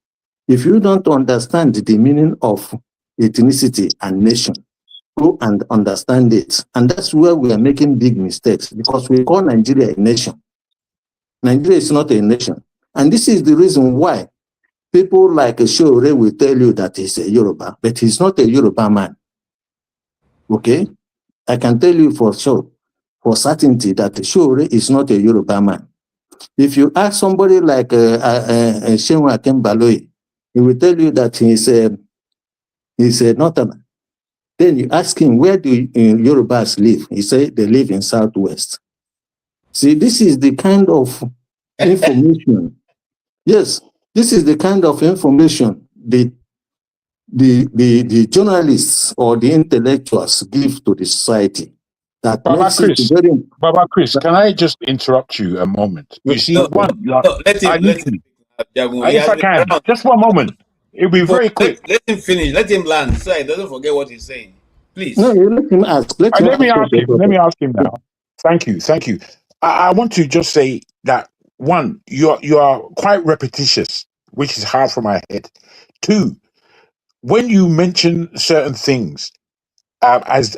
If you don't understand the meaning of ethnicity and nation, go and understand it. And that's where we are making big mistakes, because we call Nigeria a nation. Nigeria is not a nation. And this is the reason why people like Shore will tell you that he's a Yoruba, but he's not a Yoruba man. Okay? I can tell you for sure, for certainty, that Shore is not a Yoruba man. If you ask somebody like Shenwa Kembaloyi, he will tell you that he's a Northerner. Then you ask him, where do Yorubas live? He said they live in Southwest. See, this is the kind of information. Yes, this is the kind of information the journalists or the intellectuals give to the society that makes it very. Baba Chris, can I just interrupt you a moment? You see, No, let him. if I can, just one moment. It'll be very quick. Let him finish. Let him land so he doesn't forget what he's saying. Please. No, you let him ask. Let me ask him now. Thank you. I want to just say that one, you are quite repetitious, which is hard for my head. Two, when you mention certain things as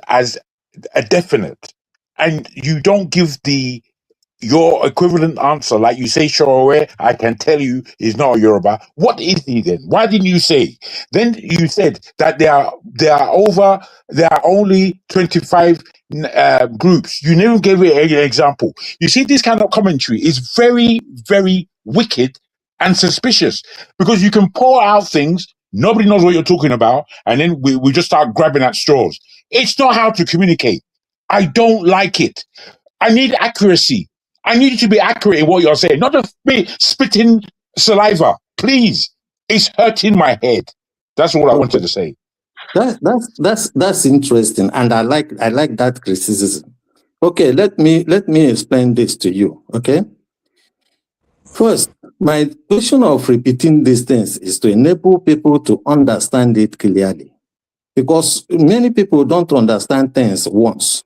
a definite, and you don't give your equivalent answer, like you say, Shorowe, I can tell you is not a Yoruba. What is he then? Why didn't you say? Then you said that there are only 25 groups. You never gave an example. You see, this kind of commentary is very, very wicked and suspicious, because you can pour out things, nobody knows what you're talking about, and then we just start grabbing at straws. It's not how to communicate. I don't like it. I need accuracy. I need you to be accurate in what you're saying, not just be spitting saliva. Please, it's hurting my head. That's all I wanted to say. That's interesting, and I like that criticism. Okay, let me explain this to you. Okay, first, my question of repeating these things is to enable people to understand it clearly, because many people don't understand things once.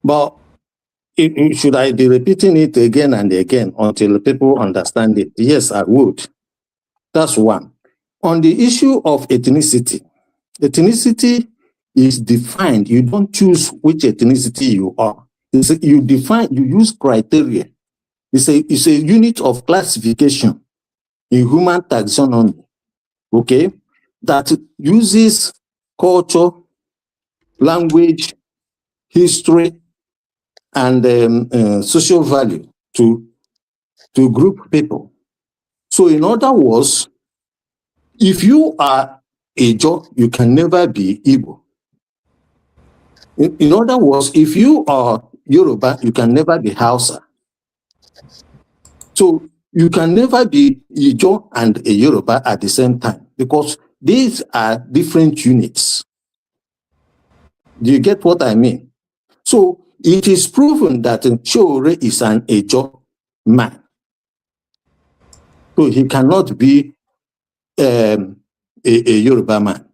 But should I be repeating it again and again until people understand it? Yes, I would. That's one. On the issue of ethnicity is defined. You don't choose which ethnicity you are. You use criteria. It's a unit of classification in human taxonomy, okay, that uses culture, language, history, and social value to group people. So in other words, if you are Ijo, you can never be Igbo. In other words, if you are Yoruba, you can never be Hausa. So you can never be Ijo and a Yoruba at the same time, because these are different units. Do you get what I mean? So it is proven that Chiore is an Ijo man. So he cannot be a Yoruba man.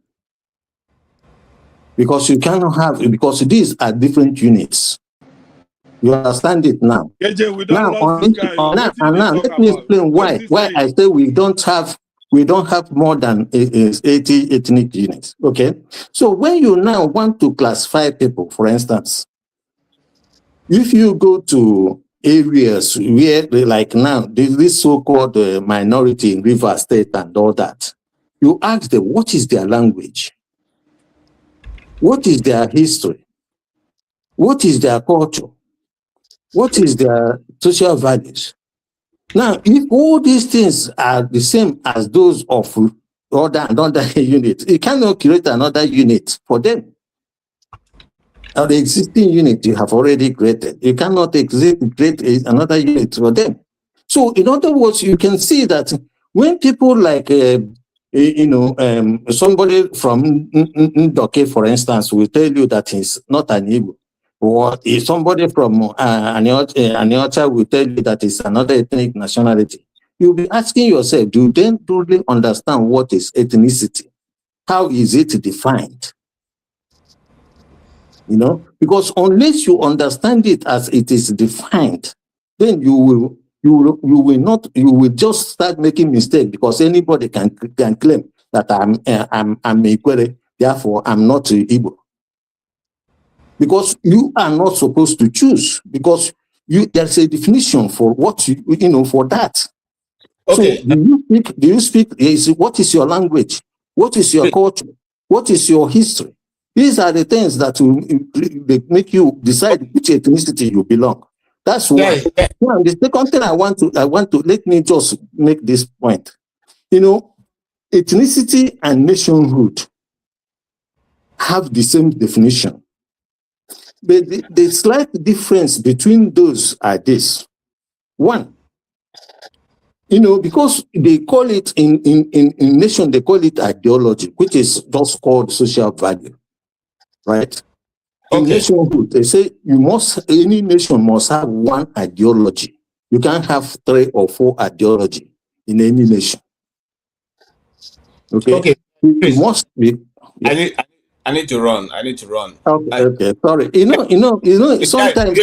Because you cannot have, because these are different units. You understand it now? Now, let me explain why I say we don't have more than 80 ethnic units. Okay, so when you now want to classify people, for instance, if you go to areas where, like now, this so-called minority in River State and all that, you ask them, what is their language? What is their history? What is their culture? What is their social values? Now, if all these things are the same as those of another unit, you cannot create another unit for them. Now, the existing unit you have already created, you cannot create another unit for them. So, in other words, you can see that when people like, somebody from Ndoke, for instance, will tell you that he's not an Igbo, or if somebody from Aniocha will tell you that it's another ethnic nationality, you'll be asking yourself, do they truly understand what is ethnicity? How is it defined? You know, because unless you understand it as it is defined, then you will just start making mistakes, because anybody can claim that I'm Ikwere, therefore I'm not Igbo. Because you are not supposed to choose, because there's a definition for what for that. Okay. So do you speak? What is your language? What is your culture? What is your history? These are the things that will make you decide which ethnicity you belong. That's why. Now, the second thing I want to let me just make this point. Ethnicity and nationhood have the same definition. But the slight difference between those are this. One, You know, because they call it in nation, they call it ideology, which is just called social value, right? In nationhood, they say any nation must have one ideology. You can't have 3 or 4 ideology in any nation. Okay. You must be. Yeah. I need to run. Okay. Sorry. Sometimes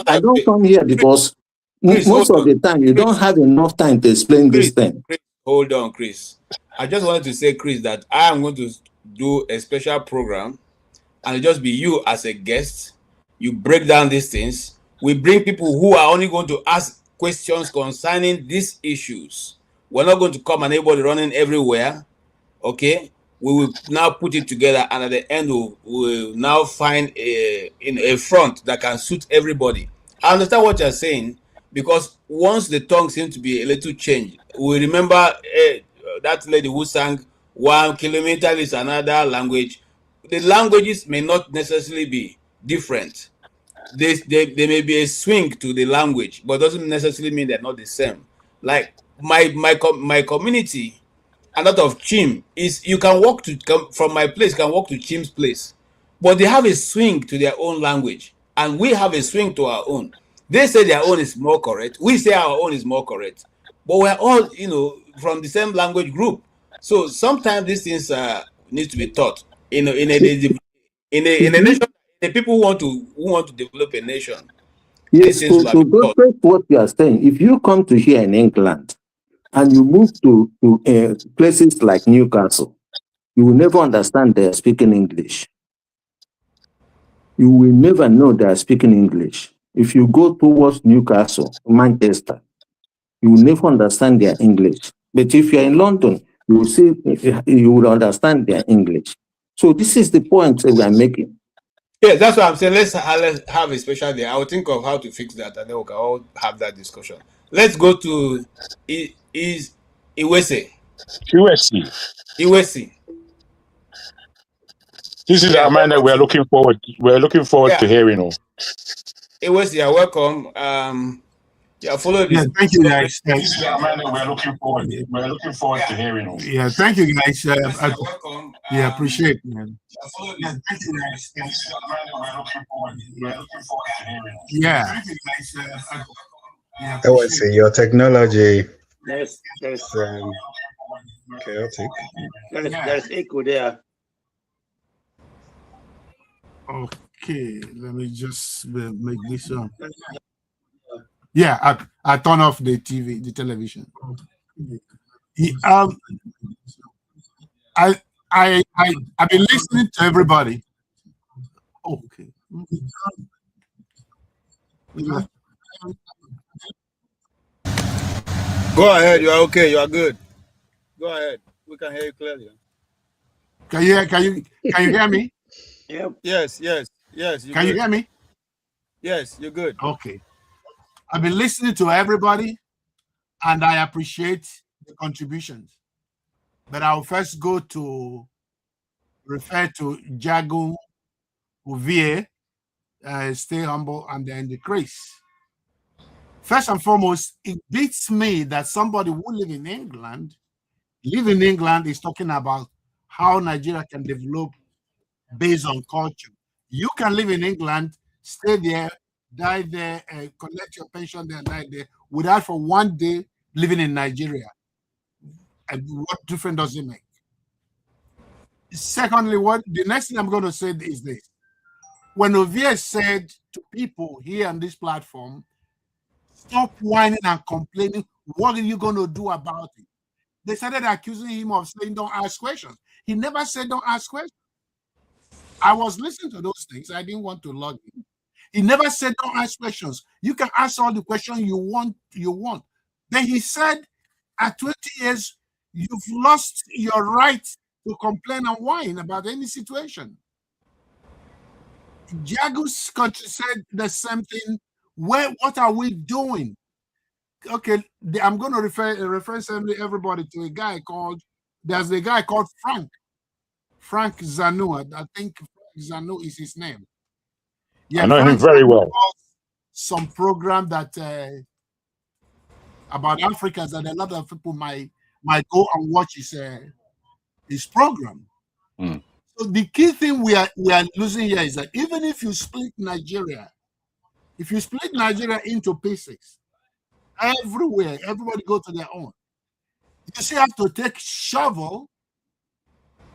I don't come here because Chris, most of the time you don't have enough time to explain this thing. Chris, hold on, Chris. I just wanted to say, Chris, that I am going to do a special program and it'll just be you as a guest. You break down these things. We bring people who are only going to ask questions concerning these issues. We're not going to come and everybody running everywhere. Okay? We will now put it together, and at the end we'll now find a front that can suit everybody. I understand what you're saying, because once the tongue seems to be a little changed, we remember that lady who sang 1 kilometer is another language. The languages may not necessarily be different. There may be a swing to the language, but doesn't necessarily mean they're not the same. Like my community, a lot of Chim is, you can walk to come from my place, can walk to Chim's place, but they have a swing to their own language, and we have a swing to our own. They say their own is more correct. We say our own is more correct, but we're all, from the same language group. So sometimes these things need to be taught. In a nation, the people who want to develop a nation. Yes, to illustrate what you are saying, if you come to here in England and you move to places like Newcastle, you will never understand they are speaking English. You will never know they are speaking English. If you go towards Newcastle, Manchester, you will never understand their English. But if you are in London, you will see, you will understand their English. So this is the point that we are making. Yeah, that's what I'm saying. Let's have a special day. I will think of how to fix that, and then we can all have that discussion. Let's go to Iwese. This is a man that we're looking forward to hearing. Iwese, you're welcome. Follow this. Yeah, thank you, guys. This is a man that we're looking forward to hearing. Yeah, thank you, guys. Appreciate it, man. Yeah, thank you, guys. This is a man that we're looking forward to hearing. Yeah. Thank you, guys. I would say your technology There's chaotic. There's echo there. Okay, let me just make this on. Yeah, I turn off the television. I've been listening to everybody. Okay. Go ahead. You are okay. You are good. Go ahead. We can hear you clearly. Can you hear me? Yep. Yes. Can you hear me? Yes, you're good. Okay. I've been listening to everybody, and I appreciate the contributions. But I'll first go to refer to Jagun Uvie, stay humble, and then the grace. First and foremost, it beats me that somebody who live in England is talking about how Nigeria can develop based on culture. You can live in England, stay there, die there, collect your pension there, and die there, without for one day living in Nigeria. And what difference does it make? Secondly, the next thing I'm going to say is this. When Ovie said to people here on this platform, stop whining and complaining, what are you going to do about it? They started accusing him of saying, don't ask questions. He never said, don't ask questions. I was listening to those things. I didn't want to log in. He never said, don't ask questions. You can ask all the questions you want. Then he said, at 20 years, you've lost your right to complain and whine about any situation. Jagu's country said the same thing. What are we doing? Okay, I'm going to refer everybody to a guy called Frank Zanu. I think Zanu is his name. Yeah, I know him very well. Some program that about Africans, and a lot of people might go and watch his program. So the key thing we are losing here is that even if you split Nigeria, into pieces, everywhere, everybody go to their own. You still have to take shovel.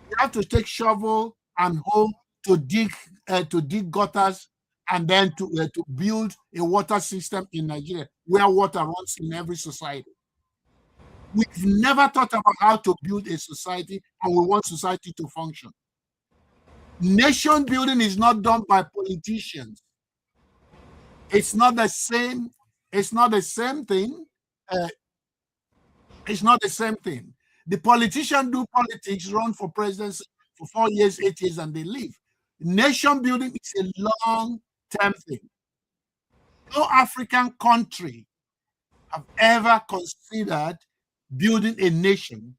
You have to take shovel and hoe to dig gutters, and then to build a water system in Nigeria where water runs in every society. We've never thought about how to build a society, and we want society to function. Nation building is not done by politicians. It's not the same. It's not the same thing. It's not the same thing. The politicians do politics, run for presidency for 4 years, 8 years, and they leave. Nation building is a long-term thing. No African country have ever considered building a nation.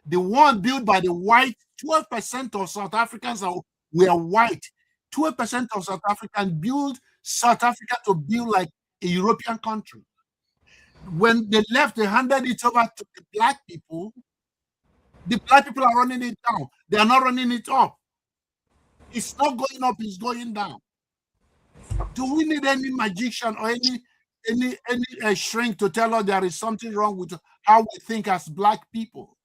The one built by the white, 12% of South Africans were white. 12% of South Africans built South Africa to build like a European country. When they left, they handed it over to the black people. The black people are running it down. They are not running it up. It's not going up, it's going down. Do we need any magician or any shrink to tell us there is something wrong with how we think as black people?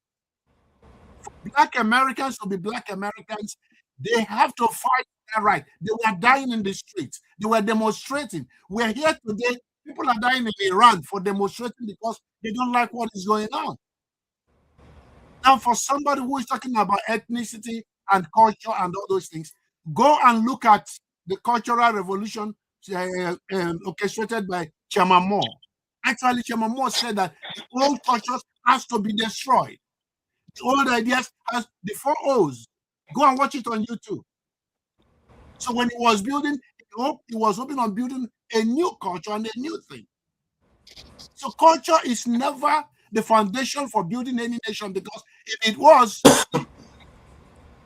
For black Americans to be black Americans, they have to fight their right. They were dying in the streets. They were demonstrating. We're here today. People are dying in Iran for demonstrating because they don't like what is going on. Now, for somebody who is talking about ethnicity and culture and all those things, go and look at the Cultural Revolution orchestrated by Chairman Moore. Actually, Chairman Moore said that the old cultures has to be destroyed. The old ideas has the 4 O's. Go and watch it on YouTube. So when he was building, he was hoping on building a new culture and a new thing. So culture is never the foundation for building any nation, because if it was,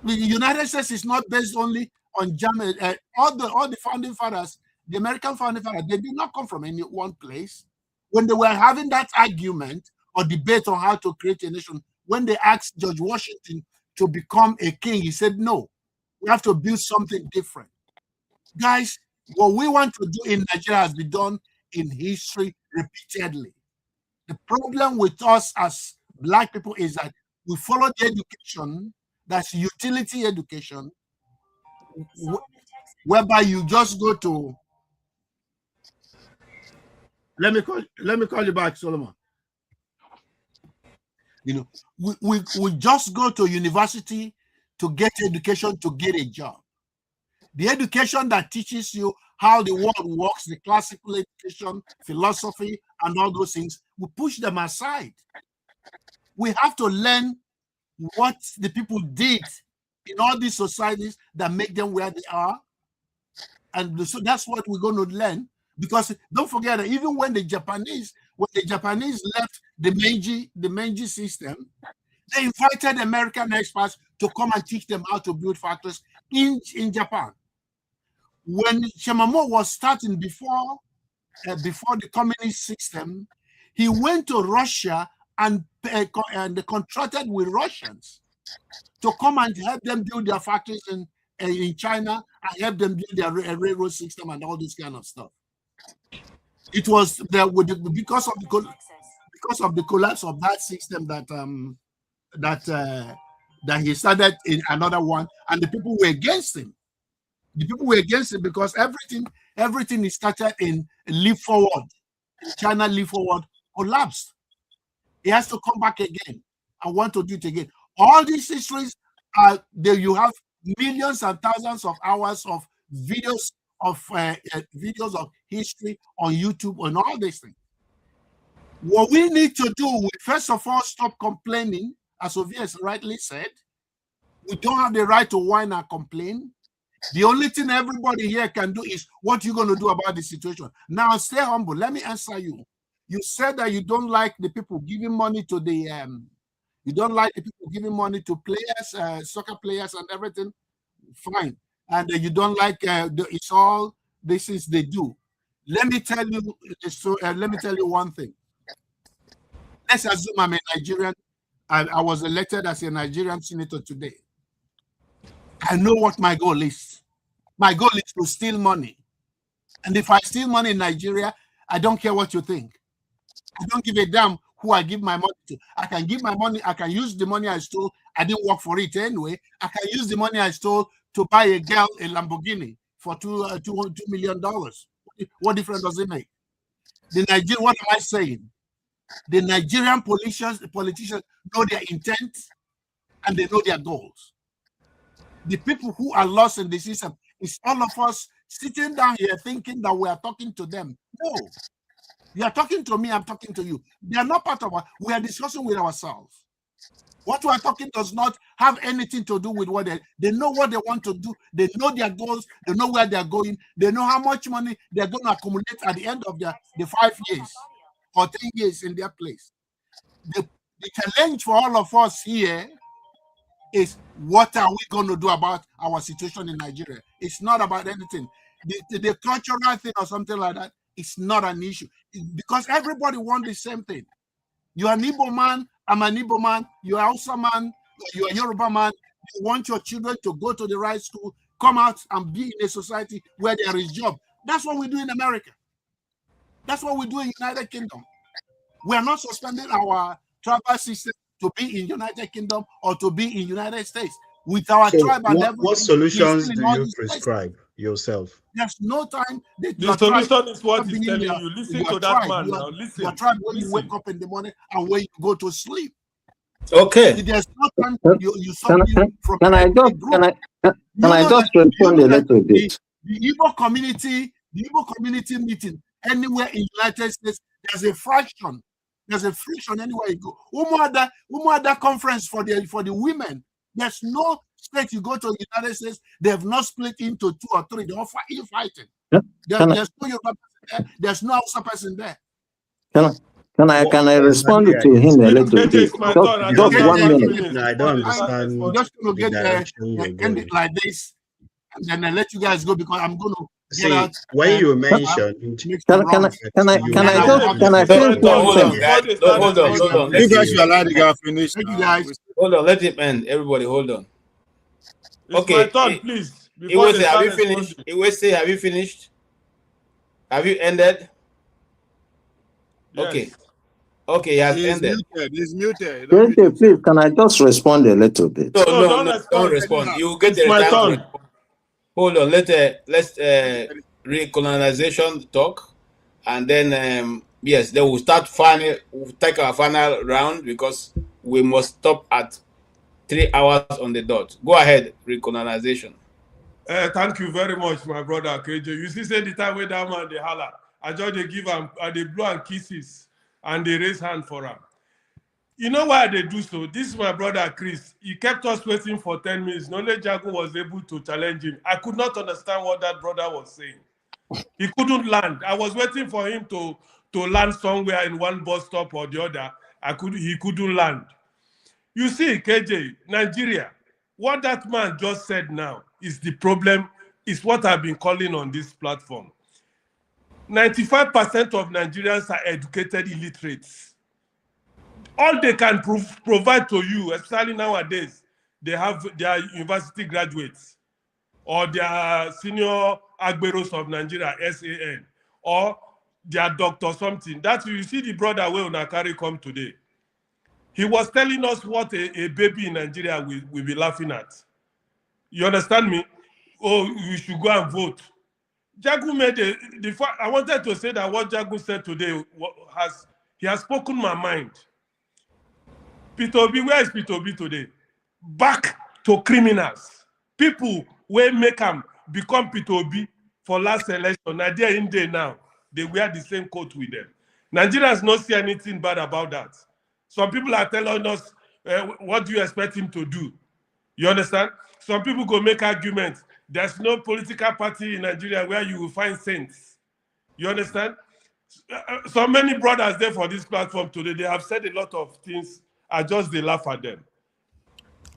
the United States is not based only on Germany. All the founding fathers, the American founding fathers, they did not come from any one place. When they were having that argument or debate on how to create a nation, when they asked George Washington to become a king, he said, no, we have to build something different. Guys, what we want to do in Nigeria has been done in history repeatedly. The problem with us as black people is that we follow the education, that's utility education, whereby you just go to, let me call you back, Solomon. You know, we just go to university to get education, to get a job. The education that teaches you how the world works, the classical education, philosophy, and all those things, we push them aside. We have to learn what the people did in all these societies that make them where they are. And so that's what we're going to learn. Because don't forget that even when the Japanese left the Meiji system, they invited American experts to come and teach them how to build factories in Japan. When Chairman Moore was starting before the communist system, he went to Russia and contracted with Russians to come and help them build their factories in China and help them build their railroad system and all this kind of stuff. It was there because of the collapse of that system that he started in another one, and the people were against him. The people were against it because everything is started in Leap Forward. China Leap Forward collapsed. He has to come back again and want to do it again. All these histories are there. You have millions and thousands of hours of videos of history on YouTube and all these things. What we need to do, we first of all stop complaining, as Ovies rightly said. We don't have the right to whine and complain. The only thing everybody here can do is what you're going to do about the situation. Now, stay humble. Let me answer you. You said that you don't like the people giving money to the you don't like the people giving money to players, soccer players, and everything. Fine. And you don't like it's all this is they do. Let me tell you. Let me tell you one thing. Let's assume I'm a Nigerian. I was elected as a Nigerian senator today. I know what my goal is. My goal is to steal money. And if I steal money in Nigeria, I don't care what you think. I don't give a damn who I give my money to. I can give my money. I can use the money I stole. I didn't work for it anyway. I can use the money I stole to buy a girl a Lamborghini for $2 million. What difference does it make? What am I saying? The Nigerian politicians know their intent and they know their goals. The people who are lost in the system is all of us sitting down here thinking that we are talking to them. No, you are talking to me, I'm talking to you. They are not part of us. We are discussing with ourselves. What we are talking does not have anything to do with what they know what they want to do. They know their goals. They know where they are going. They know how much money they're going to accumulate at the end of the 5 years or 10 years in their place. The challenge for all of us here is, what are we going to do about our situation in Nigeria? It's not about anything. The cultural thing or something like that, it's not an issue. Because everybody wants the same thing. You're an Igbo man, I'm an Igbo man, you're a Hausa man, you're a Yoruba man. You want your children to go to the right school, come out and be in a society where there is job. That's what we do in America. That's what we do in United Kingdom. We are not suspending our tribal system to be in United Kingdom or to be in United States. With our tribe and everything. What solutions do you prescribe yourself? There's no time. The solution is what he's telling you. Listen to that man now. Listen. Your tribe when you wake up in the morning and when you go to sleep. Okay. There's no time you can I just respond a little bit? The Igbo community meeting anywhere in United States, there's a fraction. There's a friction anywhere you go. Other conference for the women. There's no state you go to the United States, they have not split into 2 or 3. They're all fighting. There's no Yoruba person there. There's no Hausa person there. Can I respond to him a little bit? Just 1 minute. No, I don't understand. I'm just going to get there and end it like this, and then I let you guys go because I'm going to. See, when you mentioned, can I finish? Hold on. You guys should allow the guy finish. Thank you guys. Hold on, let him end. Everybody, hold on. Okay, my turn, please. Iwese, have you finished? Iwese, have you finished? Have you ended? Yes. Okay, he has ended. He's muted. Please, can I just respond a little bit? No, don't respond. You get the time. Hold on, let's recolonization talk, and then yes, then we'll take our final round because we must stop at 3 hours on the dot. Go ahead, recolonization. Thank you very much, my brother KJ. You see, say the time when that man they holler, I just they give him they blow and kisses and they raise hand for him. You know why they do so? This is my brother Chris. He kept us waiting for 10 minutes. Only Jago was able to challenge him. I could not understand what that brother was saying. He couldn't land. I was waiting for him to land somewhere in one bus stop or the other. He couldn't land. You see, KJ, Nigeria, what that man just said now is the problem, is what I've been calling on this platform. 95% of Nigerians are educated illiterates. All they can provide to you, especially nowadays, they have their university graduates or their senior Agberos of Nigeria, SAN, or their doctor something. That's you see the brother where Unakari come today. He was telling us what a baby in Nigeria will be laughing at. You understand me? Oh, you should go and vote. Jagu made I wanted to say that what Jagu said today he has spoken my mind. Peter Obi, where is Peter Obi today? Back to criminals. People will make them become Peter Obi for last election. Nigeria in there now. They wear the same coat with them. Nigerians don't see anything bad about that. Some people are telling us, what do you expect him to do? You understand? Some people go make arguments. There's no political party in Nigeria where you will find saints. You understand? So many brothers there for this platform today, they have said a lot of things. I just they laugh at them.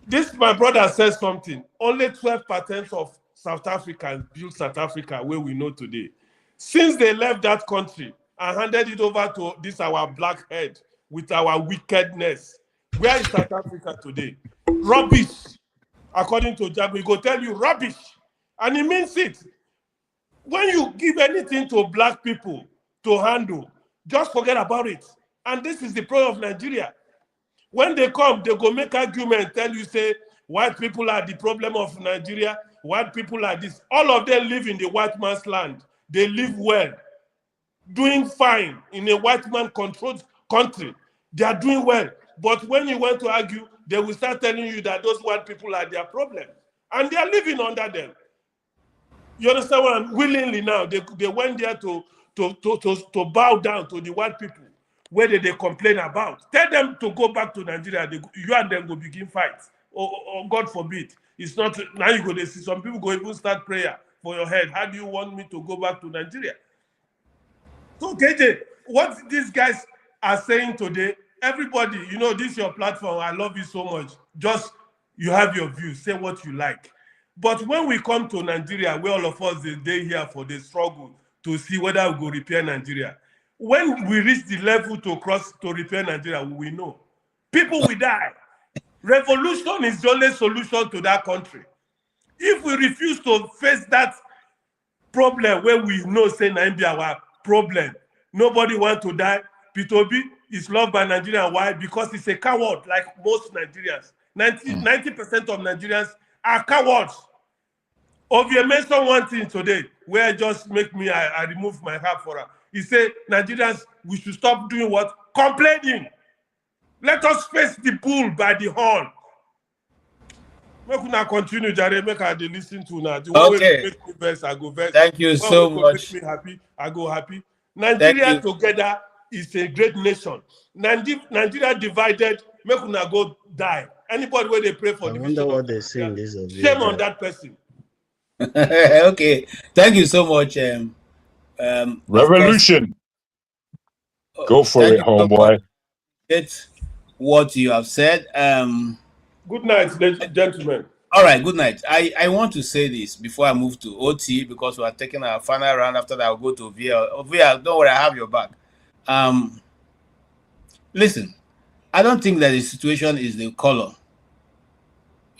This, my brother says something. Only 12% of South Africans built South Africa where we know today. Since they left that country and handed it over to this our black head, with our wickedness. Where is South Africa today? Rubbish. According to Jago, he go tell you rubbish. And he means it. When you give anything to black people to handle, just forget about it. And this is the problem of Nigeria. When they come, they go make argument, tell you, say, white people are the problem of Nigeria, white people are this. All of them live in the white man's land. They live well, doing fine in a white man-controlled country. They are doing well. But when you want to argue, they will start telling you that those white people are their problem. And they are living under them. You understand what I'm willingly now? They went there to bow down to the white people. Where did they complain about? Tell them to go back to Nigeria. You and them go begin fights. Or God forbid. It's not, now you go to see some people go even start prayer for your head. How do you want me to go back to Nigeria? So KJ, what these guys are saying today, everybody, you know, this is your platform. I love you so much. Just, you have your views. Say what you like. But when we come to Nigeria, where all of us, they here for the struggle to see whether we go repair Nigeria. When we reach the level to cross to repair Nigeria, we know. People will die. Revolution is the only solution to that country. If we refuse to face that problem where we know say Nigeria our problem, nobody wants to die. Peter Obi is loved by Nigerians. Why? Because he's a coward, like most Nigerians. 90% of Nigerians are cowards. Obi mentioned one thing today where just make me, I remove my hat for her. He said, Nigerians, we should stop doing what? Complaining. Let us face the bull by the horn. Make una continue, Jare. Make I listen to now. The one way make me verse, I go verse. Thank you so much. Make me happy, I go happy. Nigeria together is a great nation. Nigeria divided, make una go die. Anybody where they pray for I wonder what they say in this. Shame on that person. Okay, thank you so much. Revolution. Go for it, homeboy. It's what you have said. Good night, ladies and gentlemen. All right, good night. I want to say this before I move to OT because we are taking our final round. After that, I'll go to VL. VL, don't worry, I have your back. Listen, I don't think that the situation is the color.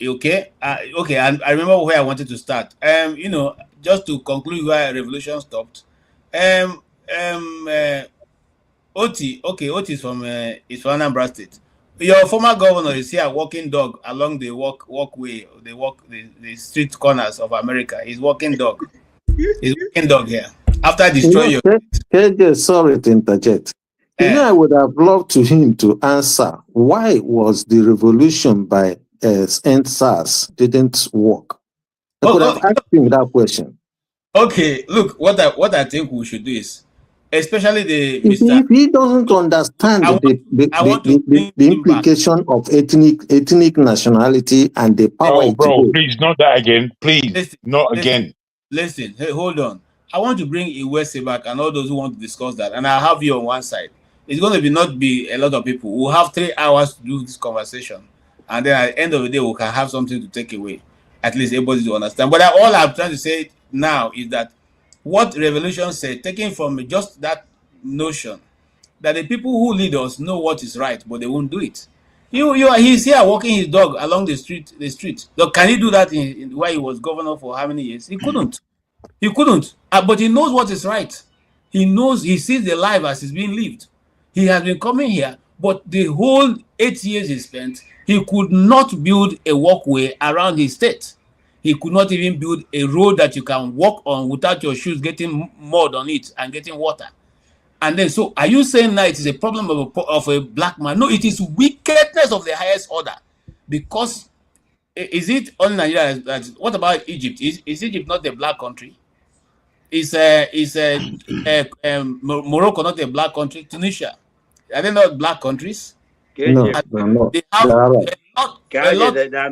Okay, okay. And I remember where I wanted to start. You know, just to conclude where revolution stopped. OT, okay, OT is from Anambra State. Your former governor is here walking dog along the walkway, the street corners of America. He's walking dog. He's walking dog here. After destroying your KJ, sorry to interject. You know, I would have loved to him to answer why was the revolution by SARS didn't work. I could have asked him that question. Okay, look, what I think we should do is, especially if he doesn't understand the implication of ethnic nationality and the power. Bro, please, not that again. Please, again. Listen, hey, hold on. I want to bring Iwese back and all those who want to discuss that, and I'll have you on one side. It's going to not be a lot of people. We'll have 3 hours to do this conversation, and then at the end of the day, we can have something to take away. At least everybody to understand. But all I'm trying to say now is that what revolution said, taken from just that notion that the people who lead us know what is right, but they won't do it. He's here walking his dog along the street. Look, can he do that in where he was governor for how many years? He couldn't. He couldn't. But he knows what is right. He knows, he sees the life as it's being lived. He has been coming here, but the whole 8 years he spent, he could not build a walkway around his state. He could not even build a road that you can walk on without your shoes getting mud on it and getting water. And then, so are you saying now it is a problem of a black man? No, it is wickedness of the highest order. Because is it only Nigeria? What about Egypt? Is Egypt not a black country? Is Morocco not a black country? Tunisia, are they not black countries? No, they're not. They are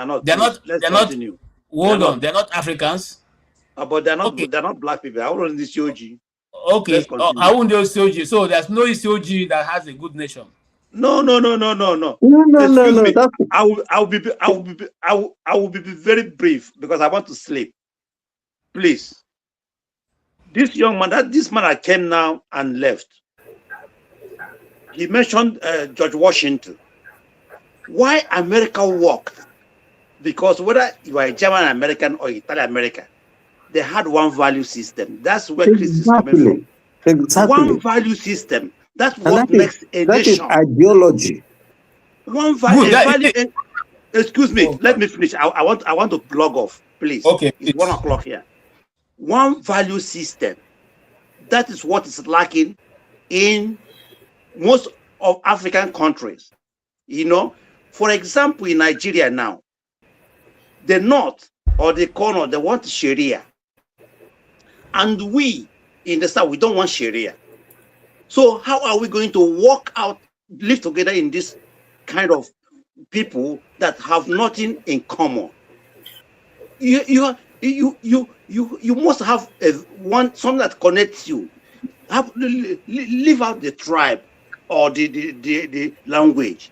not. Let's continue. Hold on, they're not Africans. But they're not. Okay. They're not black people. I wouldn't this Yoji. Okay, I won't do Yoji. So there's no Yoji that has a good nation. No. No. I will be very brief because I want to sleep. Please. This young man, this man that came now and left. he mentioned George Washington. Why America worked? Because whether you are a German American or Italian American, they had one value system. That's where Chris is coming from. Exactly. One value system. That's what makes a nation. That is ideology. One value. Excuse me. Let me finish. I want to plug off, please. Okay. It's 1 o'clock here. One value system. That is what is lacking in most of African countries. You know, for example, in Nigeria now, the North or the corner, they want Sharia. And we in the South, we don't want Sharia. So how are we going to work out, live together in this kind of people that have nothing in common? You must have something that connects you. Leave out the tribe or the language,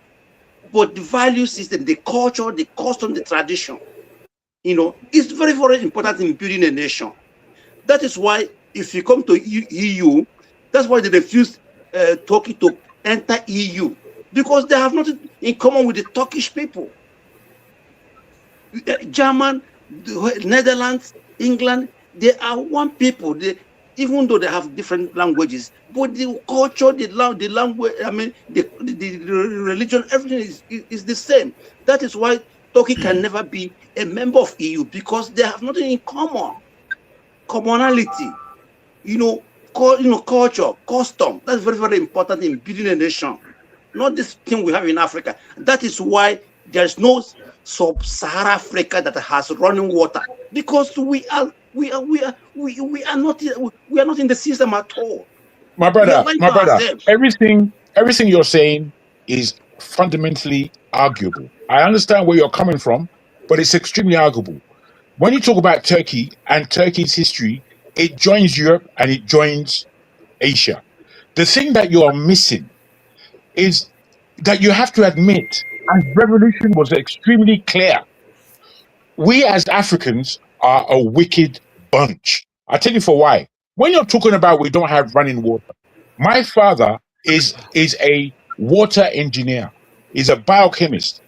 but the value system, the culture, the custom, the tradition, you know, is very, very important in building a nation. That is why if you come to EU, that's why they refuse Turkey to enter EU, because they have nothing in common with the Turkish people. German, Netherlands, England, they are one people. Even though they have different languages, but the culture, the language, I mean, the religion, everything is the same. That is why Turkey can never be a member of EU, because they have nothing in common. Commonality, you know, culture, custom. That's very, very important in building a nation. Not this thing we have in Africa. That is why there's no sub-Saharan Africa that has running water, because we are not in the system at all. My brother, everything you're saying is fundamentally arguable. I understand where you're coming from, but it's extremely arguable. When you talk about Turkey and Turkey's history, it joins Europe and it joins Asia. The thing that you are missing is that you have to admit, and revolution was extremely clear, we as Africans are a wicked bunch. I'll tell you for why. When you're talking about we don't have running water, my father is a water engineer. He's a biochemist.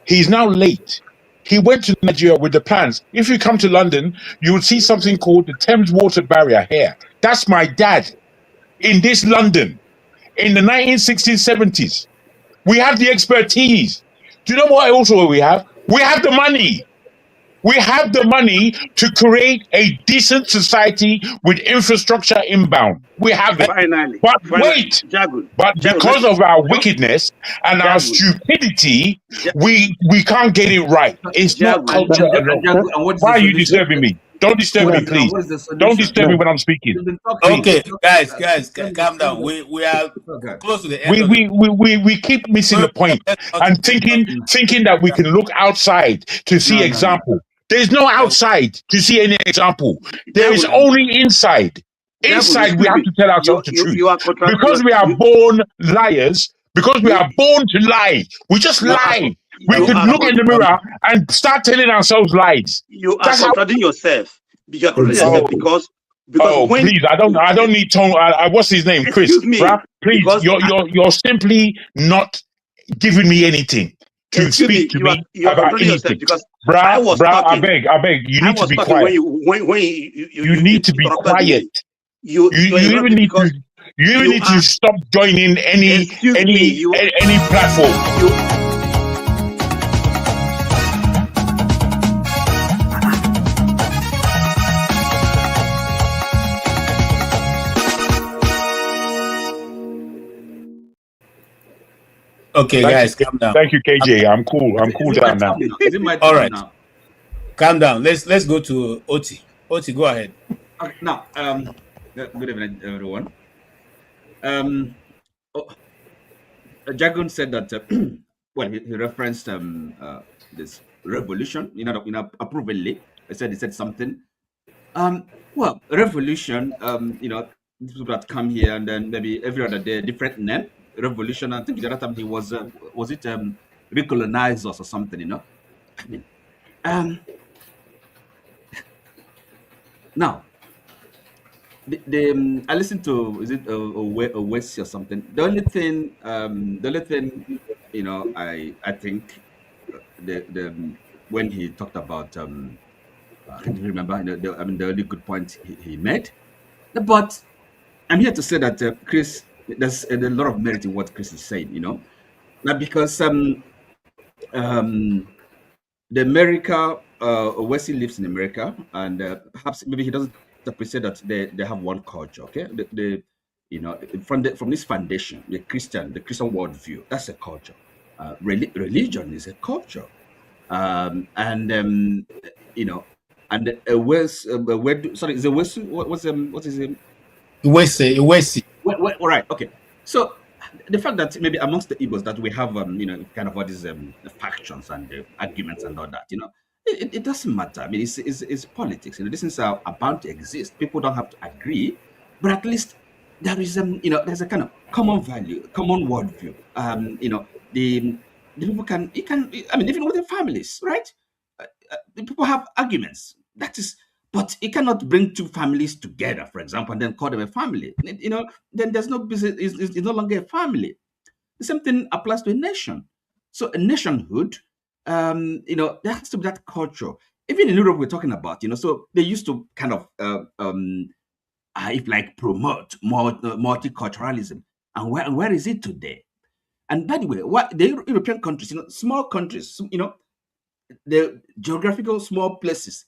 He's now late. He went to Nigeria with the plans. If you come to London, you will see something called the Thames Water Barrier here. That's my dad in this London in the 1960s, 70s. We have the expertise. Do you know what also we have? We have the money. We have the money to create a decent society with infrastructure inbound. We have it. Finally, wait. Because of our wickedness and our stupidity, we can't get it right. It's not culture alone. Why are you disturbing me? Don't disturb me, please. Don't disturb me when I'm speaking. Okay, guys, calm down. We are close to the end. We keep missing the point and thinking that we can look outside to see example. There's no outside to see any example. There is only inside. Inside, we have to tell ourselves the truth. Because we are born liars, because we are born to lie. We just lie. We could look in the mirror and start telling ourselves lies. You are contradicting yourself. You are contradicting yourself because please, I don't need Tom. What's his name? Chris. Bruh, please, you're simply not giving me anything to speak to me about anything. Bruh, I beg. You need to be quiet. You need to be quiet. You even need to stop joining any platform. Okay, guys, calm down. Thank you, KJ. I'm cool. I'm cool down now. All right, calm down. Let's go to Oti. Oti, go ahead. Now, good evening, everyone. Jagun said that. Well, he referenced this revolution. Approvingly, he said something. Well, revolution. People that come here and then maybe every other day different name. Revolution. I think the other time he was it recolonizers or something, I mean, now I listened to, is it a West or something? The only thing, you know, I think when he talked about I can't even remember. I mean, the only good point he made. But I'm here to say that Chris, there's a lot of merit in what Chris is saying. You know, now because um, the America, Wesley lives in America, and perhaps maybe he doesn't appreciate that they have one culture. Okay, you know, from this foundation, the Christian worldview, that's a culture. Religion is a culture, and you know, and sorry, is a West, what is it? Iwesi. All right, okay. So the fact that maybe amongst the Igbos that we have, you know, kind of all these factions and arguments and all that, you know, it doesn't matter. I mean, it's politics. You know, these things are bound to exist. People don't have to agree, but at least there is, you know, there's a kind of common value, common worldview. You know, the people can, I mean, even within families, right? The people have arguments. That is, but it cannot bring two families together, for example, and then call them a family. You know, then there's no business. It's no longer a family. The same thing applies to a nation. So a nationhood, you know, there has to be that culture. Even in Europe, we're talking about, you know, so they used to kind of, if like promote multiculturalism. And where is it today? And by the way, what the European countries, you know, small countries, you know, the geographical small places,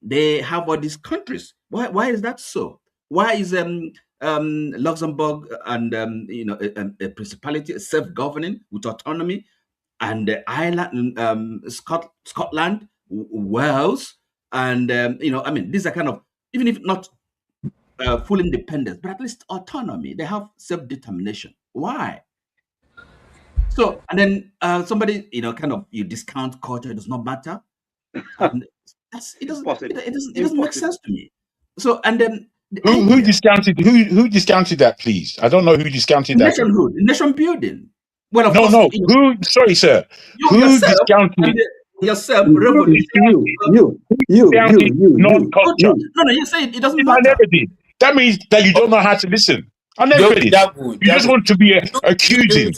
they have all these countries. Why is that so? Why is Luxembourg and you know, a principality, self-governing with autonomy, and Ireland, Scotland, Wales, and you know, I mean, these are kind of, even if not full independence, but at least autonomy. They have self-determination. Why? So, and then somebody, you know, kind of, you discount culture, it does not matter. And it doesn't make sense to me. So, and then who discounted that, please? I don't know who discounted that. Nationhood, nation building. Well, of no, course, no. Who? Sorry, sir. Who discounted yourself? Revolution. You. Non-culture. No, you say it doesn't matter. I never did. That means that you don't know how to listen. I never did. You just want to be accusing.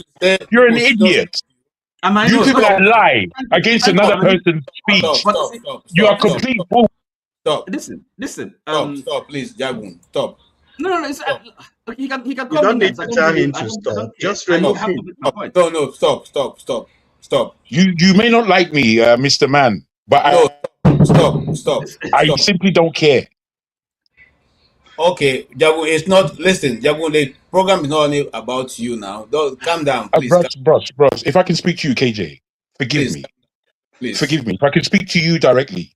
You're an idiot. You people that lie against another person's speech. You are complete bull. Stop. Listen. Stop, please, Jagun. Stop. No. It's, he can You call don't me need to tell him to stop. Just remove him. No, stop. You may not like me, Mr. Man, but Stop. I simply don't care. Okay, Jagun, it's not. Listen, Jagun, the program is not only about you now. Calm down, please. Bros. If I can speak to you, KJ, forgive me. Please. Forgive me. If I can speak to you directly,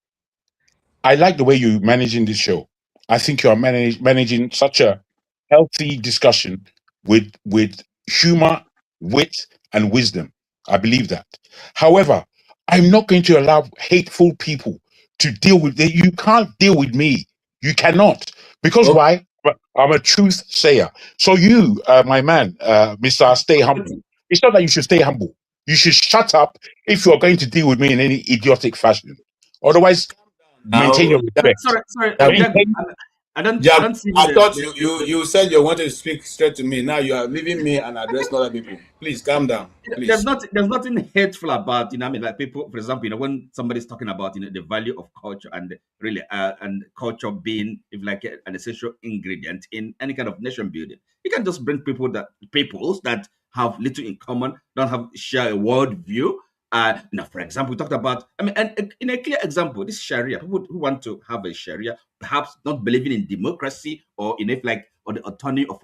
I like the way you're managing this show. I think you're managing such a healthy discussion with humor, wit, and wisdom. I believe that. However, I'm not going to allow hateful people to deal with it. You can't deal with me. You cannot. Because why? I'm a truth sayer. So you, my man, Mr. Stay Humble. It's not that you should stay humble. You should shut up if you're going to deal with me in any idiotic fashion. Otherwise, maintain your respect. Sorry. I don't see. I thought you said you wanted to speak straight to me. Now you are leaving me and addressing other people. Please calm down. Please. There's nothing hateful about, you know, I mean, like people, for example, you know, when somebody's talking about, you know, the value of culture and really and culture being, if like an essential ingredient in any kind of nation building, you can just bring peoples that have little in common, don't share a world view. Now, for example, we talked about, I mean, and in a clear example, this Sharia, people who want to have a Sharia, perhaps not believing in democracy or in or the autonomy of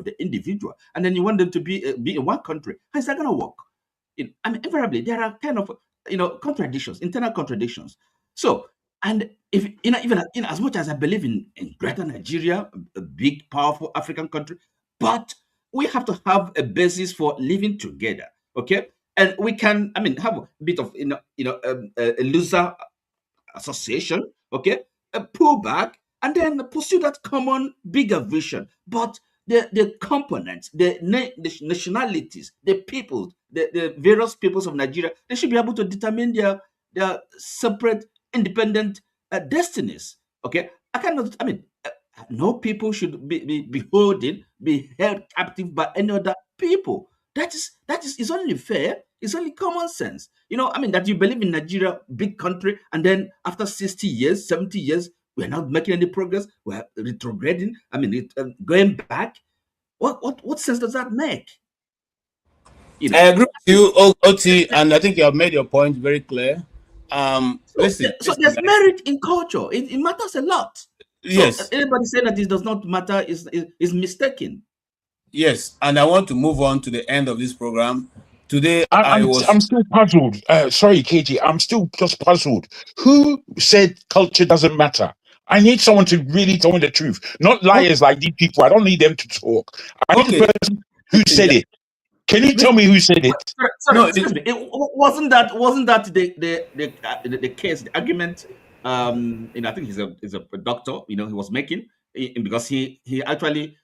the individual, and then you want them to be in one country. How is that going to work? I mean, invariably, there are kind of, you know, contradictions, internal contradictions. So, and if, you know, even as much as I believe in Greater Nigeria, a big, powerful African country, but we have to have a basis for living together, okay? And we can, I mean, have a bit of, a looser association, okay? Pull back and then pursue that common bigger vision. But the components, the nationalities, the peoples, the various peoples of Nigeria, they should be able to determine their separate, independent destinies, okay? no people should be held captive by any other people. That is it's only fair. It's only common sense. You know, I mean, that you believe in Nigeria, big country, and then after 60 years, 70 years, we're not making any progress. We're retrograding. I mean, going back. What sense does that make? You know, I agree with you, OT, and I think you have made your point very clear. Listen, there's merit in culture. It matters a lot. Yes. So anybody saying that it does not matter is mistaken. Yes, and I want to move on to the end of this program. Today, I'm still puzzled. Sorry, KG, I'm still just puzzled. Who said culture doesn't matter? I need someone to really tell me the truth, not liars like these people. I don't need them to talk. I need the person who said it. Can you tell me who said it? Sorry, no, excuse me. Wasn't that the case, the argument? You know, I think he's a doctor. You know, he was making because he actually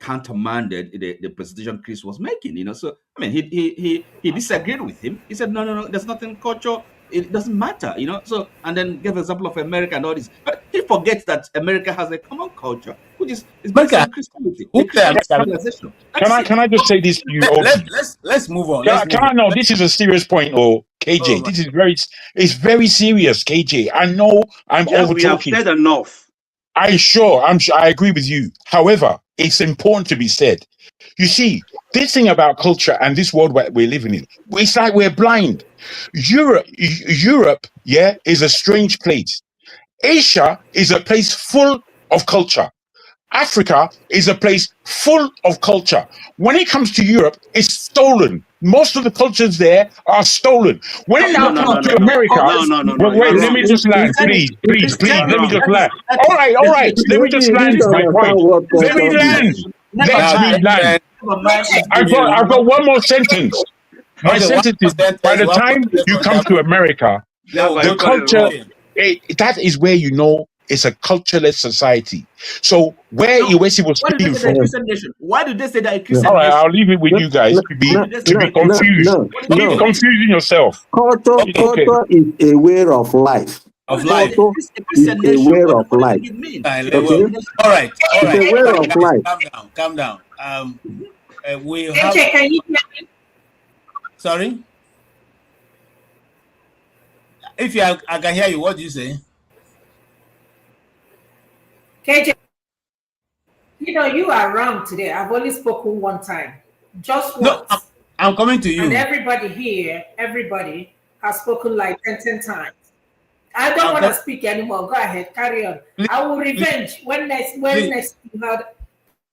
countermanded the presentation Chris was making. You know, so I mean, he disagreed with him. He said, no, there's nothing culture. It doesn't matter, you know. So and then gave example of America and all this, but he forgets that America has a common culture, which is based on Christianity. Can I just say this to you? Let's move on. No, this is a serious point, KJ. This is very serious, KJ. I know I'm over talking. We have said enough. I agree with you. However, it's important to be said. You see, this thing about culture and this world we're living in, it's like we're blind. Europe, is a strange place. Asia is a place full of culture. Africa is a place full of culture. When it comes to Europe, it's stolen. Most of the cultures there are stolen. When it now comes to America, wait, let me just land, please, let me just land. All right, let me just land my point. Let me land. I've got one more sentence. My sentence is, by the time you come to America, the culture, that is where you know it's a cultureless society. So where Iwesi was speaking from. Why did they say that a Christian All right, I'll leave it with you guys to be confused. Keep confusing yourself. Culture is a way of life. Culture is a way of life. Okay? All right. It's a way of life. Calm down. We have. Can you hear me? Sorry. If I can hear you, what do you say? KJ, you know, you are wrong today. I've only spoken one time. Just once. No, I'm coming to you. And everybody has spoken like 10 times. I don't want to speak anymore. Go ahead, carry on. Please, I will revenge. When next you had,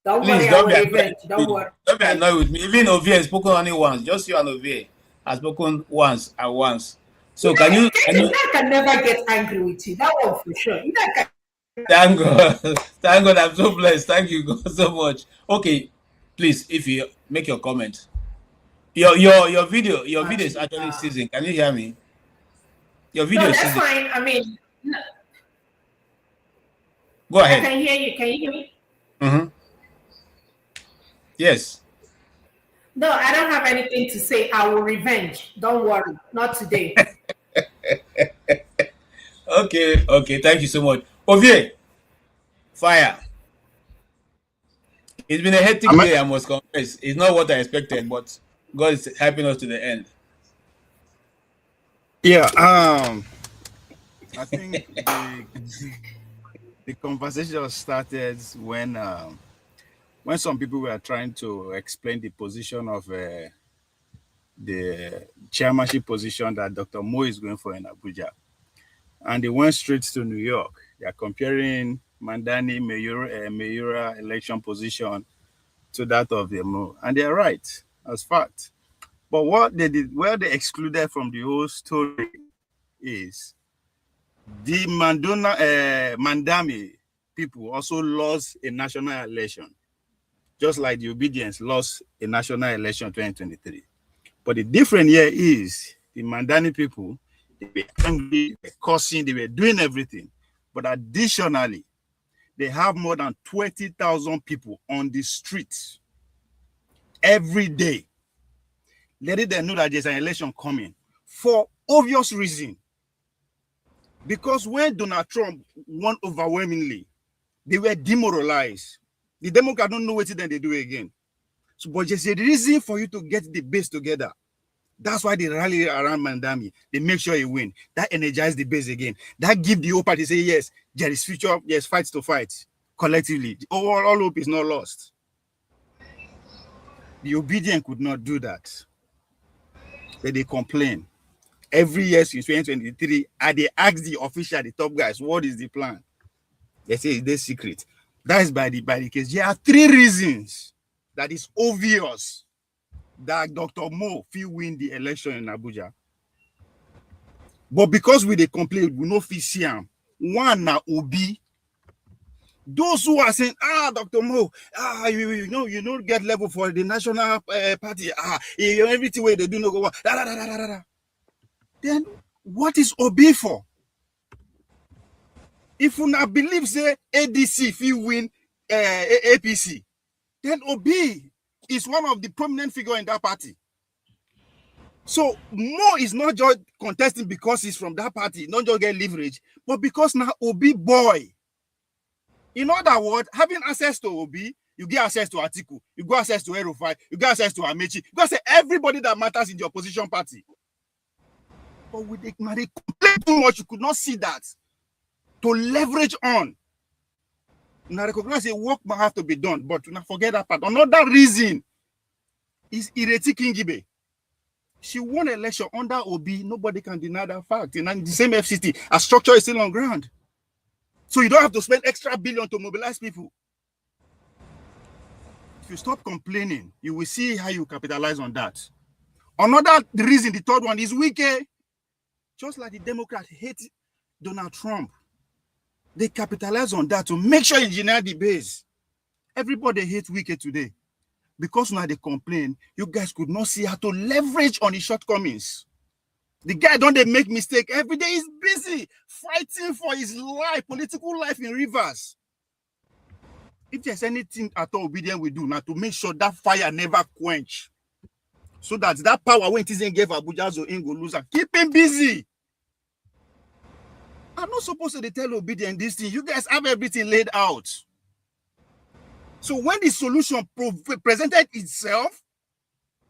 don't worry, I will revenge. Don't worry. Don't be annoyed with me. Even Ovie has spoken only once. Just you and Ovie has spoken once and once. So can you can never get angry with you. That one for sure. Thank God, I'm so blessed. Thank you God so much. Okay, please, if you make your comment. Your video is actually ceasing. Can you hear me? Your video is ceasing. That's fine. I mean, no. Go ahead. I can hear you. Can you hear me? Mm-hmm. Yes. No, I don't have anything to say. I will revenge. Don't worry. Not today. Okay. Thank you so much. Ovie, fire. It's been a hectic day, I must confess. It's not what I expected, but God is helping us to the end. Yeah, I think the conversation started when some people were trying to explain the position of the chairmanship position that Dr. Mo is going for in Abuja. And they went straight to New York. They are comparing Mandani mayoral election position to that of the Mo. And they're right, as fact. But what they did, where they excluded from the whole story is the Mandami people also lost a national election, just like the Obedience lost a national election in 2023. But the difference here is the Mandani people, they were angry, they were cursing, they were doing everything. But additionally, they have more than 20,000 people on the streets every day, letting them know that there's an election coming for obvious reason. Because when Donald Trump won overwhelmingly, They were demoralized. The Democrats don't know what then they do again. So, but there's a reason for you to get the base together. That's why they rally around Mandami. They make sure he win. That energize the base again. That give the whole party say, yes, there is future, yes, fights to fight collectively. All hope is not lost. The Obedient could not do that. But they complain. Every year since 2023, they ask the official, the top guys, what is the plan? They say it's their secret. That is by the case. There are 3 reasons that is obvious that Dr. Mo will win the election in Abuja. But because we they complain, we no fit see him. One na Obi. Those who are saying, Dr. Mo, you know, get level for the national party. Everything way they do no go. Then what is Obi for? If you not believe say ADC if you win APC, then Obi is one of the prominent figures in that party. So Mo is not just contesting because he's from that party, not just get leverage, but because now Obi boy. In other words, having access to Obi, you get access to Atiku, you get access to Erufai, you get access to Amechi, you got everybody that matters in the opposition party. But with they complain too much, you could not see that. To leverage on. Now recognize a work might have to be done, but not forget that part. Another reason is Ireti Kingibe. She won election under Obi. Nobody can deny that fact. And the same FCT, a structure is still on ground. So you don't have to spend extra billion to mobilize people. If you stop complaining, you will see how you capitalize on that. Another reason, the third one, is Wike. Just like the Democrats hate Donald Trump, they capitalize on that to make sure engineer the base. Everybody hates Wike today. Because now they complain, you guys could not see how to leverage on his shortcomings. The guy don't they make mistake every day. He's busy fighting for his life, political life in Rivers. If there's anything at all Obedient we do now to make sure that fire never quench, so that power when it isn't gave Abuja so in go lose, keep him busy. I'm not supposed to tell Obedient this thing. You guys have everything laid out. So when the solution presented itself,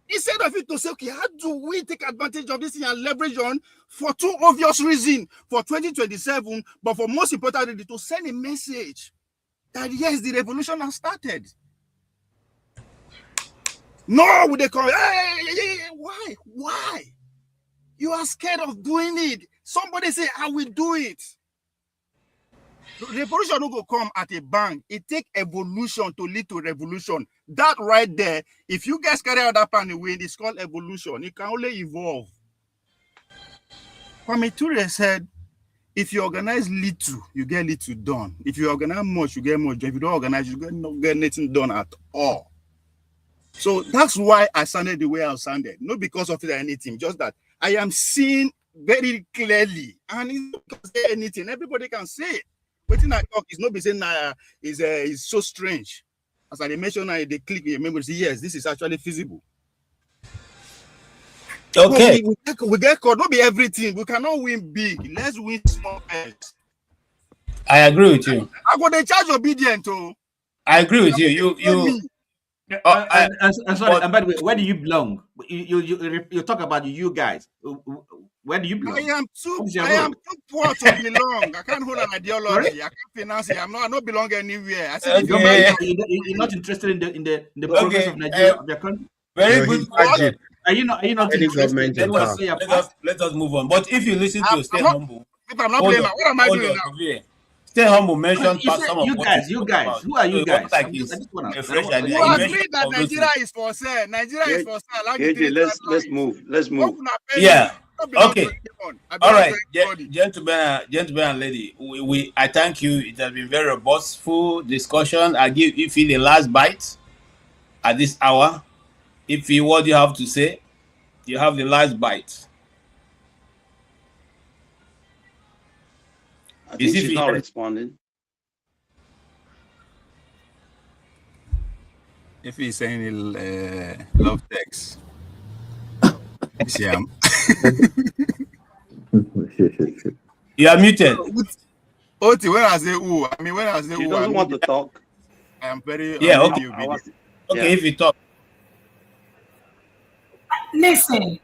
instead of it to say, okay, how do we take advantage of this thing and leverage on for 2 obvious reasons for 2027, but for most importantly, to send a message that yes, the revolution has started. No, would they call why? Why? You are scared of doing it. Somebody say, I will do it. The revolution will go come at a bang. It takes evolution to lead to revolution. That right there, if you guys carry out that plan and win, it's called evolution. It can only evolve. Kwame Ture said, if you organize little, you get little done. If you organize much, you get much done. If you don't organize, you not get anything done at all. So that's why I sounded the way I sounded. Not because of anything, just that I am seeing very clearly. And it's not because of anything. Everybody can say it. Waiting I talk is not be saying is so strange. As I mentioned, they click your memory, say, yes, this is actually feasible. Okay. We get caught. Not be everything. We cannot win big. Let's win small eggs. I agree with you. I got the charge Obedient too. I agree with you. I'm sorry. And by the way, where do you belong? You talk about you guys. Where do you belong? I am too poor to belong. I can't hold an ideology. I can't finance it. I don't belong anywhere. I said, you're not interested in the progress of Nigeria, of your country. Very good question. Are you not interested? Let us move on. But if you listen to Stay Humble, if I'm not playing, what am I doing now? Stay Humble mentioned some of you guys. Who are you guys? You agree that Nigeria is for sale. Nigeria is for sale. Let's move. Yeah. Okay. All right, gentlemen and lady. I thank you. It has been very robust, full discussion. I give you the last bite at this hour. If you what you have to say, you have the last bite. I think she's not responding. If he's saying love text, yeah. You are muted. Oti, when I say ooh, I mean when I say He ooh, doesn't want to talk. I am very okay. Okay, if you talk. Listen,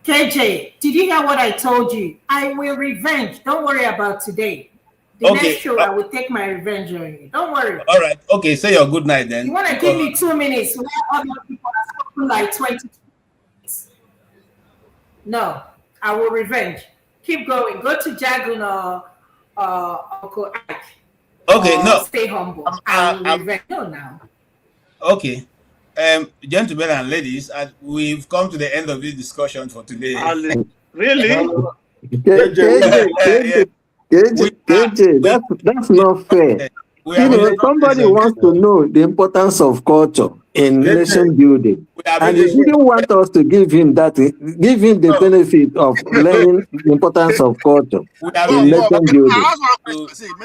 KJ, did you hear what I told you? I will revenge. Don't worry about today. The next show, I will take my revenge on you. Don't worry. All right. Okay, say your good night then. You want to give me 2 minutes where other people are spoken like 20 minutes? No, I will revenge. Keep going. Go to Jagun or Uncle Ike. Okay, no. Stay humble. I will revenge. No, now. Okay. Gentlemen and ladies, we've come to the end of this discussion for today. Really? KJ, that's not fair. Somebody wants to know the importance of culture in nation building, and he didn't want us to give him the benefit of learning the importance of culture in nation building.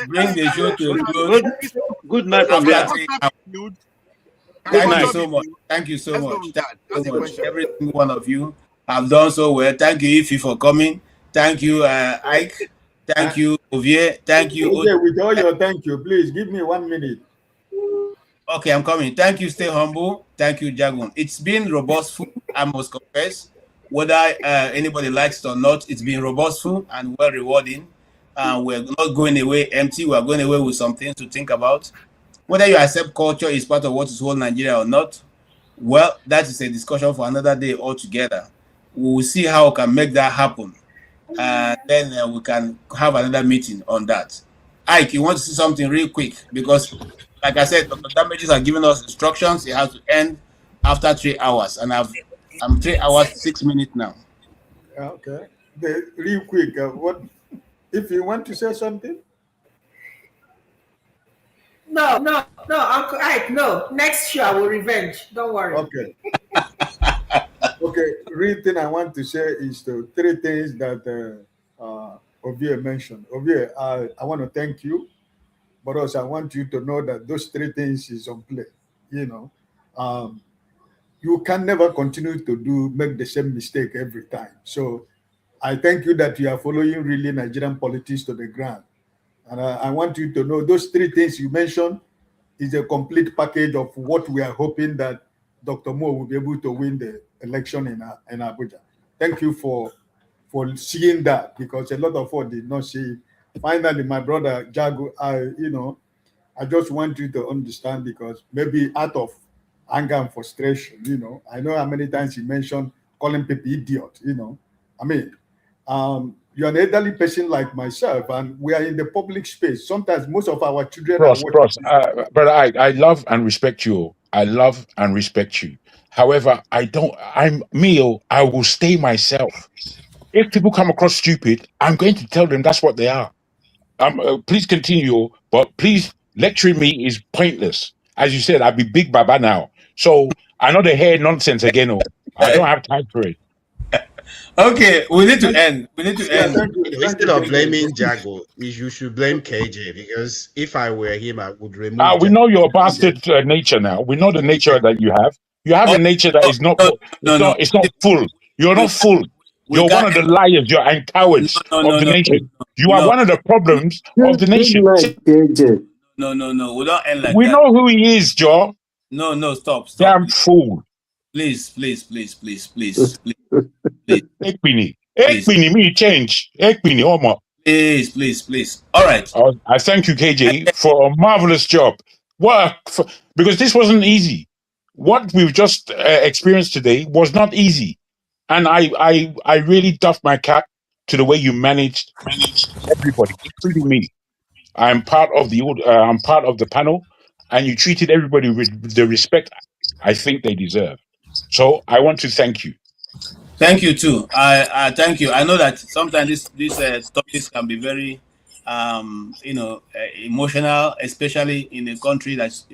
Bring the show to a close. Good night from here. Thank you so much. Thank you so much. Thank you so much. Every single one of you have done so well. Thank you, Ify, for coming. Thank you, Ike. Thank you, Ovier. Thank you. With all your thank you, please give me 1 minute. Okay, I'm coming. Thank you, Stay Humble. Thank you, Jagun. It's been robustful, I must confess. Whether anybody likes it or not, it's been robustful and well rewarding. We're not going away empty. We're going away with some things to think about. Whether you accept culture is part of what is whole Nigeria or not, well, that is a discussion for another day altogether. We will see how we can make that happen. Then we can have another meeting on that. Ike, you want to say something real quick? Because, like I said, Dr. Damages are giving us instructions. It has to end after 3 hours. And I'm 3 hours, 6 minutes now. Okay. Real quick, what if you want to say something? No, Uncle Ike, no. Next show I will revenge. Don't worry. Okay. Okay, real thing I want to say is the 3 things that Ovier mentioned. Ovier, I want to thank you, but also I want you to know that those 3 things is on play. You can never continue to make the same mistake every time. So I thank you that you are following really Nigerian politics to the ground. And I want you to know those 3 things you mentioned is a complete package of what we are hoping that Dr. Mo will be able to win the election in Abuja. Thank you for seeing that, because a lot of us did not see. Finally, my brother Jago, I just want you to understand, because maybe out of anger and frustration, I know how many times he mentioned calling people idiot, I mean, you're an elderly person like myself, and we are in the public space. Sometimes most of our children but I love and respect you. I love and respect you. However, I will stay myself. If people come across stupid, I'm going to tell them that's what they are. Please continue, but please, lecturing me is pointless. As you said, I'll be Big Baba now. So I know they hear nonsense again. I don't have time for it. Okay, we need to end. Instead of blaming Jago, you should blame KJ, because if I were him, I would remove. We know your bastard nature now. We know the nature that you have. You have a nature that is not. It's not full. You're not full. You're one of the liars. You're cowards of the nation. You are one of the problems of the nation. No. We don't end like we that. know who he is, Joe. No, stop. Damn fool. Please. Ekpini, me change. Ekpini, Omo. Please. All right. I thank you, KJ, for a marvelous job. Because this wasn't easy. What we've just experienced today was not easy, and I really doff my cap to the way you managed everybody, including me. I'm part of the panel, and you treated everybody with the respect I think they deserve. So I want to thank you. Thank you too. I thank you. I know that sometimes these topics can be very, emotional, especially in a country that's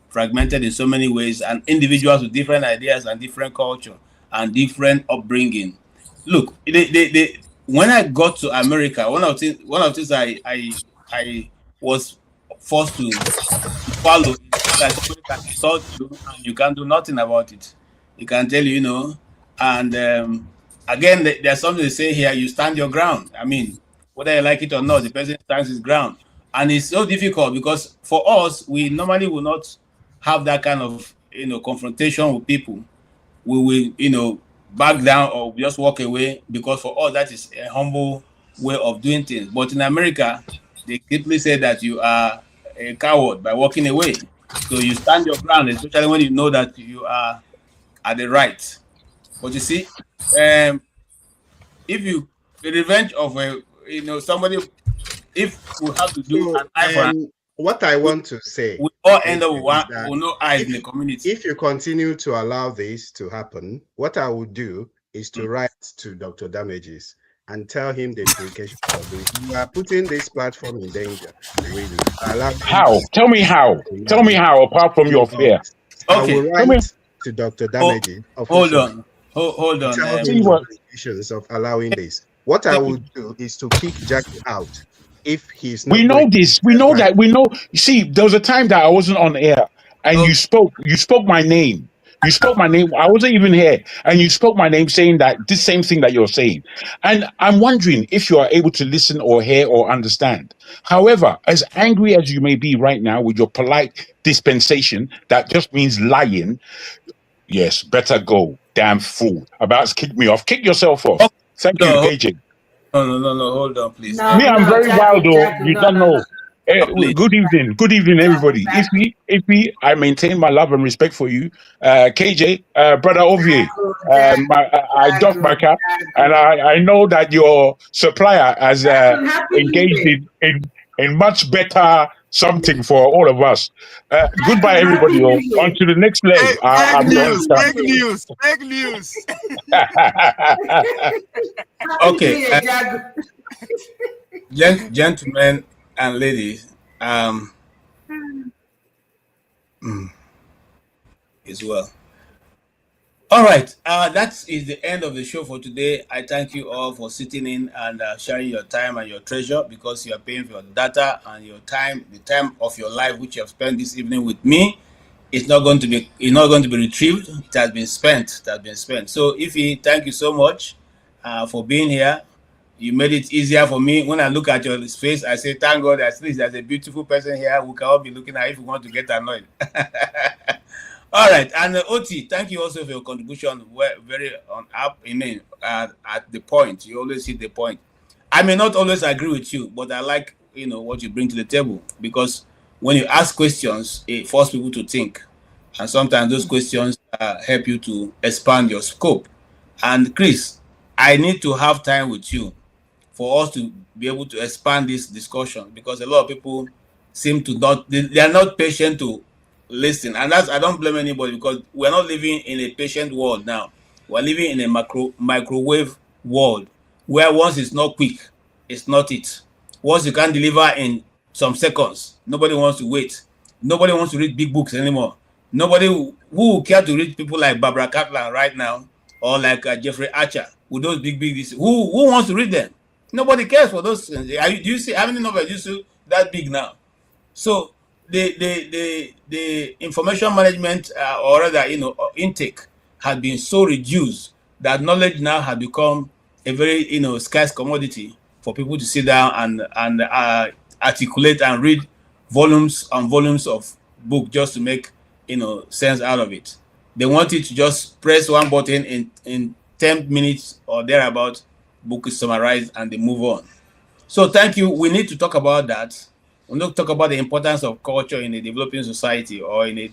fragmented in so many ways, and individuals with different ideas and different culture and different upbringing. Look, when I got to America, one of the things I was forced to follow is that somebody can insult you and you can't do nothing about it. He can tell you, and again, there's something they say here: you stand your ground. I mean, whether you like it or not, the person stands his ground. And it's so difficult because for us, we normally will not have that kind of confrontation with people. We will back down or just walk away, because for us that is a humble way of doing things. But in America, they simply say that you are a coward by walking away. So you stand your ground, especially when you know that you are at the right. But you see, if you the revenge of somebody, if we have to do So, an eye for an what I want to say, we all end up with no eyes if, in the community. If you continue to allow this to happen, what I would do is to write to Dr. Damages and tell him the implications of this. You are putting this platform in danger, really. How? Tell me how. Tell me how, apart from your fear. Okay. I will write to Dr. Damages. Hold on. Tell him the implications of allowing this. What I will do is to kick Jackie out if he's not. We know this. We know that. We know. You see, there was a time that I wasn't on air, and you spoke my name. You spoke my name. I wasn't even here, and you spoke my name, saying that this same thing that you're saying. And I'm wondering if you are able to listen or hear or understand. However, as angry as you may be right now with your polite dispensation, that just means lying. Yes, better go, damn fool. About to kick me off. Kick yourself off. Thank you, KJ. No, hold on, please. Me, I'm very wild, though. You don't know. Good evening, everybody. I maintain my love and respect for you, KJ, brother Ovie. I dock my cap, and I know that your supplier has engaged in much better something for all of us. Goodbye, everybody. On to the next leg. Fake news. Okay, gentlemen and ladies, as well. All right, that is the end of the show for today. I thank you all for sitting in and sharing your time and your treasure, because you are paying for your data and your time, the time of your life which you have spent this evening with me. It's not going to be retrieved. It has been spent. So, Ify, thank you so much for being here. You made it easier for me. When I look at your face, I say, thank God, at least there's a beautiful person here who can all be looking at if you want to get annoyed. All right. And Oti, thank you also for your contribution. We're very at the point. You always hit the point. I may not always agree with you, but I like, what you bring to the table, because when you ask questions, it forces people to think. And sometimes those questions help you to expand your scope. And Chris, I need to have time with you for us to be able to expand this discussion, because a lot of people seem to they are not patient to listen. And I don't blame anybody, because we're not living in a patient world now. We're living in a microwave world, where once it's not quick, it's not it. Once you can deliver in some seconds, nobody wants to wait. Nobody wants to read big books anymore. Nobody who will care to read people like Barbara Kaplan right now, or like Jeffrey Archer with those big who wants to read them? Nobody cares for those things. Do you see how many novels you see that big now? So the information management or rather intake has been so reduced that knowledge now has become a very scarce commodity for people to sit down and articulate and read volumes and volumes of book just to make sense out of it. They want you to just press one button in 10 minutes or thereabout, book is summarized and they move on. So thank you. We need to talk about that. We need to talk about the importance of culture in a developing society, or in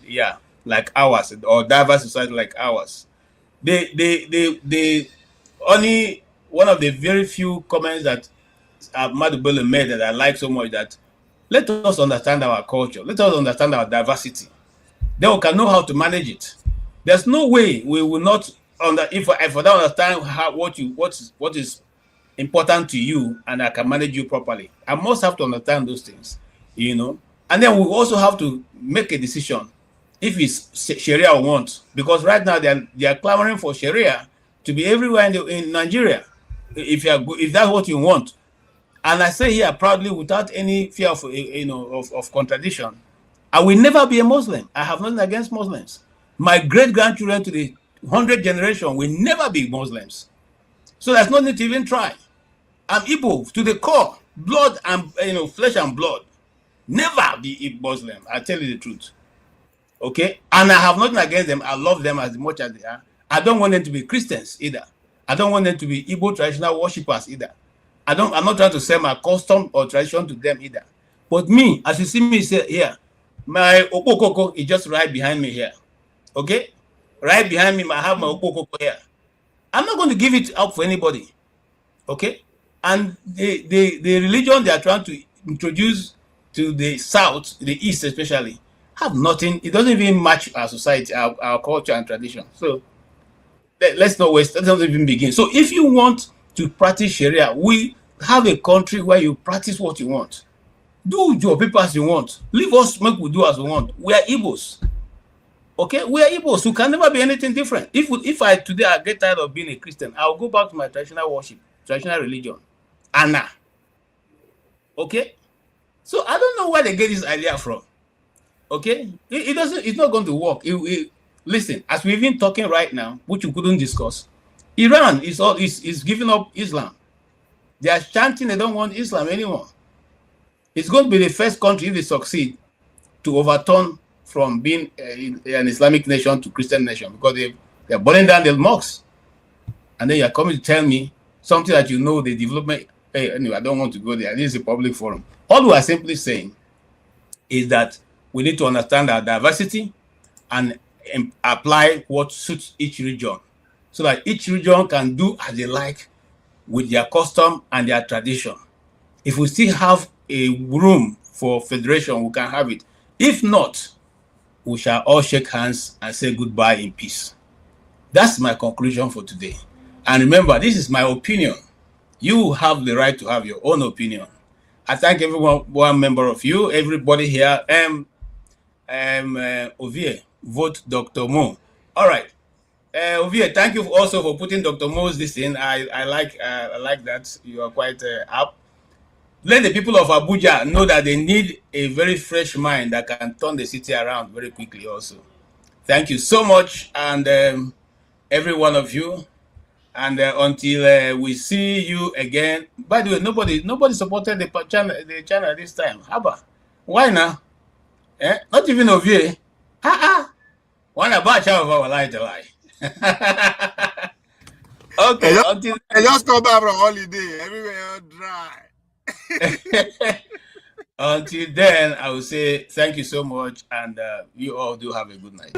like ours, or diverse society like ours. The only one of the very few comments that Ahmadu Bello made that I like so much, that let us understand our culture, let us understand our diversity. Then we can know how to manage it. There's no way we will not if I don't understand what is important to you and I can manage you properly. I must have to understand those things, and then we also have to make a decision if it's Sharia we want, because right now they are clamoring for Sharia to be everywhere in Nigeria. If that's what you want, and I say here proudly without any fear of of contradiction, I will never be a Muslim. I have nothing against Muslims. My great-grandchildren to the 100th generation will never be Muslims. So there's no need to even try. I'm Igbo to the core, blood and flesh and blood. Never be a Muslim. I tell you the truth. Okay? And I have nothing against them. I love them as much as they are. I don't want them to be Christians either. I don't want them to be Igbo traditional worshippers either. I'm not trying to sell my custom or tradition to them either. But me, as you see me say here, my okokoko is just right behind me here. Okay? Right behind me, I have my okokoko here. I'm not going to give it up for anybody. Okay? And the religion they are trying to introduce to the South, the East especially, have nothing. It doesn't even match our society, our culture and tradition. So let's not waste. Let's not even begin. So if you want to practice Sharia, we have a country where you practice what you want. Do your people as you want. Leave us, make we do as we want. We are Igbos. Okay, we are Igbos who can never be anything different. If I today I get tired of being a Christian, I'll go back to my traditional worship, traditional religion. Anna. Okay? So I don't know where they get this idea from. Okay? It's not going to work. Listen, as we've been talking right now, which you couldn't discuss, Iran is giving up Islam. They are chanting they don't want Islam anymore. It's going to be the first country, if they succeed, to overturn from being an Islamic nation to Christian nation, because they're burning down the mosques. And then you're coming to tell me something that you know the development. Hey, anyway, I don't want to go there. This is a public forum. All we are simply saying is that we need to understand our diversity and apply what suits each region, so that each region can do as they like with their custom and their tradition. If we still have a room for federation, we can have it. If not, we shall all shake hands and say goodbye in peace. That's my conclusion for today. And remember, this is my opinion. You have the right to have your own opinion. I thank one member of you, everybody here. Ovie, vote Dr. Mo. All right. Ovie, thank you also for putting Dr. Mo's this in. I like that. You are quite up. Let the people of Abuja know that they need a very fresh mind that can turn the city around very quickly also. Thank you so much, and every one of you. And until we see you again. By the way, nobody supported the channel this time. Haba. Why now? Not even Ovie. One about our lie to lie. Okay. I just come back from holiday. Everywhere dry. Until then, I will say thank you so much, and you all do have a good night.